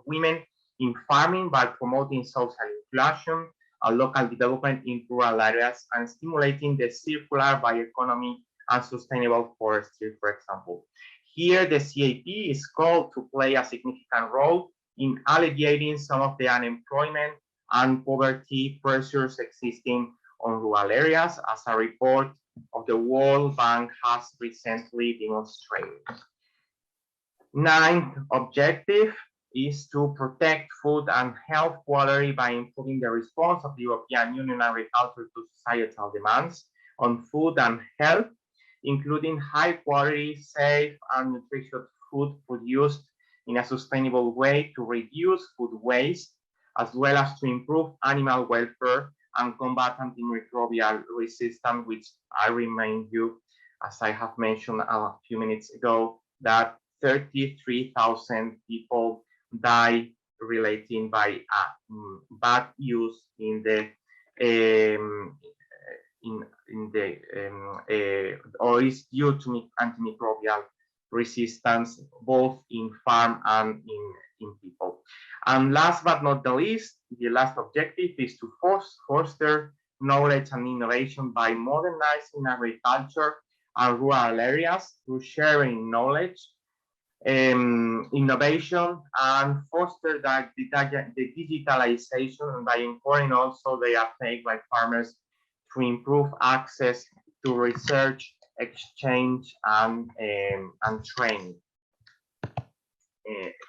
women in farming by promoting social inclusion and local development in rural areas and stimulating the circular bioeconomy and sustainable forestry, for example. Here, the CAP is called to play a significant role in alleviating some of the unemployment and poverty pressures existing on rural areas, as a report of the World Bank has recently demonstrated. Ninth objective is to protect food and health quality by improving the response of the European Union agriculture to societal demands on food and health, including high quality, safe, and nutritious food produced in a sustainable way to reduce food waste, as well as to improve animal welfare and combat antimicrobial resistance, which I remind you, as I have mentioned a few minutes ago, that 33,000 people die relating by bad use in the or is due to antimicrobial resistance both in farm and in people. And last but not the least, the last objective is to foster knowledge and innovation by modernizing agriculture and rural areas through sharing knowledge, innovation, and foster the digitalization by encouraging also the uptake by farmers to improve access to research, exchange, and training.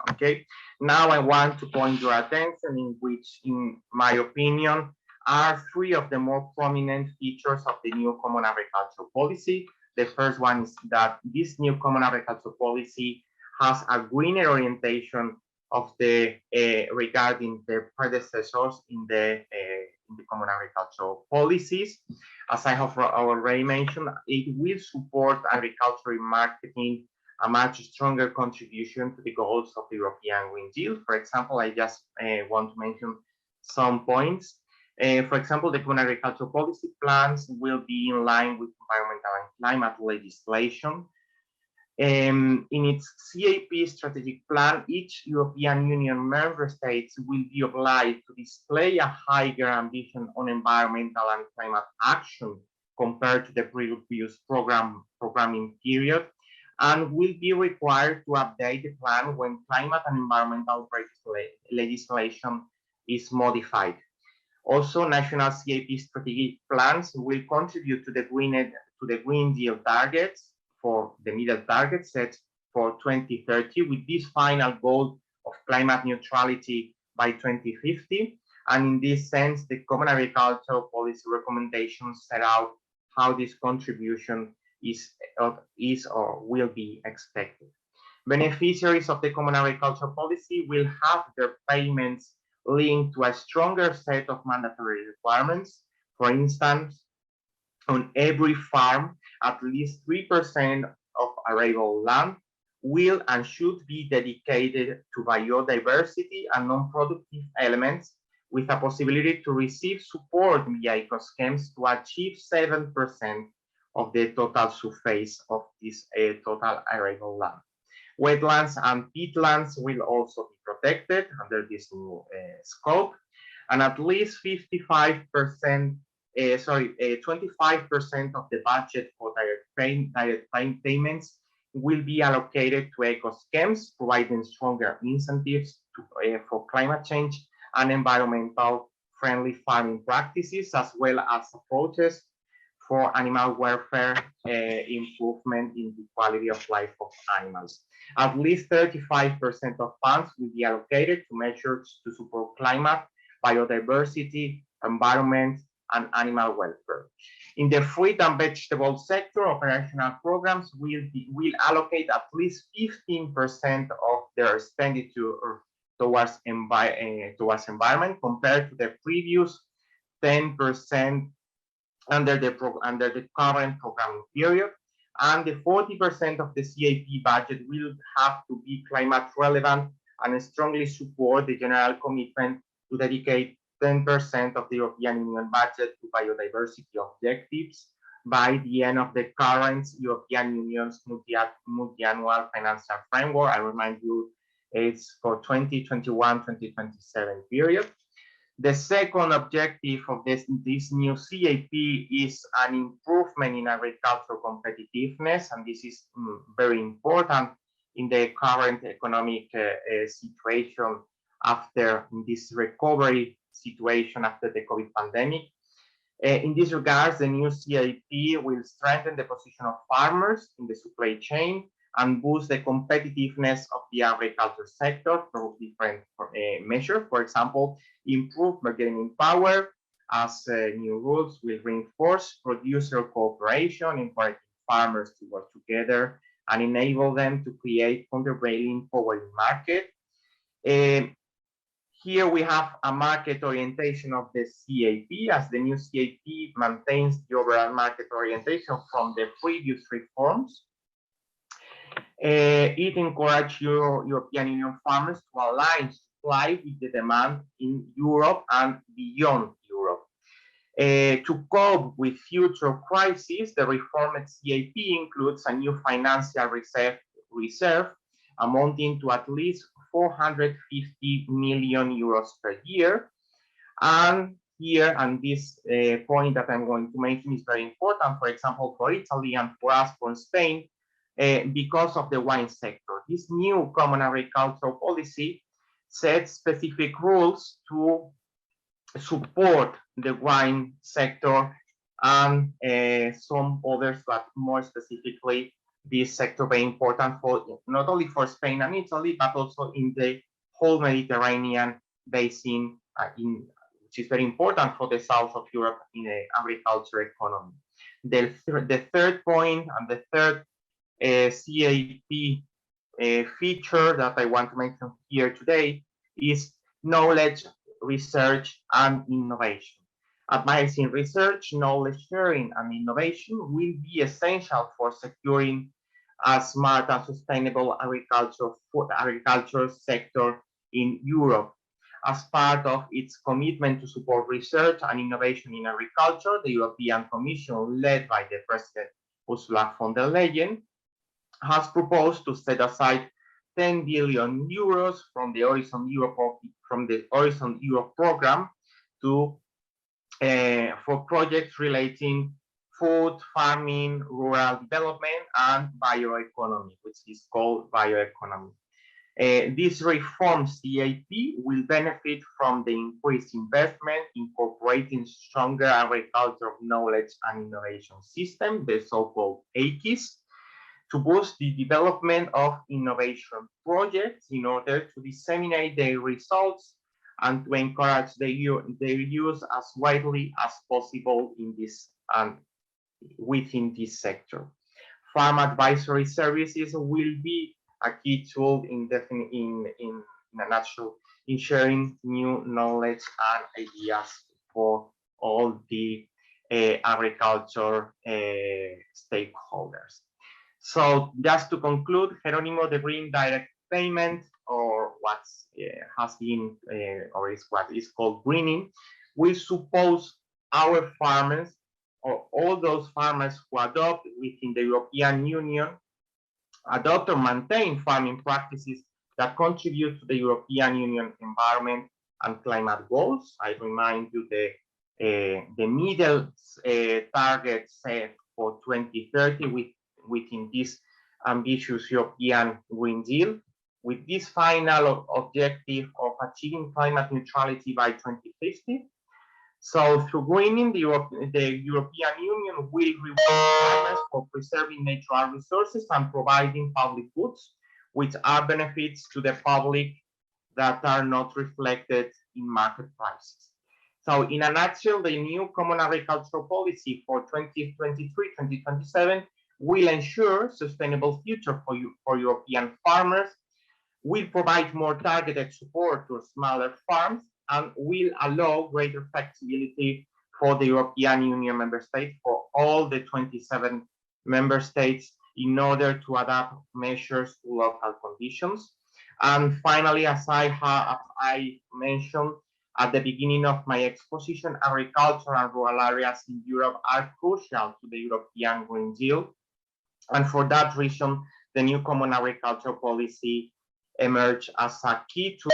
Okay, now I want to point your attention in which, in my opinion, are three of the more prominent features of the new Common Agricultural Policy. The first one is that this new Common Agricultural Policy has a greener orientation of the regarding the predecessors in the common agricultural policies. As I have already mentioned, it will support agricultural marketing a much stronger contribution to the goals of the European Green Deal. For example, I just want to mention some points. For example, the common agricultural policy plans will be in line with environmental and climate legislation. In its CAP strategic plan, each European Union member states will be obliged to display a higher ambition on environmental and climate action compared to the previous programming period, and will be required to update the plan when climate and environmental legislation is modified. Also, national CAP strategic plans will contribute to the Green Deal targets for the middle target set for 2030, with this final goal of climate neutrality by 2050. And in this sense, the common agricultural policy recommendations set out how this contribution is or will be expected. Beneficiaries of the common agricultural policy will have their payments linked to a stronger set of mandatory requirements. For instance, on every farm, at least 3% of arable land will and should be dedicated to biodiversity and non-productive elements, with a possibility to receive support via eco schemes to achieve 7% of the total surface of this total arable land. Wetlands and peatlands will also be protected under this new scope, and at least 25% of the budget for direct payments will be allocated to eco schemes, providing stronger incentives for climate change and environmental friendly farming practices, as well as approaches for animal welfare improvement in the quality of life of animals. At least 35% of funds will be allocated to measures to support climate, biodiversity, environment, and animal welfare. In the fruit and vegetable sector, operational programs will allocate at least 15% of their expenditure towards environment, compared to the previous 10% under the current programming period. And the 40% of the CAP budget will have to be climate relevant and strongly support the general commitment to dedicate 10% of the European Union budget to biodiversity objectives by the end of the current European Union's multi-annual financial framework. I remind you, it's for 2021-2027 period. The second objective of this new CAP is an improvement in agricultural competitiveness, and this is very important in the current economic situation after this recovery situation after the COVID pandemic. In this regard, the new CAP will strengthen the position of farmers in the supply chain and boost the competitiveness of the agriculture sector through different measures. For example, improve bargaining power, as new rules will reinforce producer cooperation, encouraging farmers to work together and enable them to create countervailing power in market. Here we have a market orientation of the CAP, as the new CAP maintains the overall market orientation from the previous reforms. It encourages European Union farmers to align supply with the demand in Europe and beyond Europe. To cope with future crises, the reformed CAP includes a new financial reserve amounting to at least 450 million euros per year. And here, and this point that I'm going to mention is very important, for example, for Italy and for us, for Spain, because of the wine sector. This new common agricultural policy sets specific rules to support the wine sector and some others, but more specifically, this sector very important for not only for Spain and Italy, but also in the whole Mediterranean basin, which is very important for the south of Europe in the agriculture economy. The third point and the third CAP feature that I want to mention here today is knowledge, research, and innovation. Advancing research, knowledge sharing, and innovation will be essential for securing a smart and sustainable agriculture sector in Europe. As part of its commitment to support research and innovation in agriculture, the European Commission, led by the President Ursula von der Leyen, has proposed to set aside 10 billion euros from the Horizon Europe program to for projects relating food, farming, rural development, and bioeconomy, which is called bioeconomy. This reforms CAP will benefit from the increased investment incorporating stronger agricultural knowledge and innovation system, the so-called AKIS, to boost the development of innovation projects in order to disseminate their results and to encourage their use as widely as possible in this and within this sector. Farm advisory services will be a key tool in a nutshell in sharing new knowledge and ideas for all the agriculture stakeholders. So just to conclude, Jerónimo, the green direct payment, or what has been or is what is called greening, will suppose our farmers, or all those farmers who adopt within the European Union, adopt or maintain farming practices that contribute to the European Union environment and climate goals. I remind you the middle target set for 2030 within this ambitious European Green Deal, with this final objective of achieving climate neutrality by 2050. So through greening, the European Union will reward farmers for preserving natural resources and providing public goods, which are benefits to the public that are not reflected in market prices. So in a nutshell, the new Common Agricultural Policy for 2023-2027 will ensure sustainable future for European farmers, will provide more targeted support to smaller farms, and will allow greater flexibility for the European Union member states, for all the 27 member states, in order to adapt measures to local conditions. And finally, as I mentioned at the beginning of my exposition, agriculture and rural areas in Europe are crucial to the European Green Deal. And for that reason, the new Common Agricultural Policy emerged as a key tool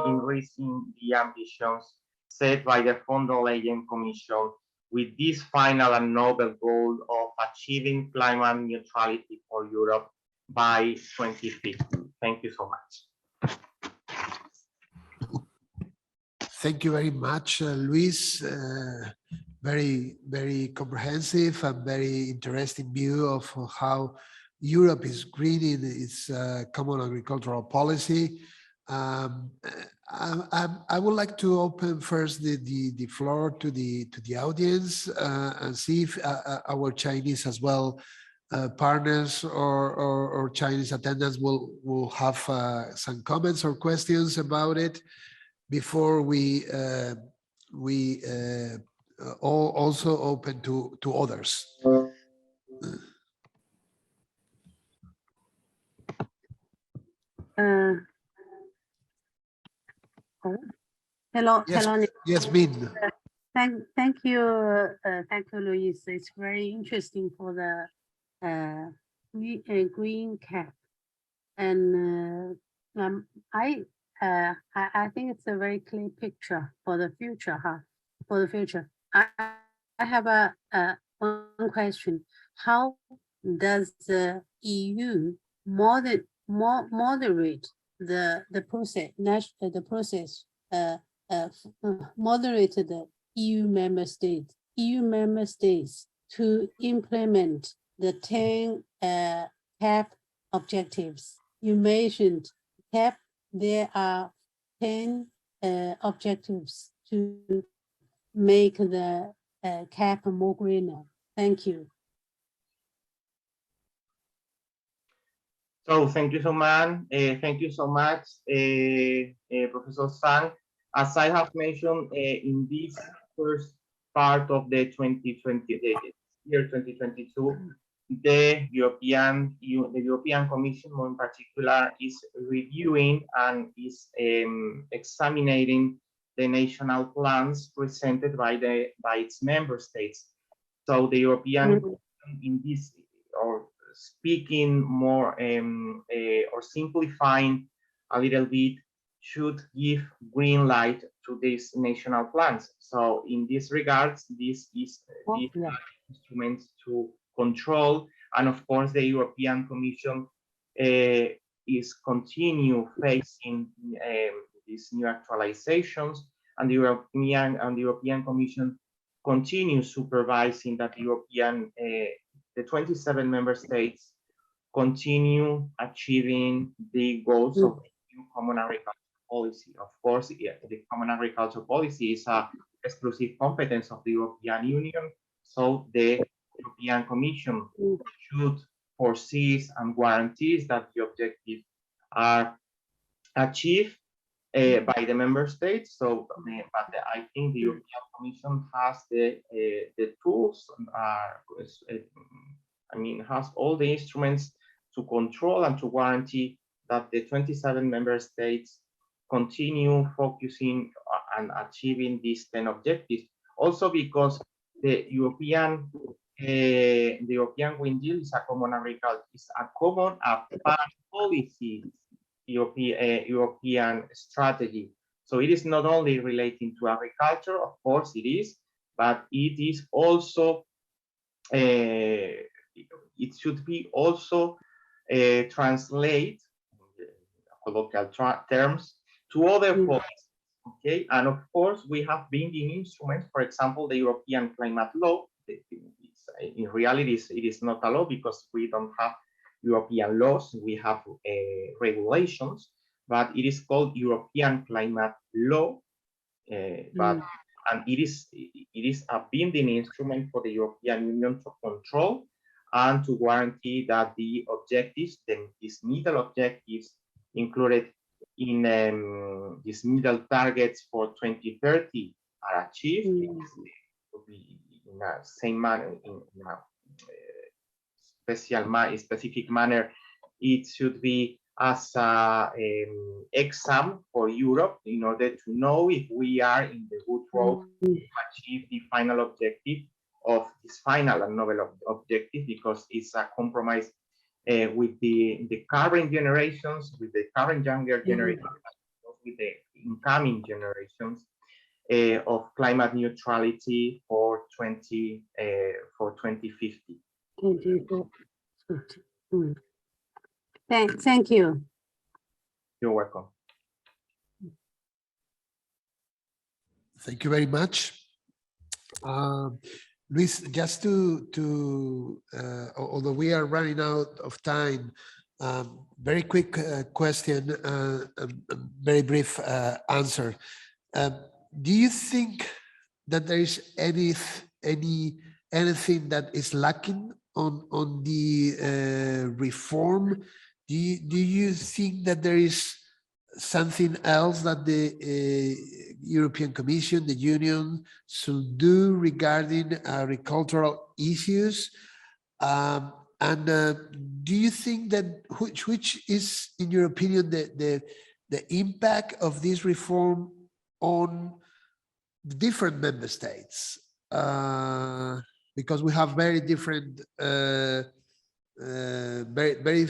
in reaching the ambitions set by the von der Leyen Commission, with this final and noble goal of achieving climate neutrality for Europe by 2050. Thank you so much. Thank you very much, Luis. Very, very comprehensive and very interesting view of how Europe is greening its common agricultural policy. I would like to open first the floor to the audience and see if our Chinese as well partners or Chinese attendants will have some comments or questions about it before we also open to others. Hello, yes, hello. Yes, Min. Thank you, Luis. It's very interesting for the green cap, and I think it's a very clear picture for the future, For the future, I have one question: how does the EU moderate the process? Moderate the EU member states to implement the 10 CAP objectives. You mentioned CAP. There are 10 objectives to make the CAP more greener. Thank you. So thank you so much. Thank you so much, Professor Sang. As I have mentioned in this first part of the 2020, the year 2022, the European Commission, more in particular, is reviewing and is examining the national plans presented by its member states. So the European Commission in this, or speaking more or simplifying a little bit, should give green light to these national plans. So in this regards, this is instruments to control, and of course the European Commission is continue facing these new actualizations, and the European Commission continues supervising that the 27 member states continue achieving the goals of the new common agriculture policy. Of course, the common agriculture policy is a exclusive competence of the European Union, so the European Commission should foresee and guarantees that the objectives are achieved by the member states. So, but I think the European Commission has the tools, has all the instruments to control and to guarantee that the 27 member states continue focusing and achieving these 10 objectives. Also because the European Green Deal is a common agriculture, is a common policy European strategy. So it is not only relating to agriculture, of course it is, but it is also it should be also translate colloquial terms to other policies. Okay, and of course we have binding instruments. For example, the European climate law. In reality, it is not a law because we don't have European laws. We have regulations, but it is called European climate law. And it is a binding instrument for the European Union to control and to guarantee that the objectives, these middle objectives included in these middle targets for 2030 are achieved. It will be in a same manner, in a specific manner. It should be as an exam for Europe in order to know if we are in the good road to achieve the final objective of this final and novel objective, because it's a compromise with the current generations, with the current younger generations, with the incoming generations of climate neutrality for 2050. Thank you. You're welcome. Thank you very much. Luis, just although we are running out of time, very quick question, very brief answer. Do you think that there is anything that is lacking on the reform? Do you think that there is something else that the European Commission, the Union, should do regarding agricultural issues? And do you think that which is, in your opinion, the impact of this reform on the different member states? Because we have very different very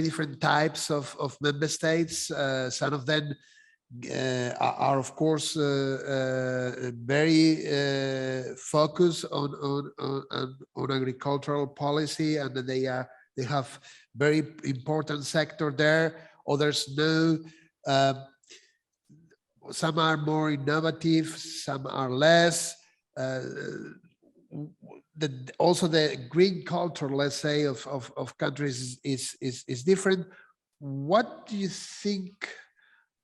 different types of member states. Some of them are of course very focused on agricultural policy, and they have very important sector there. Others no. Some are more innovative, some are less. Also the green culture, let's say, of countries is different. What do you think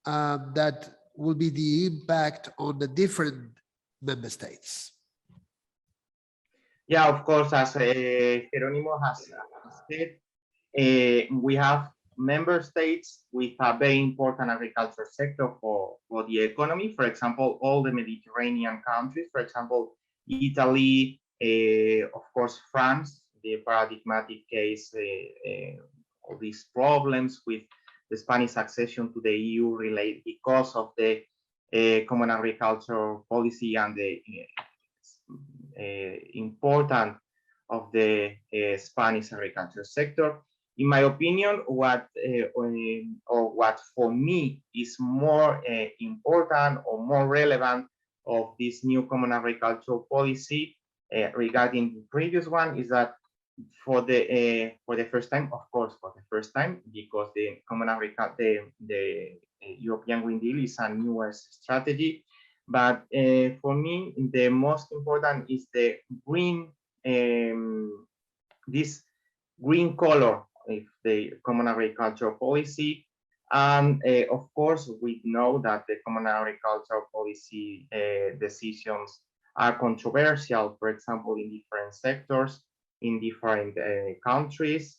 that will be the impact on the different member states? Yeah, of course, as Jerónimo has said, We have member states with a very important agriculture sector for the economy. For example, all the Mediterranean countries, for example, Italy, of course, France, the paradigmatic case, all these problems with the Spanish accession to the EU relate because of the common agricultural policy and the importance of the Spanish agriculture sector. In my opinion, what for me is more important or more relevant of this new common agricultural policy regarding the previous one is that for the first time, of course, for the first time, because the common agriculture, the European Green Deal is a newest strategy. But for me, the most important is the green, this green color of the common agricultural policy. And of course, we know that the common agricultural policy decisions are controversial, for example, in different sectors, in different countries.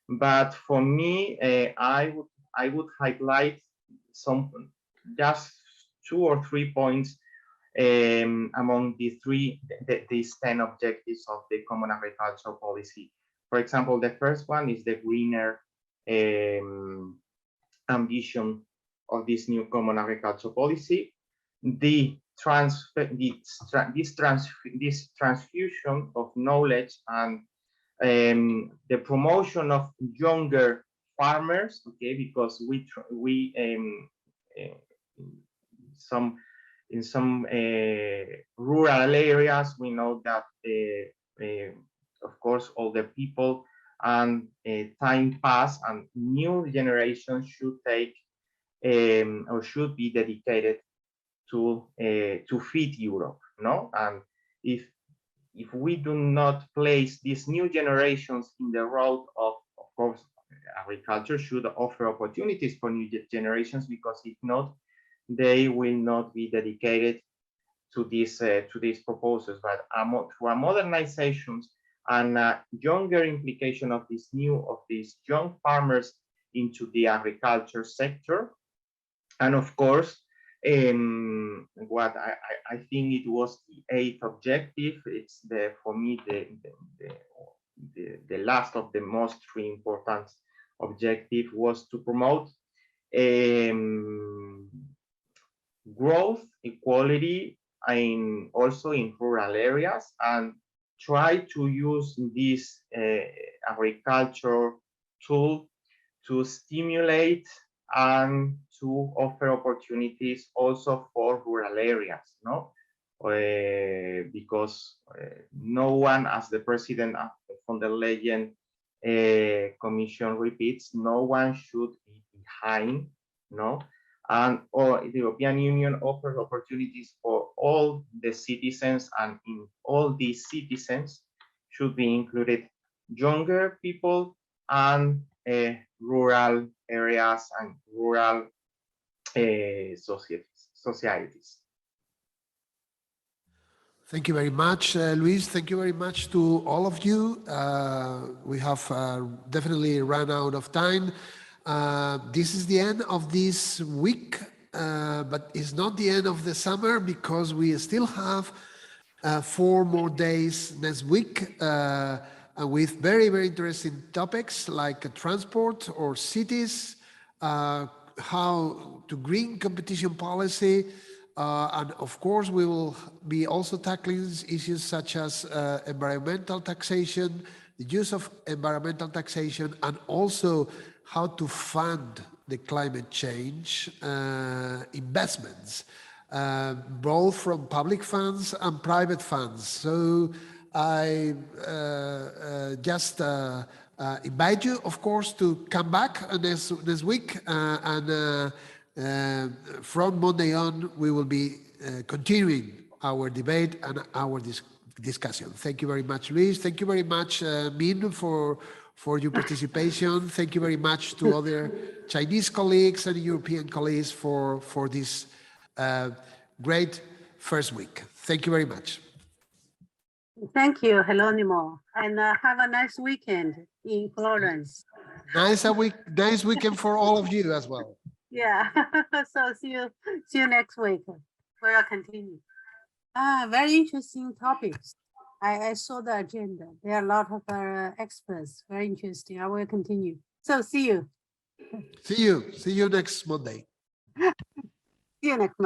But for me, I would highlight just 2 or 3 points among these 10 objectives of the common agricultural policy. For example, the first one is the greener ambition of this new common agricultural policy. This transfusion of knowledge and the promotion of younger farmers, okay, because in some rural areas, we know that of course older people and time pass and new generations should take or should be dedicated to feed Europe, no? And if we do not place these new generations in the road of course, agriculture should offer opportunities for new generations, because if not, they will not be dedicated to these proposals. But through a modernizations and younger implication of these young farmers into the agriculture sector, and of course, what I think it was the 8th objective. It's for me the last of the most 3 important objective was to promote growth, equality, and also in rural areas, and try to use this agriculture tool to stimulate and to offer opportunities also for rural areas, no? Because no one, as the president von der Leyen Commission repeats, no one should be behind, no? And the European Union offers opportunities for all the citizens, and in all these citizens should be included younger people and rural areas and rural societies. Thank you very much, Luis. Thank you very much to all of you. We have definitely run out of time. This is the end of this week, but it's not the end of the summer, because we still have 4 more days next week with very, very interesting topics like transport or cities, how to green competition policy, and of course we will be also tackling issues such as environmental taxation, the use of environmental taxation, and also how to fund the climate change investments, both from public funds and private funds. So I just invite you, of course, to come back this week, and from Monday on, we will be continuing our debate and our discussion. Thank you very much, Luis. Thank you very much, Min, for your participation. Thank you very much to other Chinese colleagues and European colleagues for this great first week. Thank you very much. Thank you, Jerónimo, and have a nice weekend in Florence. Nice weekend for all of you as well. Yeah. So see you next week. We'll continue. Very interesting topics. I saw the agenda. There are a lot of experts. Very interesting. I will continue. So see you. See you next Monday. See you next month.